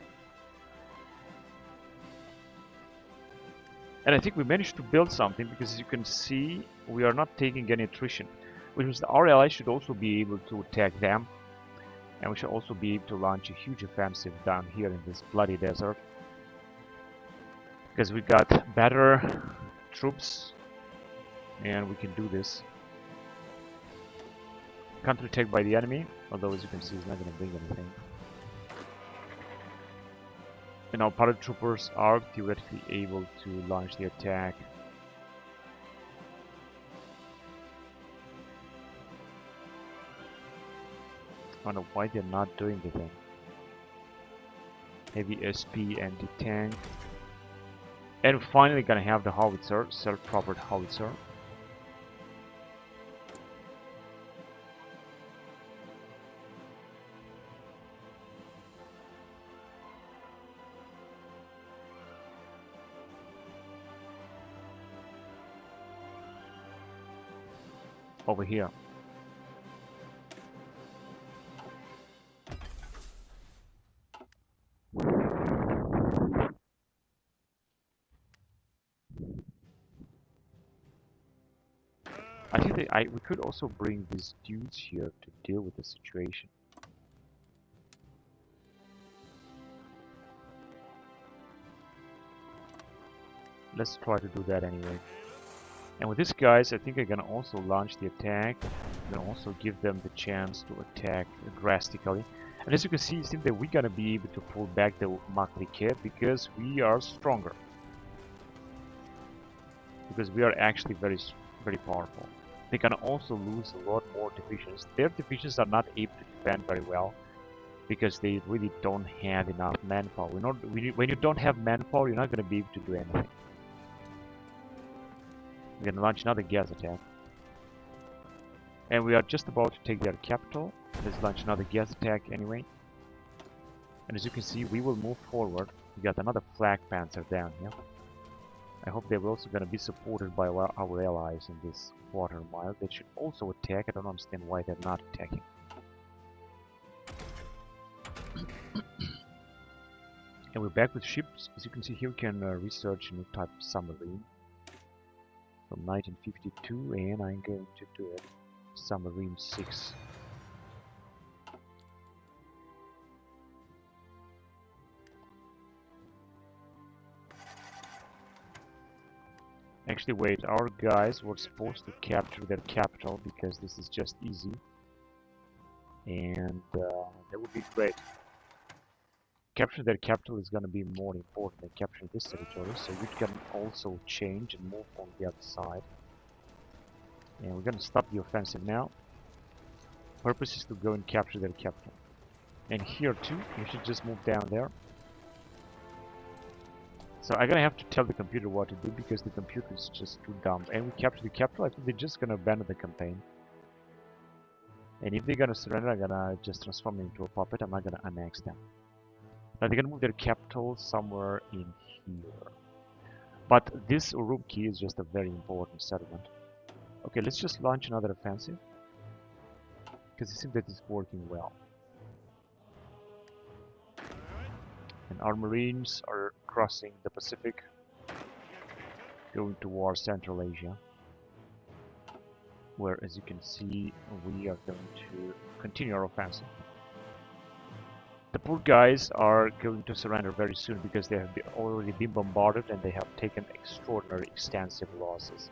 And I think we managed to build something because, as you can see, we are not taking any attrition, which means our allies should also be able to attack them, and we should also be able to launch a huge offensive down here in this bloody desert, because we got better troops and we can do this. Counterattack by the enemy, although as you can see it's not going to bring anything. And our paratroopers are theoretically able to launch the attack. I don't know why they're not doing the thing. Heavy SP anti-tank. And we're finally gonna have the howitzer, self-propelled howitzer. Over here. I think that we could also bring these dudes here to deal with the situation. Let's try to do that anyway. And with these guys, I think I'm gonna also launch the attack. I'm gonna also give them the chance to attack drastically. And as you can see, it seems that we're gonna be able to pull back the Maklike because we are stronger. Because we are actually very powerful. They can also lose a lot more divisions. Their divisions are not able to defend very well because they really don't have enough manpower. When you don't have manpower, you're not gonna be able to do anything. We're gonna launch another gas attack. And we are just about to take their capital. Let's launch another gas attack anyway. And as you can see, we will move forward. We got another flag panzer down here. I hope they're also gonna be supported by our allies in this water mile. They should also attack. I don't understand why they're not attacking. And we're back with ships. As you can see here, we can research a new type of submarine. From 1952, and I'm going to do it. Submarine 6. Actually, wait, our guys were supposed to capture their capital because this is just easy. And that would be great. Capturing their capital is going to be more important than capturing this territory, so we can also change and move on the other side. And we're going to stop the offensive now. Purpose is to go and capture their capital. And here too, we should just move down there. So I'm gonna have to tell the computer what to do because the computer is just too dumb. And we capture the capital, I think they're just gonna abandon the campaign. And if they're gonna surrender, I'm gonna just transform them into a puppet. I'm not gonna annex them. Now they're gonna move their capital somewhere in here. But this Urumqi is just a very important settlement. Okay, let's just launch another offensive. Because it seems that it's working well. And our Marines are crossing the Pacific, going towards Central Asia, where, as you can see, we are going to continue our offensive. The poor guys are going to surrender very soon because they have already been bombarded and they have taken extraordinary extensive losses.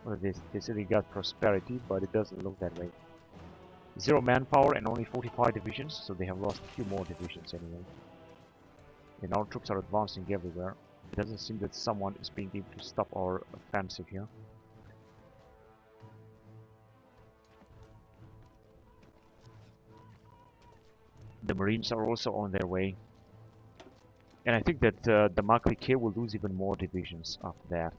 Well, they said they got prosperity, but it doesn't look that way. 0 manpower and only 45 divisions, so they have lost a few more divisions anyway. And our troops are advancing everywhere. It doesn't seem that someone is being able to stop our offensive here. The Marines are also on their way. And I think that the Maklik will lose even more divisions after that.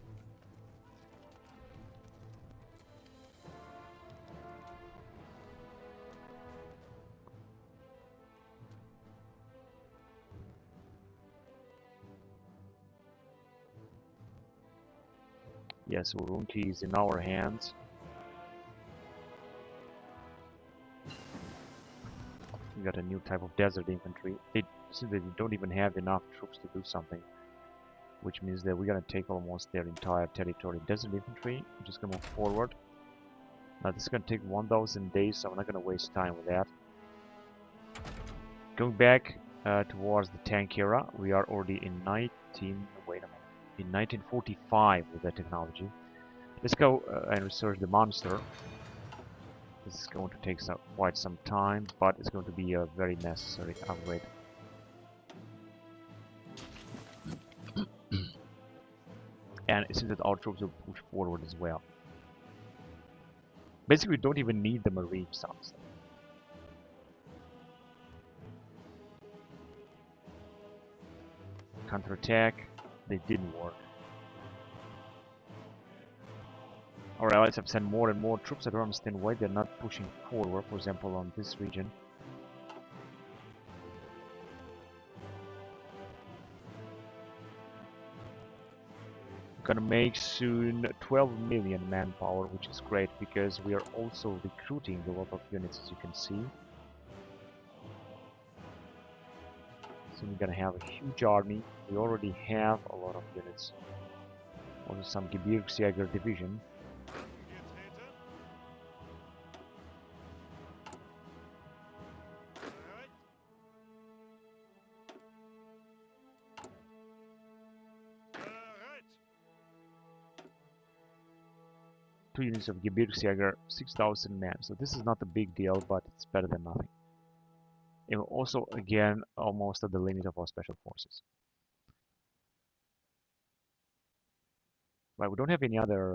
Yes, Urumqi is in our hands. We got a new type of desert infantry. They seem that they don't even have enough troops to do something, which means that we're gonna take almost their entire territory. Desert infantry, we're just gonna move forward. Now this is gonna take 1000 days, so I'm not gonna waste time with that. Going back towards the tank era, we are already in 1945 with that technology. Let's go and research the monster. This is going to take quite some time, but it's going to be a very necessary upgrade. And it seems that our troops will push forward as well. Basically, we don't even need the Marines, honestly. Counterattack, they didn't work. Our allies have sent more and more troops. I don't understand why they're not pushing forward, for example, on this region. Gonna make soon 12 million manpower, which is great because we are also recruiting a lot of units, as you can see. So we're gonna have a huge army. We already have a lot of units. Also some Gebirgsjäger division. Two units of Gebirgsjäger, 6,000 men. So this is not a big deal, but it's better than nothing. And we're also, again, almost at the limit of our special forces. But we don't have any other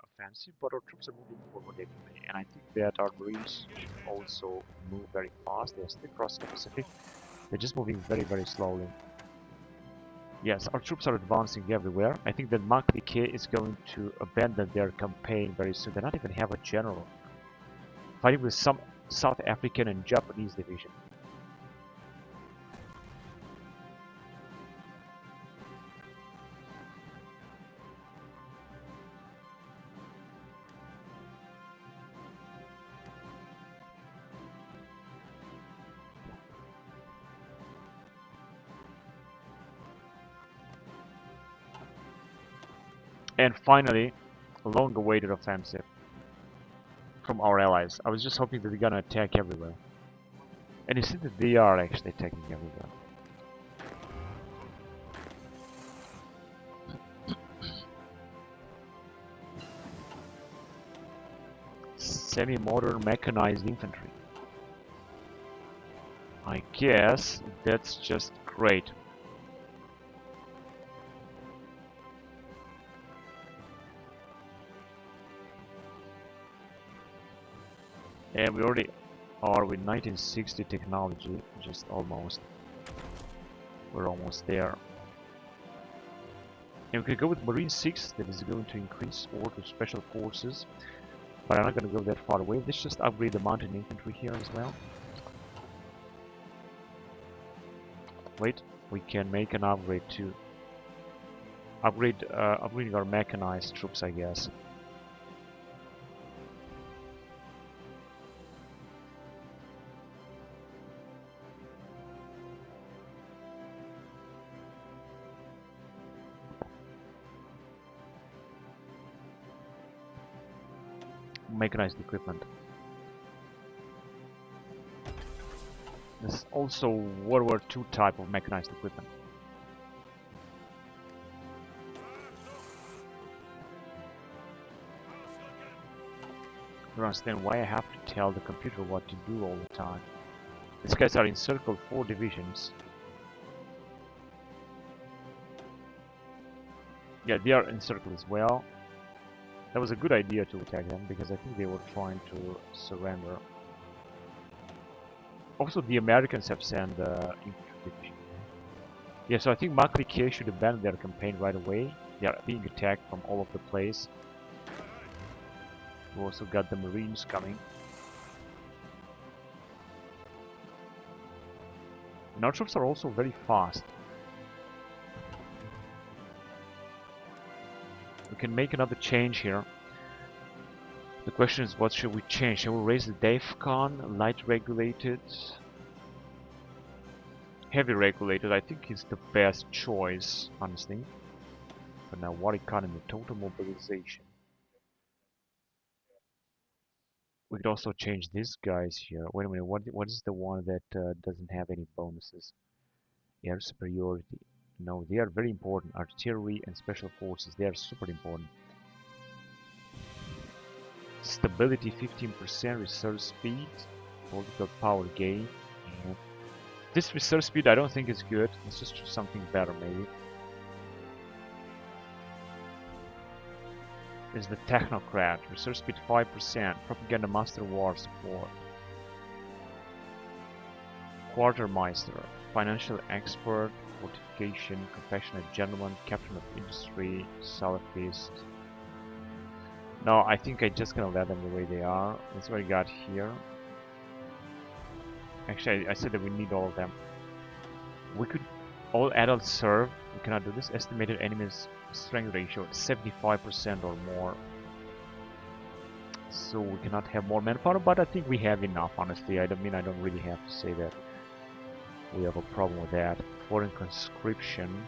offensive, but our troops are moving forward anyway. And I think that our Marines should also move very fast. They're still crossing the Pacific. They're just moving very, very slowly. Yes, our troops are advancing everywhere. I think that Maklik is going to abandon their campaign very soon. They don't even have a general. Fighting with some South African and Japanese division. And finally, a long-awaited offensive from our allies. I was just hoping that they're gonna attack everywhere. And you see that they are actually attacking everywhere. Semi-modern mechanized infantry. I guess that's just great. And we already are with 1960 technology, just almost. We're almost there. And we could go with Marine 6, that is going to increase or to special forces. But I'm not going to go that far away. Let's just upgrade the mountain infantry here as well. Wait, we can make an upgrade too. Upgrading our mechanized troops, I guess. Mechanized equipment. There's also World War II type of mechanized equipment. I don't understand why I have to tell the computer what to do all the time. These guys are encircled 4 divisions. Yeah, they are encircled as well. That was a good idea to attack them because I think they were trying to surrender. Also, the Americans have sent infantry division. Yeah, so I think Maklik should abandon their campaign right away. They are being attacked from all over the place. We also got the Marines coming. And our troops are also very fast. We can make another change here. The question is, what should we change? Shall we raise the DEFCON? Light regulated? Heavy regulated, I think is the best choice, honestly. But now, what economy? Total mobilization. We could also change these guys here. Wait a minute, what is the one that doesn't have any bonuses? Air superiority. No, they are very important. Artillery and special forces, they are super important. Stability 15%, reserve speed, political power gain. And this reserve speed I don't think is good. Let's just do something better maybe. Is the technocrat, research speed 5%, propaganda master war support, quartermeister, financial expert, fortification, compassionate gentleman, captain of industry, salafist. No, I think I'm just gonna let them the way they are. That's what I got here. Actually, I said that we need all of them. We could all adults serve. We cannot do this. Estimated enemies strength ratio 75% or more, so we cannot have more manpower, but I think we have enough. Honestly, I don't really have to say that we have a problem with that. Foreign conscription,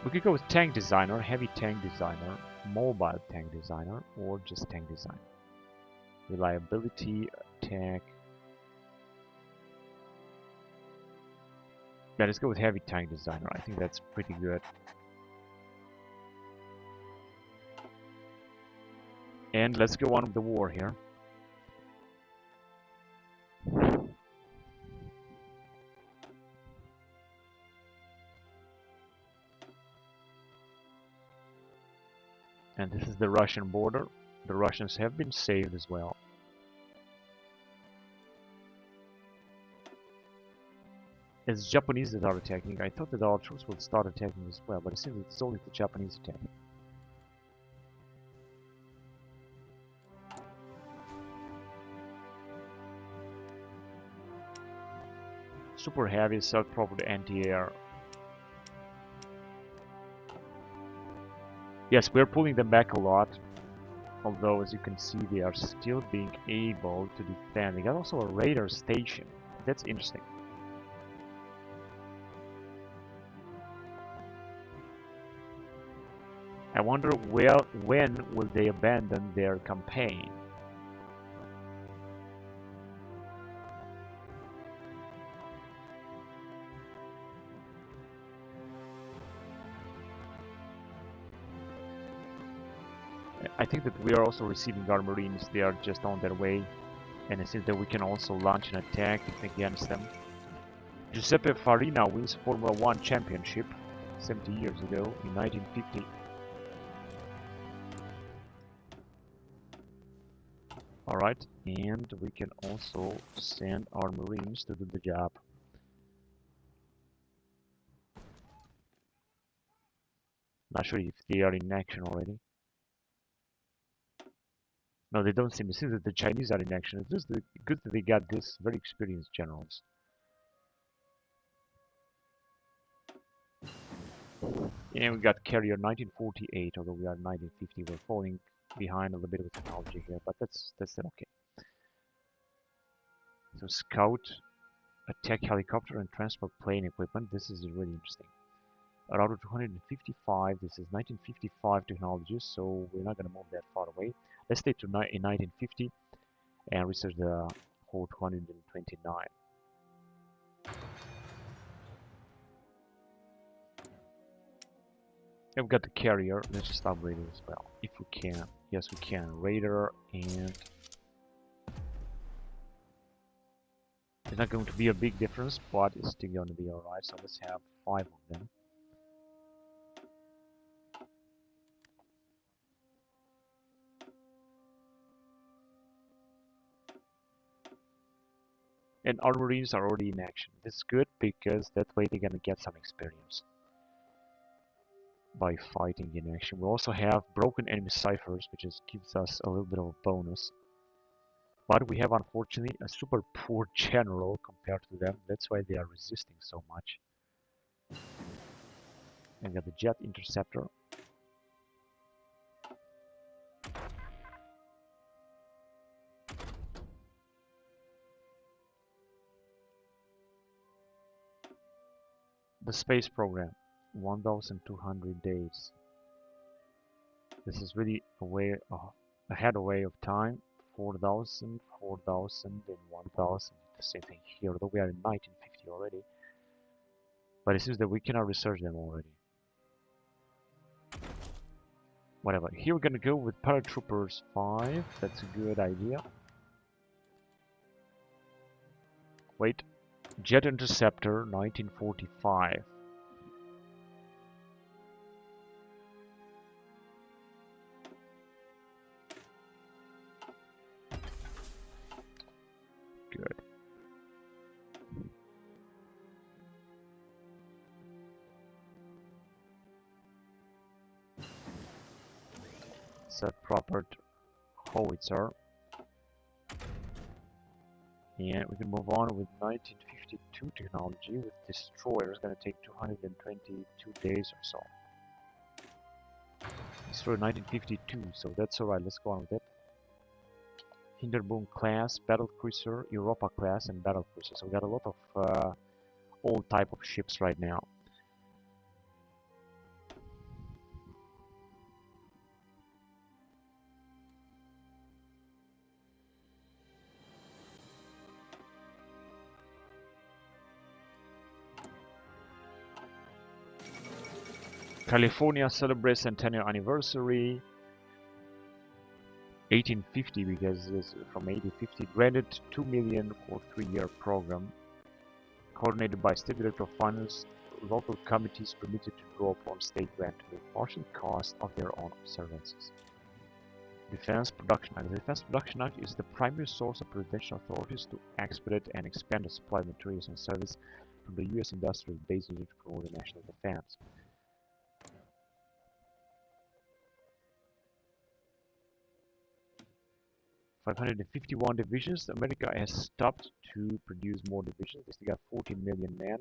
we could go with tank designer, heavy tank designer, mobile tank designer, or just tank design. Reliability, attack. Yeah, let's go with heavy tank designer. I think that's pretty good. And let's go on with the war here. And this is the Russian border. The Russians have been saved as well. It's Japanese that are attacking. I thought that our troops would start attacking as well, but it seems it's only the Japanese attacking. Super heavy, self-propelled anti-air. Yes, we're pulling them back a lot. Although, as you can see, they are still being able to defend. They got also a radar station. That's interesting. I wonder, well, when will they abandon their campaign? I think that we are also receiving our Marines. They are just on their way, and it seems that we can also launch an attack against them. Giuseppe Farina wins Formula 1 championship 70 years ago in 1950. Alright, and we can also send our Marines to do the job. Not sure if they are in action already. No, they don't seem to see that the Chinese are in action. It's just good that they got this very experienced generals. And we got carrier 1948, although we are 1950. We're falling behind a little bit with technology here, but that's still okay. So scout, attack helicopter, and transport plane equipment. This is really interesting. Router 255. This is 1955 technology, so we're not going to move that far away. Let's stay to in 1950 and research the whole 229. And we've got the carrier. Let's just upgrade it as well, if we can. Yes, we can. Radar, and it's not going to be a big difference, but it's still going to be alright. So let's have 5 of them. And our Marines are already in action. This is good because that way they're gonna get some experience by fighting in action. We also have broken enemy ciphers, which gives us a little bit of a bonus. But we have, unfortunately, a super poor general compared to them. That's why they are resisting so much. And we got the jet interceptor. The space program, 1,200 days. This is really ahead away of time. 4,000, 4,000, and 1,000. The same thing here, although we are in 1950 already. But it seems that we cannot research them already. Whatever. Here we're gonna go with paratroopers 5. That's a good idea. Wait. Jet interceptor 1945. Good. Set proper howitzer. And we can move on with 1952 technology with destroyer. It's going to take 222 days or so. Destroyer 1952, so that's alright. Let's go on with it. Hinterboom class, battle cruiser, Europa class, and battle cruiser. So we got a lot of old type of ships right now. California celebrates centennial anniversary. 1850, because it's from 1850, granted 2 million for 3-year program, coordinated by State Director of Finance. Local committees permitted to draw upon state grant to the partial cost of their own observances. Defense Production Act. The Defense Production Act is the primary source of presidential authorities to expedite and expand the supply of materials and services from the U.S. industrial base needed for the national defense. .551 divisions. America has stopped to produce more divisions. They got 14 million men.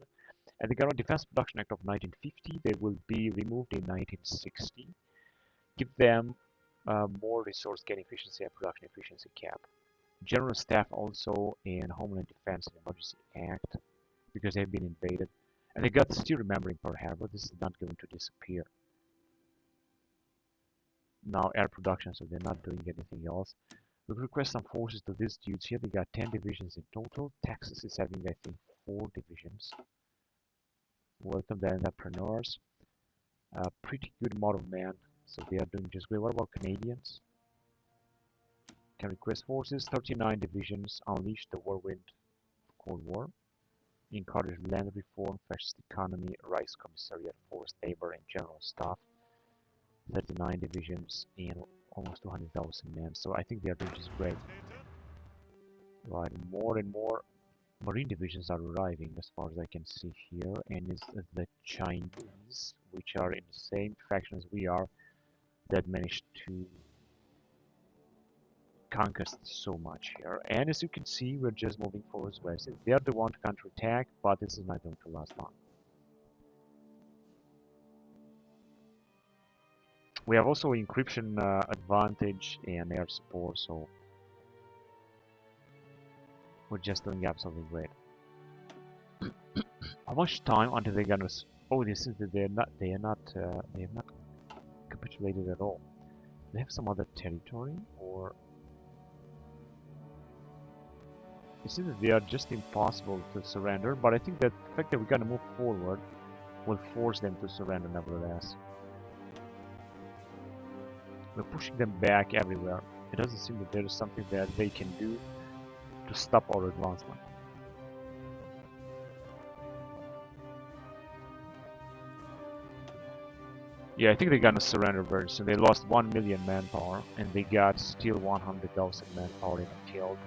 And the Government Defense Production Act of 1950, they will be removed in 1960. Give them more resource gain efficiency and production efficiency cap. General Staff also in Homeland Defense and Emergency Act, because they've been invaded. And they got still remembering Pearl Harbor. This is not going to disappear. Now air production, so they're not doing anything else. We request some forces to these dudes here. They got 10 divisions in total. Texas is having, I think, 4 divisions. Welcome the entrepreneurs. Pretty good amount of men, so they are doing just great. What about Canadians? Can request forces. 39 divisions. Unleash the whirlwind of Cold War. Encourage land reform, fascist economy, Rice Commissariat, Forced Labor, and General Staff. 39 divisions and almost 200,000 men, so I think they are doing just great. Right, more and more Marine divisions are arriving as far as I can see here, and it's the Chinese, which are in the same faction as we are, that managed to conquer so much here. And as you can see, we're just moving forward west. They are the one to counterattack, but this is not going to last long. We have also encryption advantage and air support, so we're just doing absolutely great. How much time until they're gonna? Oh, this is that they have not capitulated at all. They have some other territory, or it seems that they are just impossible to surrender. But I think that the fact that we're gonna move forward will force them to surrender nevertheless. We're pushing them back everywhere. It doesn't seem that there is something that they can do to stop our advancement. Yeah, I think they're gonna surrender very soon. They lost 1 million manpower, and they got still 100,000 manpower in the field.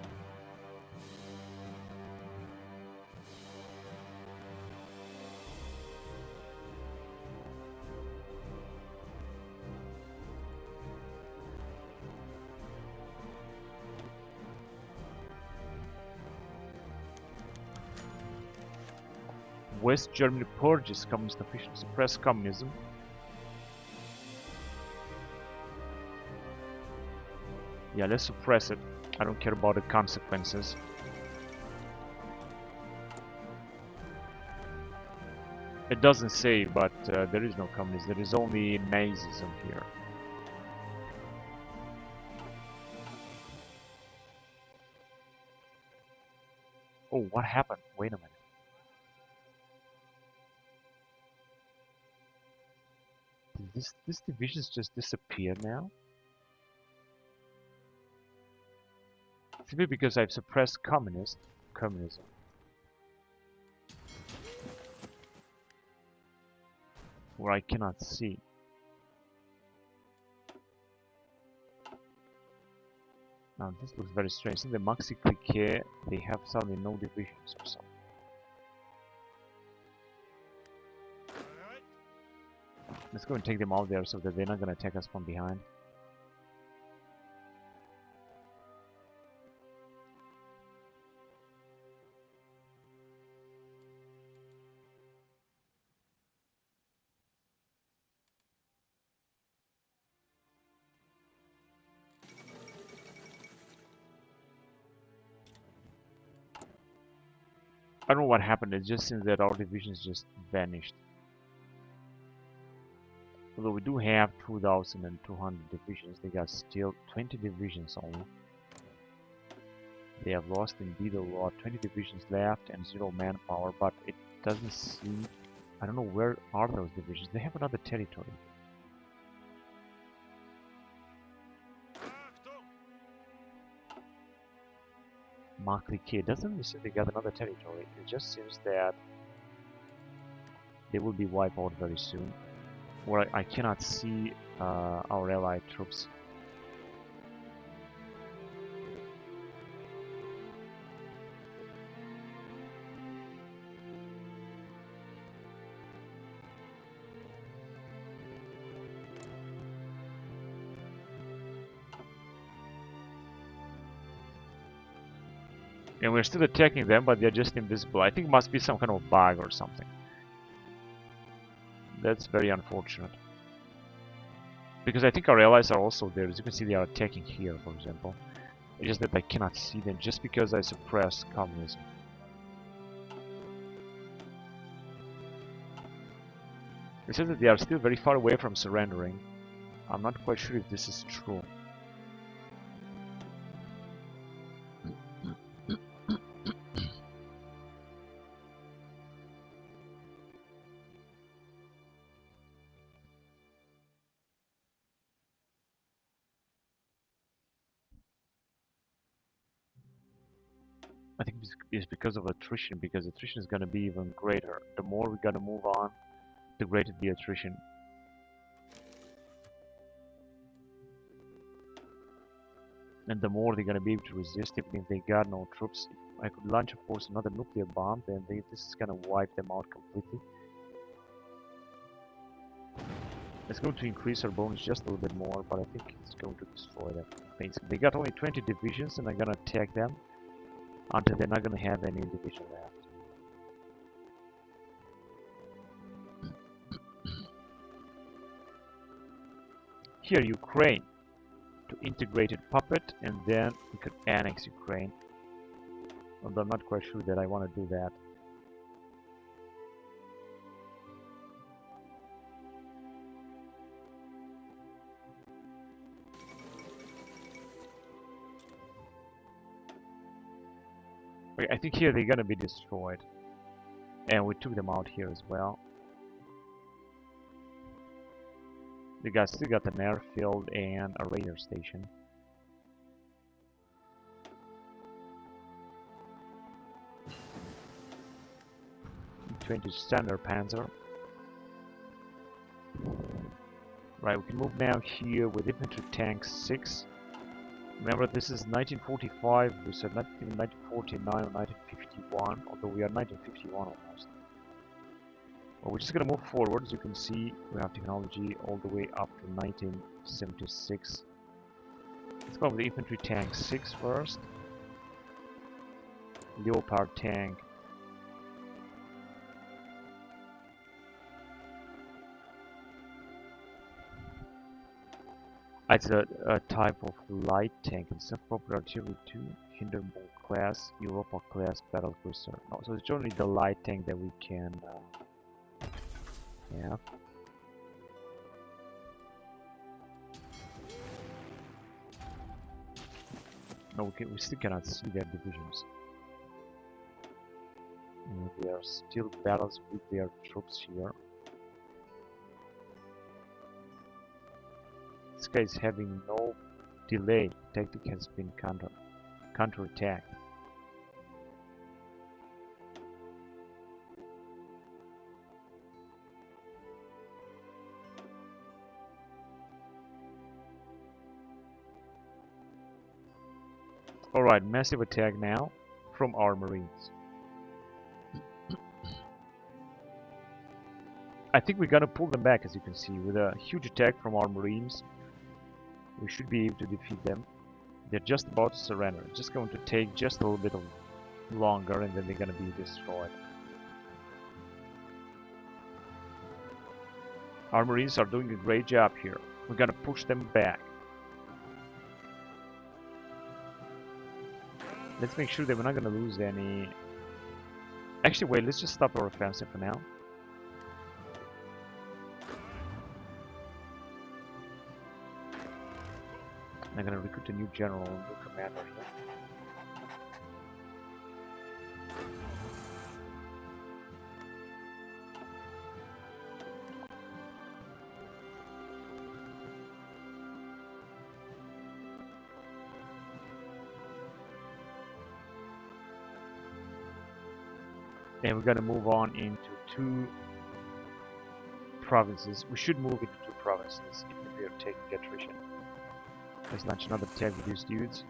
West Germany purges communist officials, suppress communism. Yeah, let's suppress it. I don't care about the consequences. It doesn't say, but there is no communism. There is only Nazism here. Oh, what happened? Wait a minute. Did this divisions just disappear now? Simply because I've suppressed communism. Where I cannot see. Now this looks very strange. In the maxi click here, they have suddenly no divisions or something. Let's go and take them out there so that they're not gonna attack us from behind. I don't know what happened. It just seems that our divisions just vanished. Although we do have 2,200 divisions, they got still 20 divisions only. They have lost indeed a lot. 20 divisions left and 0 manpower, but it doesn't seem... I don't know where are those divisions. They have another territory. It doesn't really seem they got another territory. It just seems that they will be wiped out very soon. Where I cannot see our allied troops. And we're still attacking them, but they're just invisible. I think it must be some kind of bug or something. That's very unfortunate. Because I think our allies are also there. As you can see, they are attacking here, for example. It's just that I cannot see them just because I suppressed communism. It says that they are still very far away from surrendering. I'm not quite sure if this is true. I think it's because of attrition, because attrition is going to be even greater. The more we got to move on, the greater the attrition. And the more they're going to be able to resist, even if they got no troops. I could launch, of course, another nuclear bomb, and this is going to wipe them out completely. It's going to increase our bonus just a little bit more, but I think it's going to destroy them. Basically, they got only 20 divisions, and I'm going to attack them until they're not going to have any division left. here Ukraine to integrated puppet, and then we could annex Ukraine. Although I'm not quite sure that I want to do that. Okay, I think here they're gonna be destroyed. And we took them out here as well. The guys still got an airfield and a radar station. 20 standard panzer. Right, we can move now here with infantry tank 6. Remember, this is 1945, we said not even 1949 or 1951, although we are 1951 almost. Well, we're just gonna move forward. As you can see, we have technology all the way up to 1976. Let's go with the infantry tank 6 first. Leopard tank. It's a type of light tank and self-propelled artillery 2, Hindenburg class, Europa class battle cruiser. No, so it's generally the light tank that we can yeah. No, we still cannot see their divisions. And there are still battles with their troops here. This guy is having no delay. Tactic has been counterattacked. Alright, massive attack now from our Marines. I think we're gonna pull them back, as you can see, with a huge attack from our Marines. We should be able to defeat them. They're just about to surrender. It's just going to take just a little bit longer, and then they're gonna be destroyed. Our Marines are doing a great job here. We're gonna push them back. Let's make sure that we're not gonna lose any... Actually, wait, let's just stop our offensive for now. I'm gonna recruit a new general and new commander here. And we're gonna move on into 2 provinces. We should move into 2 provinces if we are taking attrition. Let's launch another attack with these dudes.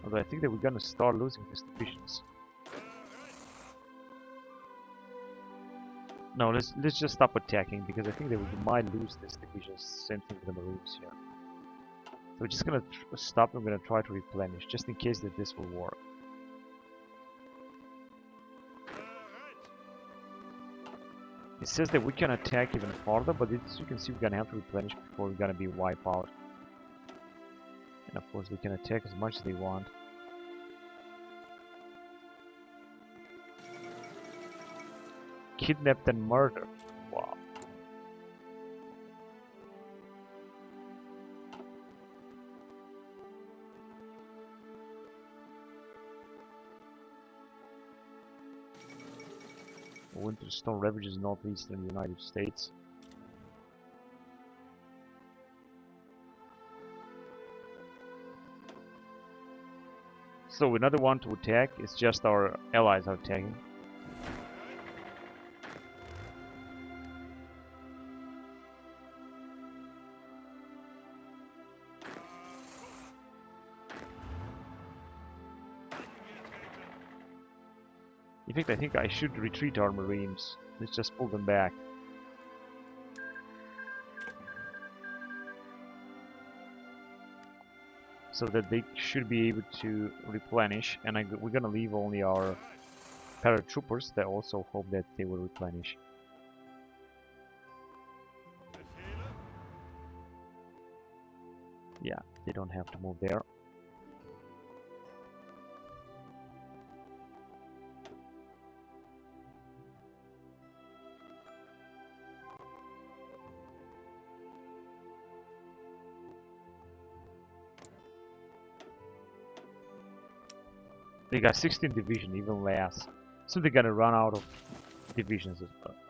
Although I think that we're gonna start losing these divisions. No, let's just stop attacking, because I think that we might lose these divisions. Same thing with the Marines here. So we're just gonna stop and we're gonna try to replenish, just in case that this will work. It says that we can attack even farther, but as you can see, we're gonna have to replenish before we're gonna be wiped out. And of course, they can attack as much as they want. Kidnapped and murdered. Wow. Winter storm ravages northeastern United States. So another one to attack. It's just our allies are attacking. In fact, I think I should retreat our Marines. Let's just pull them back. So that they should be able to replenish, and we're gonna leave only our paratroopers. That also hope that they will replenish. Yeah, they don't have to move there. They got 16 division, even less. So they're gonna run out of divisions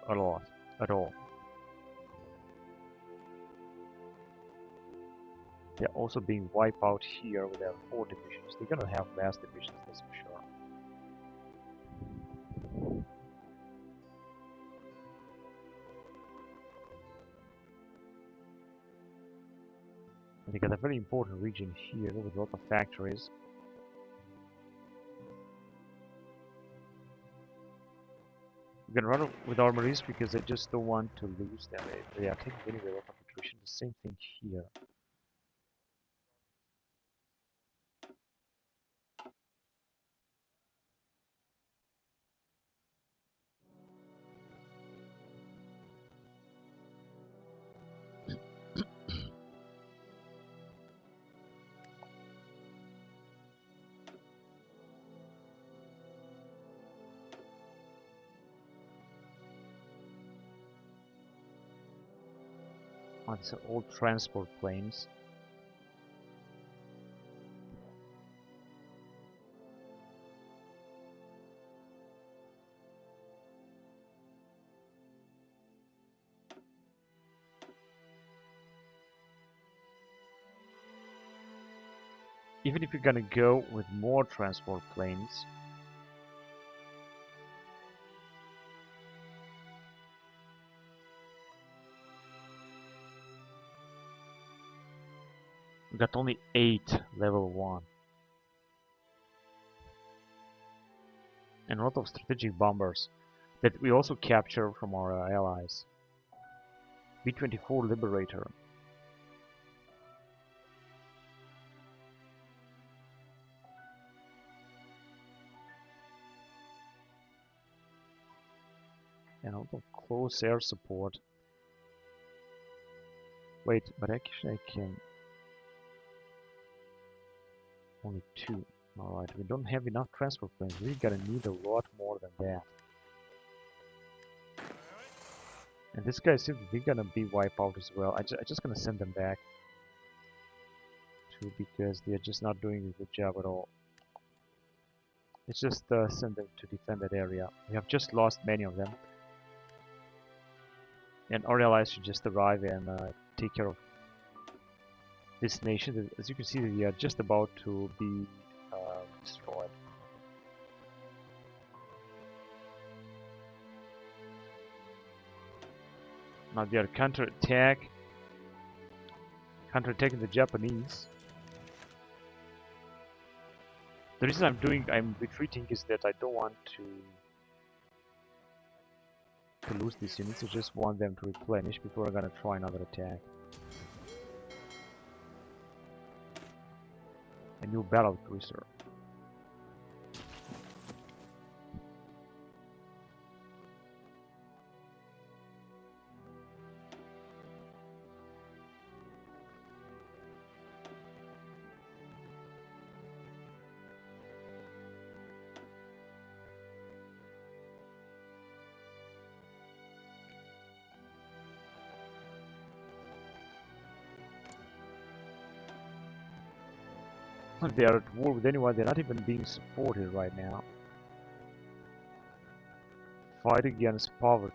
a lot, at all. They're also being wiped out here with their 4 divisions. They're gonna have less divisions, that's for sure. And they got a very important region here with a lot of factories. We're gonna run with our Marines because I just don't want to lose them. They are taking anyway a lot of attrition. The same thing here. Oh, these are all transport planes. Even if you're gonna go with more transport planes, we got only 8 level 1. And a lot of strategic bombers that we also capture from our allies. B-24 Liberator. And a lot of close air support. Wait, but actually I can... Only 2. Alright, we don't have enough transport planes. We're gonna need a lot more than that. And this guy seems they're gonna be wiped out as well. I'm just gonna send them back. Too, because they're just not doing a good job at all. Let's just send them to defend that area. We have just lost many of them. And our allies should just arrive and take care of this nation. As you can see, they are just about to be destroyed. Now they are counterattacking the Japanese. The reason I'm retreating is that I don't want to lose these units. I just want them to replenish before I'm gonna try another attack. A new battle cruiser. They are at war with anyone. They're not even being supported right now. Fight against poverty.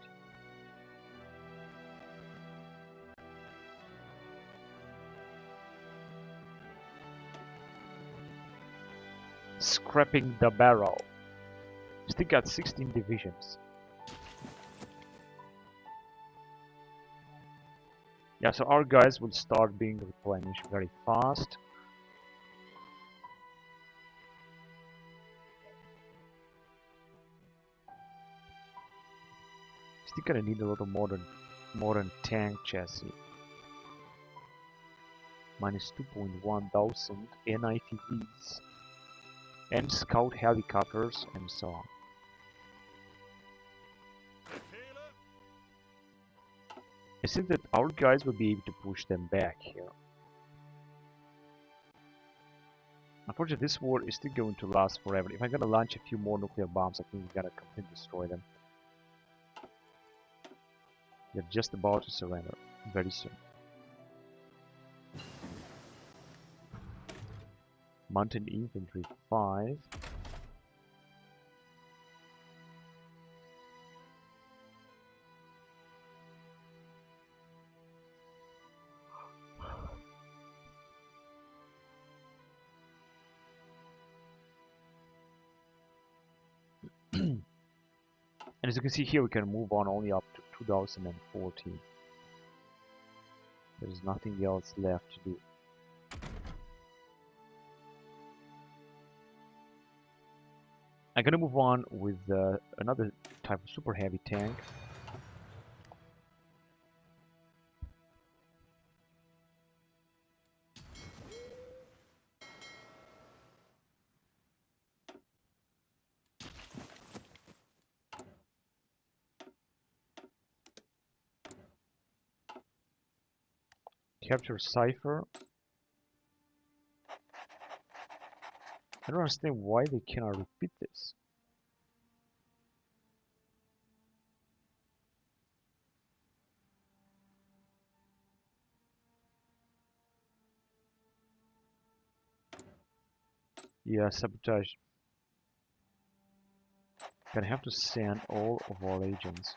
Scrapping the barrel. Still got 16 divisions. Yeah, so our guys will start being replenished very fast. Still gonna need a lot of modern tank chassis. Minus 2.1 thousand NITVs and scout helicopters and so on. I think that our guys will be able to push them back here. Unfortunately, this war is still going to last forever. If I'm gonna launch a few more nuclear bombs, I think we're gonna completely destroy them. They're just about to surrender very soon. Mountain Infantry 5. And as you can see here, we can move on only up to 2014. There's nothing else left to do. I'm gonna move on with another type of super heavy tank. Capture Cypher. I don't understand why they cannot repeat this. Yeah, sabotage. Gonna have to send all of our agents.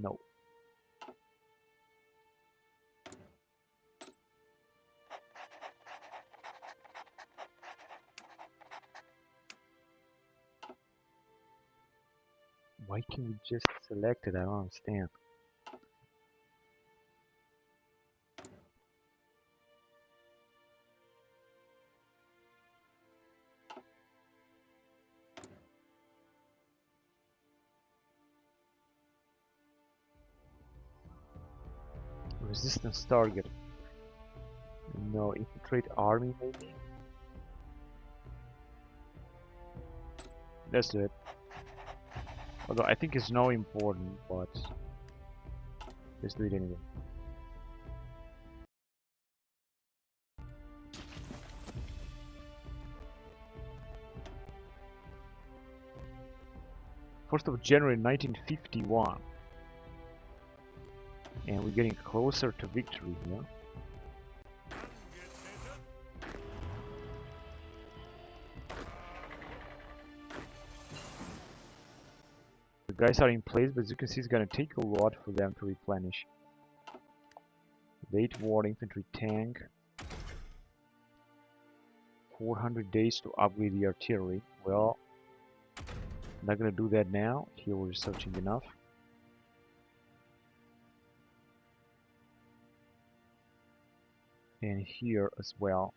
No. Why can we just select it? I don't understand. Resistance target. No, infiltrate army maybe? Let's do it. Although I think it's not important, but let's do it anyway. First of January 1951. And we're getting closer to victory here. The guys are in place, but as you can see, it's gonna take a lot for them to replenish. Late war infantry tank. 400 days to upgrade the artillery. Well, I'm not gonna do that now. Here we're researching enough. And here as well.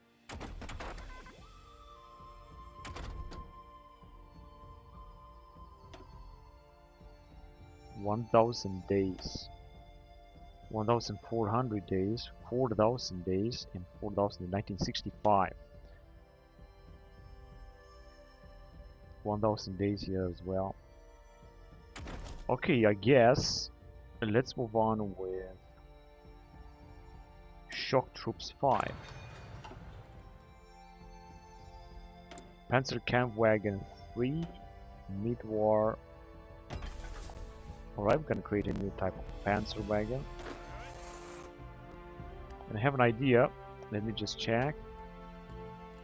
$1,000 days, 1,400 days, 4,000 days, and 4,000 in 1965. 1,000 days here as well. Okay, I guess let's move on with Shock Troops 5. Panzer Kampfwagen 3, mid-war. Alright, I'm gonna create a new type of Panzer wagon. And I have an idea. Let me just check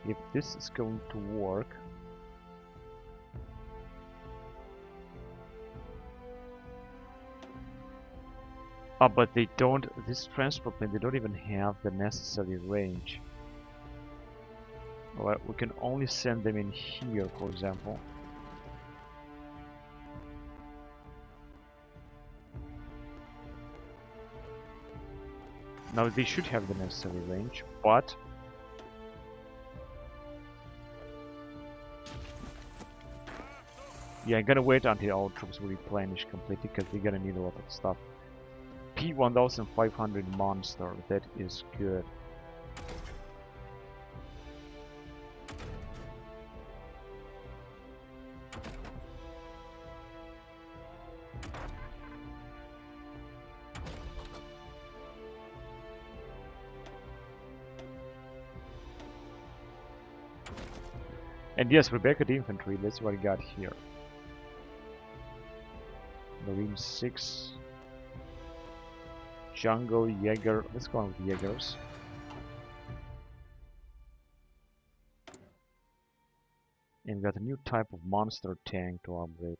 if this is going to work. Oh, but they don't, this transport plane, they don't even have the necessary range. Alright, we can only send them in here, for example. Now they should have the necessary range, but yeah, I'm gonna wait until our troops will replenish completely because they're gonna need a lot of stuff. P-1500 monster, that is good. And yes, Rebecca the infantry, that's what I got here. Marine 6. Jungle Jaeger, let's go on with Jaegers. And we got a new type of monster tank to upgrade.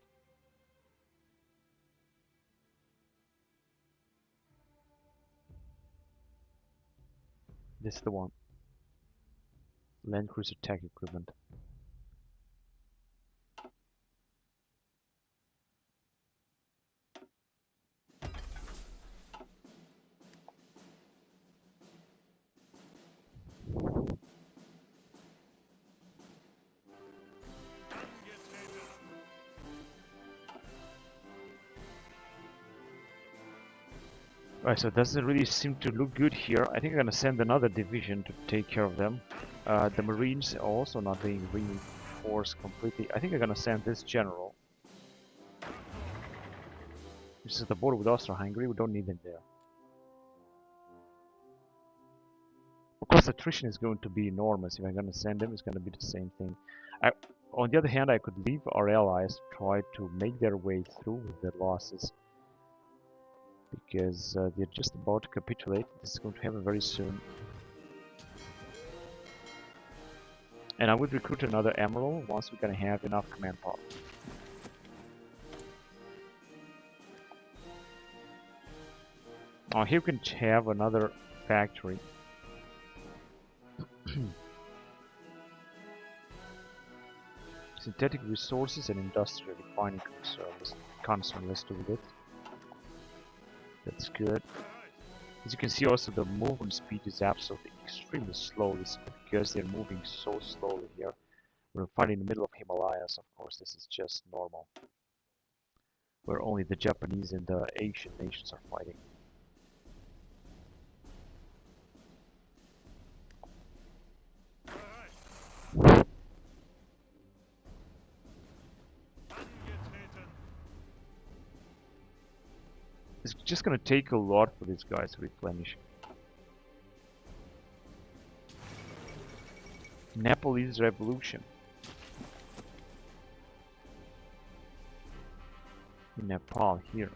This is the one. Land Cruiser Tech Equipment. Alright, so it doesn't really seem to look good here. I think I'm gonna send another division to take care of them. The Marines are also not being reinforced completely. I think I'm gonna send this general. This is the border with Austria-Hungary, we don't need him there. Of course, attrition is going to be enormous. If I'm gonna send them, it's gonna be the same thing. On the other hand, I could leave our allies try to make their way through with their losses. Because they're just about to capitulate. This is going to happen very soon. And I would recruit another Emerald once we're gonna have enough command power. Oh, here we can have another factory. Synthetic resources and industrial refining concern. Let's do it. That's good. As you can see, also the movement speed is absolutely extremely slow. This is because they're moving so slowly here. We're fighting in the middle of Himalayas, of course. This is just normal. Where only the Japanese and the Asian nations are fighting. It's just gonna take a lot for these guys to replenish. Nepalese Revolution. In Nepal here.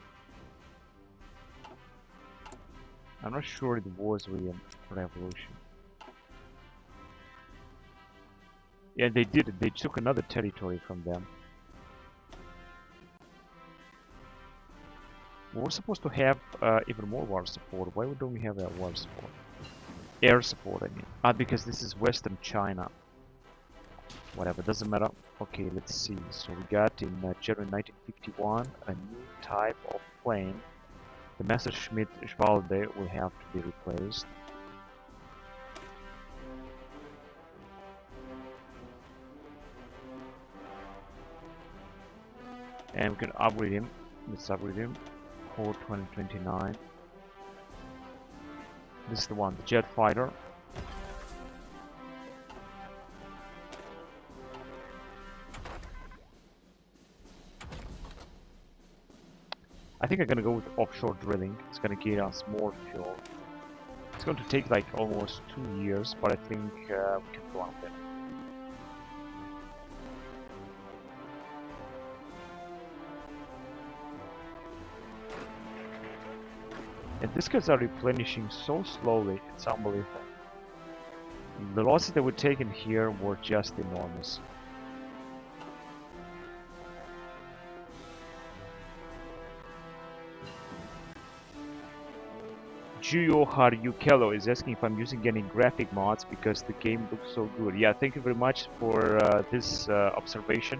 I'm not sure it was really a revolution. Yeah, they did it. They took another territory from them. We're supposed to have even more war support. Why don't we have that war support? Air support, I mean. Because this is Western China. Whatever, doesn't matter. Okay, let's see. So we got in January 1951 a new type of plane. The Messerschmitt Schwalbe will have to be replaced. And we can upgrade him. Let's upgrade him. HoI 2029. This is the one, the jet fighter. I think I'm gonna go with offshore drilling. It's gonna get us more fuel. It's going to take like almost 2 years, but I think we can go on there. And these guys are replenishing so slowly, it's unbelievable. The losses that were taken here were just enormous. Juyo Haryukelo is asking if I'm using any graphic mods because the game looks so good. Yeah, thank you very much for this observation.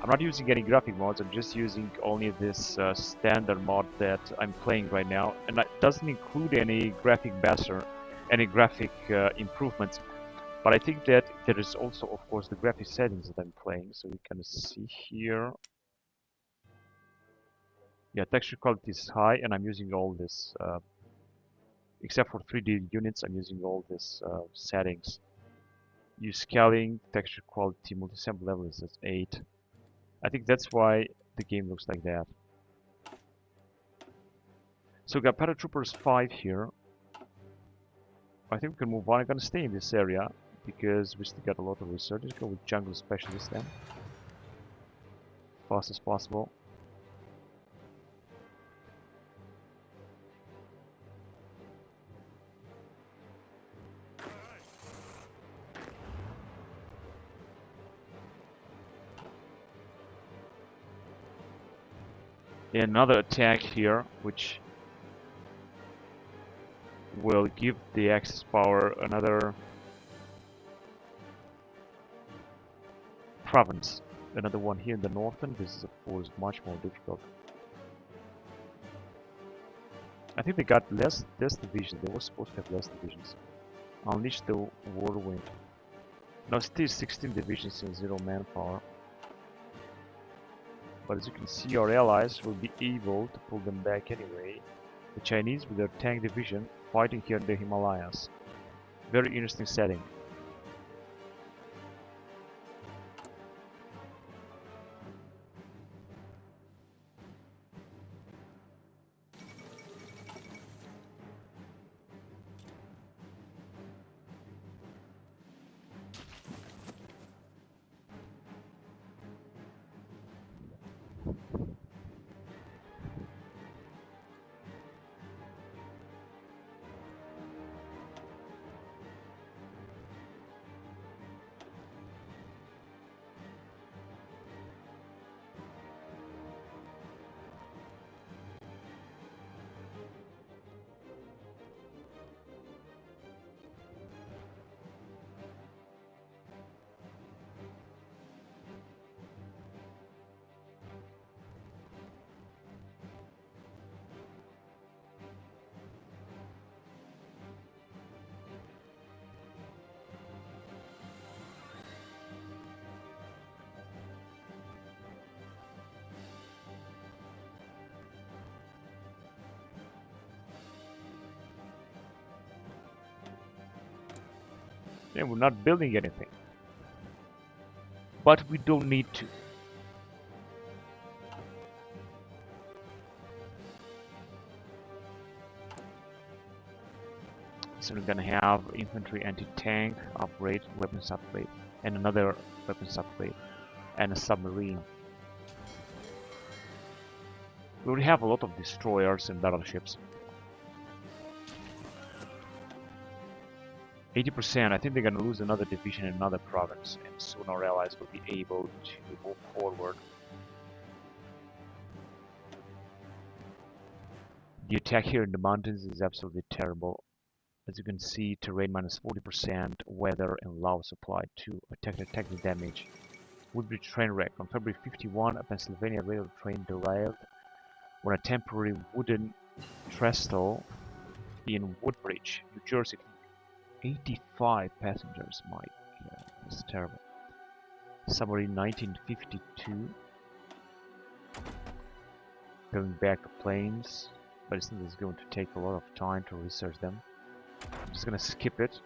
I'm not using any graphic mods, I'm just using only this standard mod that I'm playing right now, and that doesn't include any graphic basher, any graphic improvements. But I think that there is also, of course, the graphic settings that I'm playing, so you can see here. Yeah, texture quality is high, and I'm using all this, except for 3D units, I'm using all these settings. Use scaling, texture quality, multi-sample level is at 8. I think that's why the game looks like that. So we got Paratroopers 5 here. I think we can move on. I'm gonna stay in this area because we still got a lot of research. Let's go with jungle specialist then. Fast as possible. Another attack here, which will give the Axis power another province. Another one here in the northern. This is of course much more difficult. I think they got less divisions. They were supposed to have less divisions. Unleash the whirlwind. Now still 16 divisions and 0 manpower. But as you can see, our allies will be able to pull them back anyway. The Chinese with their tank division fighting here in the Himalayas. Very interesting setting. And we're not building anything. But we don't need to. So we're gonna have infantry anti-tank upgrade, weapons upgrade, and another weapons upgrade, and a submarine. We already have a lot of destroyers and battleships. 80%, I think they're gonna lose another division in another province, and soon our allies will be able to move forward. The attack here in the mountains is absolutely terrible. As you can see, terrain minus 40%, weather and low supply 2, technical damage. Woodbridge train wreck. On February 51, a Pennsylvania railroad train derailed when a temporary wooden trestle in Woodbridge, New Jersey. 85 passengers, my god, that's terrible. Submarine 1952. Going back to planes, but I think it's going to take a lot of time to research them. I'm just gonna skip it,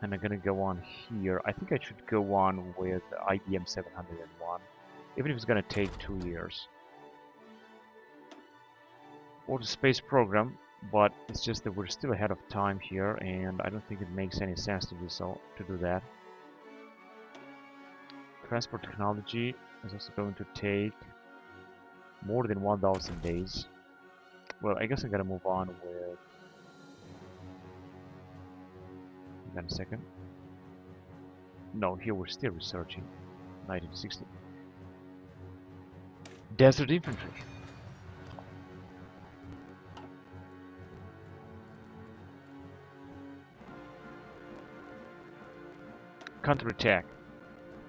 and I'm gonna go on here. I think I should go on with IBM 701, even if it's gonna take 2 years. Or the space program. But it's just that we're still ahead of time here, and I don't think it makes any sense to do that. Transport technology is also going to take more than 1,000 days. Well, I guess I gotta move on with... Hang on a second. No, here we're still researching. 1960. Desert infantry. Counterattack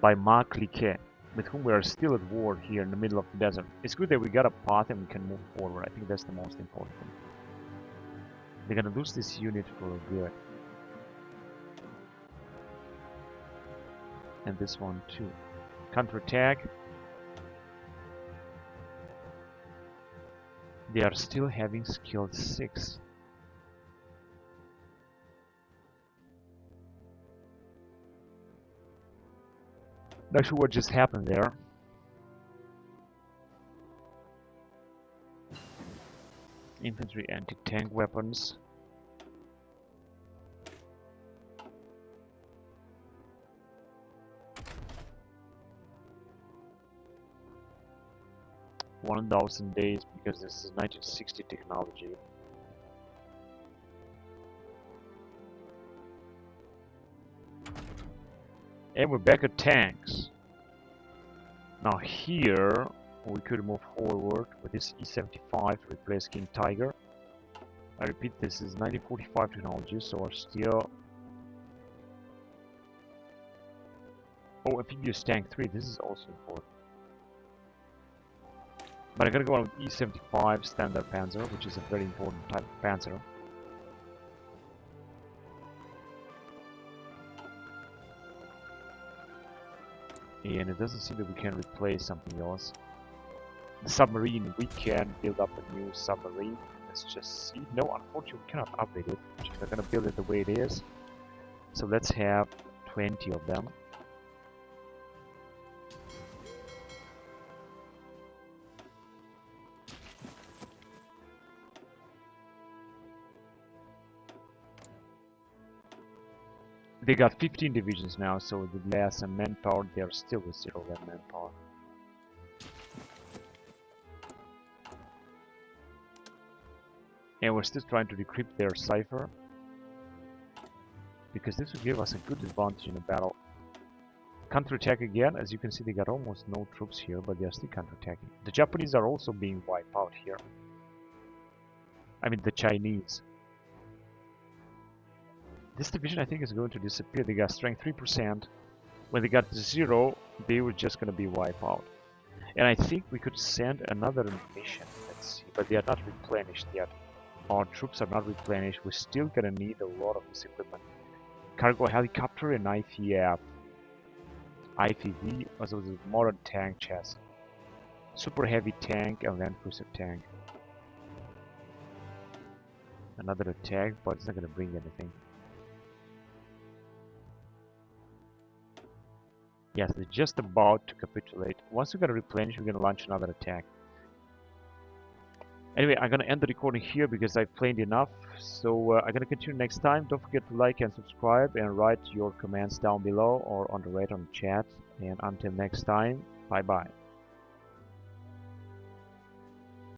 by Mark Cliquet, with whom we are still at war here in the middle of the desert. It's good that we got a path and we can move forward. I think that's the most important thing. They're gonna lose this unit for good. And this one too. Counterattack. They are still having skill 6. Not sure what just happened there. Infantry anti-tank weapons. 1000 days because this is 1960 technology. And we're back at tanks. Now here we could move forward with this E75 to replace King Tiger. I repeat, this is 1945 technology, so we're still... Oh, amphibious tank 3, this is also important. But I'm gonna go on with E75 standard panzer, which is a very important type of panzer. And it doesn't seem that we can replace something else. The submarine, we can build up a new submarine. Let's just see. No, unfortunately we cannot update it. We're gonna build it the way it is. So let's have 20 of them. They got 15 divisions now, so with less manpower, they are still with 0 manpower. And we're still trying to decrypt their cipher, because this will give us a good advantage in a battle. Counterattack again. As you can see, they got almost no troops here, but they are still counterattacking. The Japanese are also being wiped out here. I mean the Chinese. This division I think is going to disappear. They got strength 3%. When they got 0, they were just going to be wiped out. And I think we could send another mission. Let's see. But they are not replenished yet. Our troops are not replenished. We're still going to need a lot of this equipment. Cargo helicopter and IFV, also the modern tank chassis. Super heavy tank and land cruiser tank. Another attack, but it's not going to bring anything. Yes, they're just about to capitulate. Once we're going to replenish, we're going to launch another attack. Anyway, I'm going to end the recording here because I've played enough. So I'm going to continue next time. Don't forget to like and subscribe and write your comments down below or on the right on the chat. And until next time, bye bye.